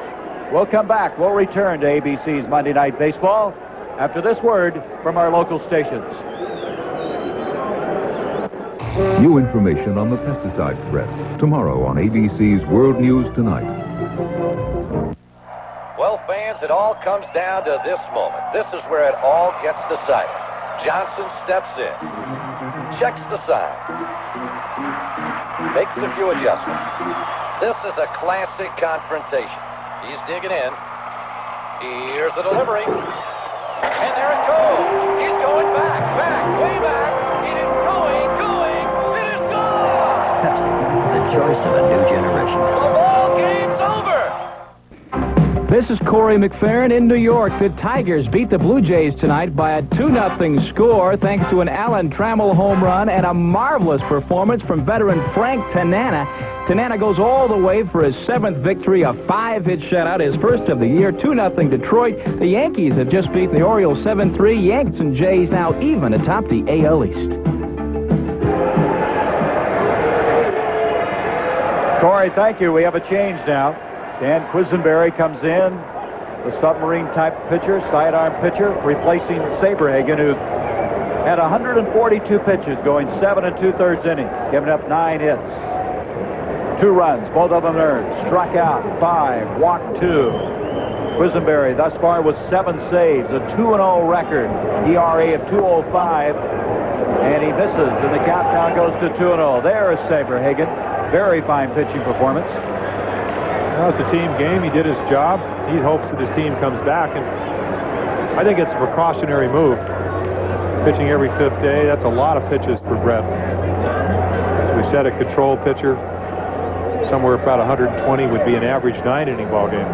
we'll come back. We'll return to ABC's Monday Night Baseball after this word from our local stations. New information on the pesticide threat tomorrow on ABC's World News Tonight. Well, fans, it all comes down to this moment. This is where it all gets decided. Johnson steps in, checks the sign, makes a few adjustments. This is a classic confrontation. He's digging in. Here's the delivery. And there it goes. He's going back, way back. It is going. It is gone. Pepsi, the choice of a new generation. The ball game's over. This is Corey McFerrin in New York. The Tigers beat the Blue Jays tonight by a 2-0 score thanks to an Alan Trammell home run and a marvelous performance from veteran Frank Tanana. Tanana goes all the way for his 7th victory, a 5-hit shutout, his first of the year, 2-0 Detroit. The Yankees have just beaten the Orioles 7-3. Yanks and Jays now even atop the AL East. Corey, thank you. We have a change now. Dan Quisenberry comes in, the submarine-type pitcher, sidearm pitcher, replacing Saberhagen, who had 142 pitches, going 7 2/3 innings, giving up 9 hits. 2 runs, both of them earned. Struck out 5, walked 2. Quisenberry thus far with 7 saves, a 2-0 record, ERA of 2.05, and he misses, and the count now goes to 2-0. There is Saberhagen. Very fine pitching performance. Well, it's a team game. He did his job. He hopes that his team comes back, and I think it's a precautionary move. Pitching every 5th day, that's a lot of pitches per breath. As we said, a control pitcher, somewhere about 120 would be an average 9-inning ball game.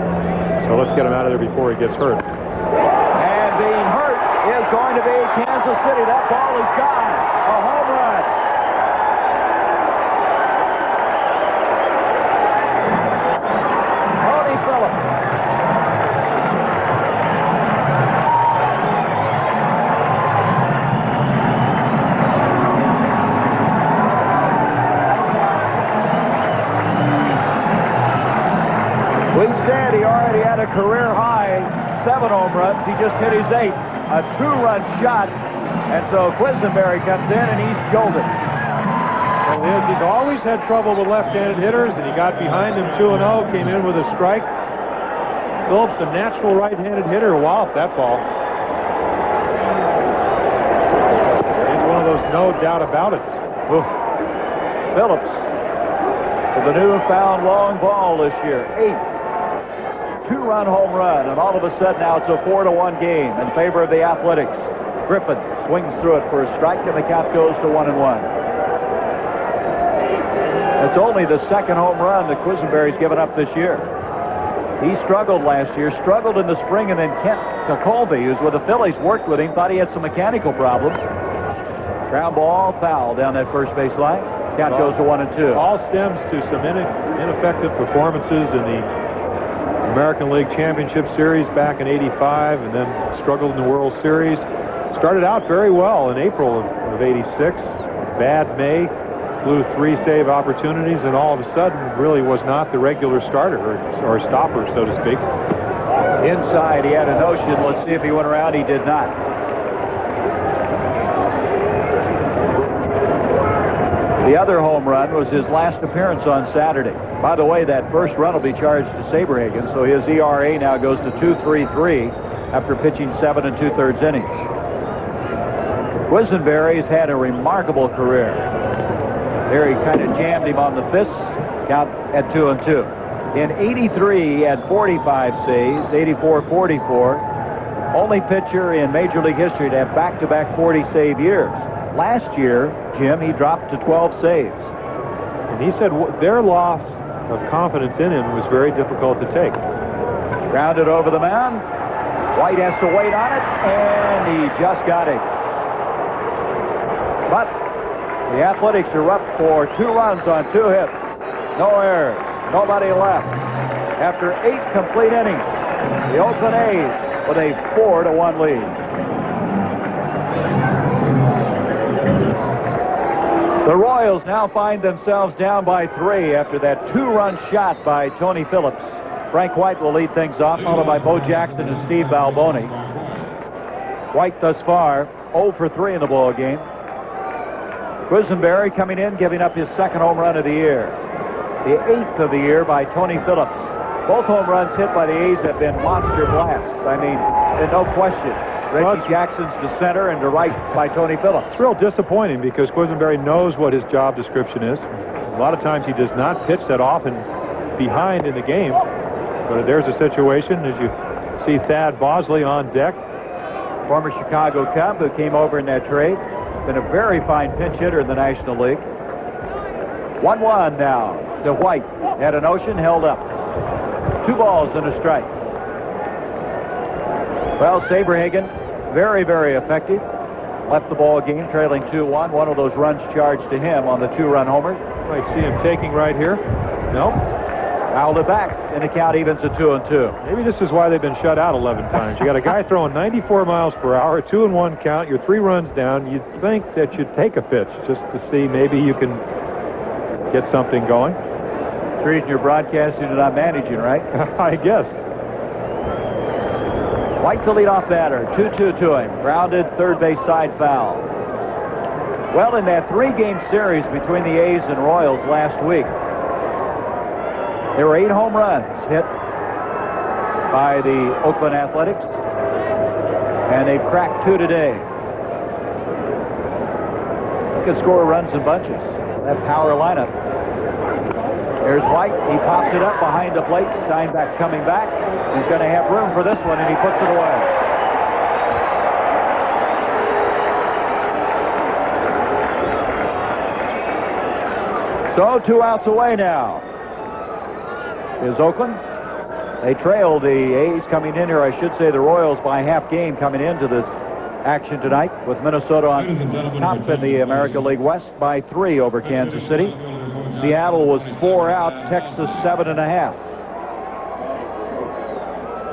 So let's get him out of there before he gets hurt. And being hurt is going to be Kansas City. That ball is gone. A home run. We said he already had a career high 7 home runs. He just hit his 8th. A 2-run shot. And so Quisenberry comes in and he's jolted. Well, he's always had trouble with left-handed hitters, and he got behind him 2-0, came in with a strike. Phillips, a natural right-handed hitter, walloped that ball. He's one of those no doubt about it. Phillips with a newfound long ball this year. 8th. 2-run home run, and all of a sudden now it's a 4-1 game in favor of the Athletics. Griffin swings through it for a strike, and the count goes to 1-1. It's only the 2nd home run that Quisenberry's given up this year. He struggled last year, struggled in the spring, and then Kent Colby, who's with the Phillies, worked with him, thought he had some mechanical problems. Ground ball, foul down that first base line. Count goes to 1-2. All stems to some ineffective performances in the American League Championship Series back in '85, and then struggled in the World Series. Started out very well in April of '86. Bad May, blew 3 save opportunities, and all of a sudden really was not the regular starter or stopper, so to speak. Inside, he had a notion. Let's see if he went around. He did not. The other home run was his last appearance on Saturday. By the way, that first run will be charged to Saberhagen, so his ERA now goes to 2.33. after pitching 7 2/3 innings. Quisenberry's had a remarkable career. There he kind of jammed him on the fists. Count at 2-2. In 83, he had 45 saves, 84, 44. Only pitcher in Major League history to have back-to-back 40-save years. Last year, Jim, he dropped to 12 saves. And he said their loss of confidence in him was very difficult to take. Grounded over the mound. White has to wait on it, and he just got it. But the Athletics are up for 2 runs on 2 hits. No errors. Nobody left. After 8 complete innings, the Oakland A's with a 4-1 lead. The Royals now find themselves down by 3 after that 2-run shot by Tony Phillips. Frank White will lead things off, followed by Bo Jackson and Steve Balboni. White thus far 0 for 3 in the ball game. Quisenberry coming in, giving up his 2nd home run of the year. The 8th of the year by Tony Phillips. Both home runs hit by the A's have been monster blasts. I mean, there's no question. Reggie Jackson's to center and to right by Tony Phillips. It's real disappointing because Quisenberry knows what his job description is. A lot of times he does not pitch that often behind in the game. But there's a situation as you see Thad Bosley on deck. Former Chicago Cub who came over in that trade. Been a very fine pinch hitter in the National League. 1-1 now to White. Had an ocean held up. 2 balls and a strike. Well, Saberhagen, very, very effective. Left the ball game trailing 2-1. One of those runs charged to him on the 2-run homer. Might see him taking right here. No. Fouled it back, and the count evens at 2-2. Maybe this is why they've been shut out 11 times. You got a guy throwing 94 miles per hour, 2-1 count. You're 3 runs down. You'd think that you'd take a pitch just to see maybe you can get something going. The reason you're broadcasting and not managing, right? I guess. White the leadoff batter, 2-2 to him. Grounded, third base side foul. Well, in that 3-game series between the A's and Royals last week, there were 8 home runs hit by the Oakland Athletics, and they've cracked 2 today. They can score runs in bunches. That power lineup. There's White. He pops it up behind the plate. Steinbach coming back. He's going to have room for this one, and he puts it away. So 2 outs away now is Oakland. They trail the A's coming in here. I should say the Royals by half game coming into this action tonight, with Minnesota on top in the American League West by 3 over Kansas City. Seattle was 4 out, Texas 7.5.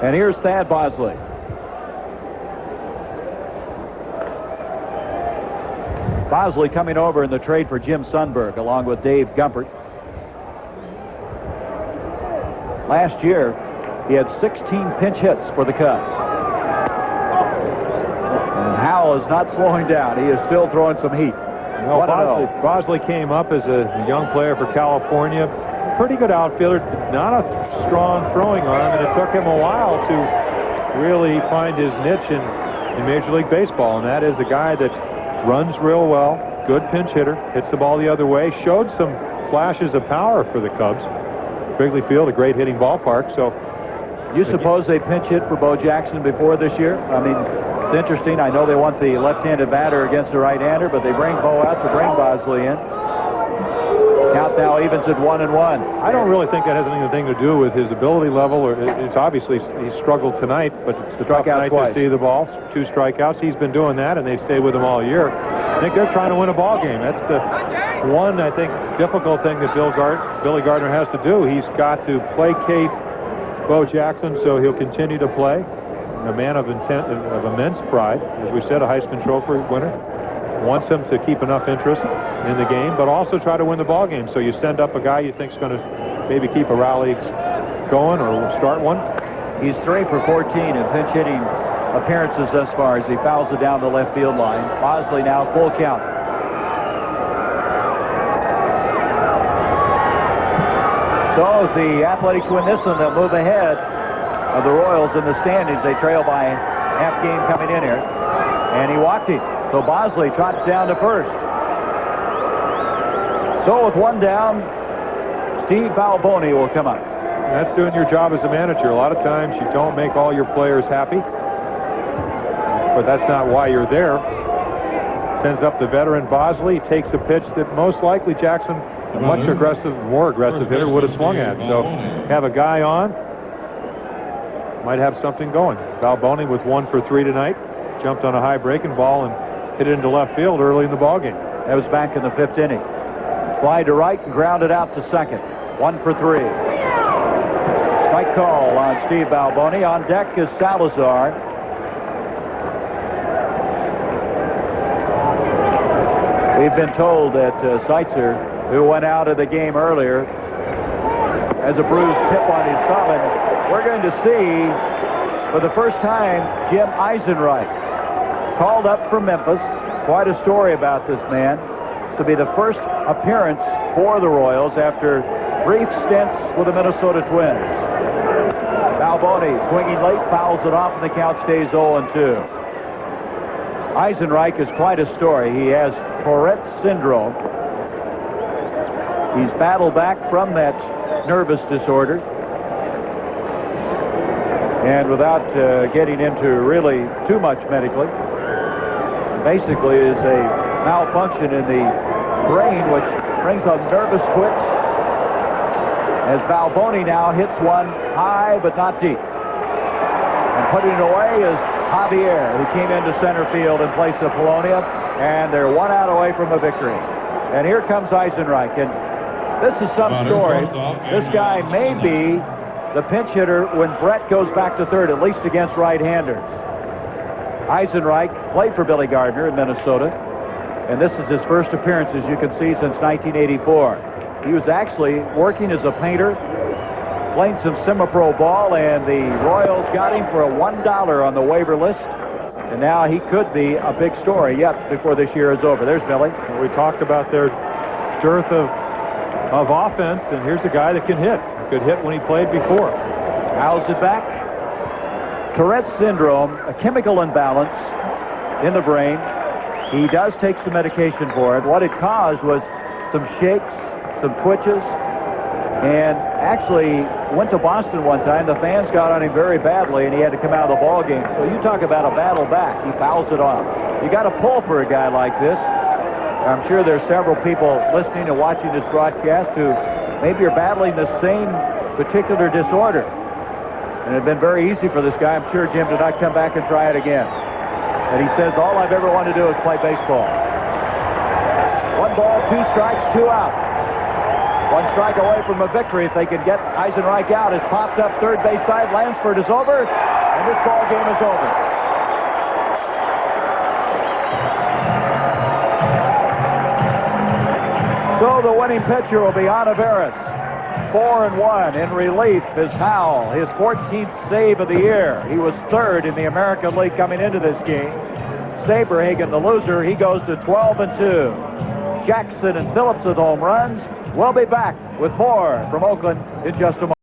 And here's Thad Bosley. Bosley coming over in the trade for Jim Sundberg along with Dave Gumpert. Last year, he had 16 pinch hits for the Cubs. And Howell is not slowing down. He is still throwing some heat. Well, Bosley came up as a young player for California. Pretty good outfielder, not a strong throwing arm, and it took him a while to really find his niche in Major League Baseball, and that is the guy that runs real well, good pinch hitter, hits the ball the other way, showed some flashes of power for the Cubs. Wrigley Field, a great hitting ballpark. So, you suppose they pinch hit for Bo Jackson before this year? I mean, it's interesting. I know they want the left-handed batter against the right-hander, but they bring Bo out to bring Bosley in. Count now evens at 1-1. I don't really think that has anything to do with his ability level, or it's obviously he struggled tonight, but it's the tough night to see the ball. 2 strikeouts. He's been doing that, and they've stayed with him all year. I think they're trying to win a ball game. That's the one, I think, difficult thing that Billy Gardner has to do. He's got to placate Bo Jackson so he'll continue to play. A man of immense pride, as we said, a Heisman Trophy winner. Wants him to keep enough interest in the game, but also try to win the ball game. So you send up a guy you think's going to maybe keep a rally going or start one. He's 3 for 14 in pinch hitting appearances thus far as he fouls it down the left field line. Bosley now full count. So if the Athletics win this one, they'll move ahead of the Royals in the standings. They trail by half game coming in here. And he walked him. So Bosley trots down to first. So with one down, Steve Balboni will come up. That's doing your job as a manager. A lot of times you don't make all your players happy, but that's not why you're there. Sends up the veteran Bosley, takes a pitch that most likely Jackson, a much more aggressive hitter, would have swung at. So have a guy on, might have something going. Balboni with 1 for 3 tonight. Jumped on a high breaking ball and hit it into left field early in the ballgame. That was back in the 5th inning. Fly to right and grounded out to second. 1 for 3. Strike call on Steve Balboni. On deck is Salazar. We've been told that Seitzer, who went out of the game earlier, has a bruised hip on his thumb, and we're going to see for the first time Jim Eisenreich called up from Memphis. Quite a story about this man. This will be the first appearance for the Royals after brief stints with the Minnesota Twins. Balboni swinging late, fouls it off, and the count stays 0-2. Eisenreich is quite a story. He has Tourette syndrome. He's battled back from that nervous disorder. And without getting into really too much medically, basically is a malfunction in the brain which brings a nervous twitch. As Balboni now hits one high but not deep. And putting it away is Javier, who came into center field in place of Polonia, and they're 1 out away from a victory. And here comes Eisenreich, and this is some story. This guy may be the pinch hitter when Brett goes back to third, at least against right-handers. Eisenreich played for Billy Gardner in Minnesota, and this is his first appearance, as you can see, since 1984. He was actually working as a painter, playing some semi-pro ball, and the Royals got him for a $1 on the waiver list, and now he could be a big story yet before this year is over. There's Billy. We talked about their dearth of offense, and here's a guy that can hit. Could hit when he played before. Fouls it back. Tourette syndrome, a chemical imbalance in the brain. He does take some medication for it. What it caused was some shakes, some twitches, and actually went to Boston one time. The fans got on him very badly, and he had to come out of the ball game. So you talk about a battle back. He fouls it off. You got to pull for a guy like this. I'm sure there's several people listening and watching this broadcast who maybe are battling the same particular disorder. And it had been very easy for this guy. I'm sure Jim did not come back and try it again. And he says, all I've ever wanted to do is play baseball. 1 ball, 2 strikes, 2 out. 1 strike away from a victory if they can get Eisenreich out. It's popped up third base side. Lansford is over, and this ball game is over. So the winning pitcher will be Olivares. 4-1. In relief is Howell, his 14th save of the year. He was third in the American League coming into this game. Saberhagen, the loser, he goes to 12-2. Jackson and Phillips with home runs. We'll be back with more from Oakland in just a moment.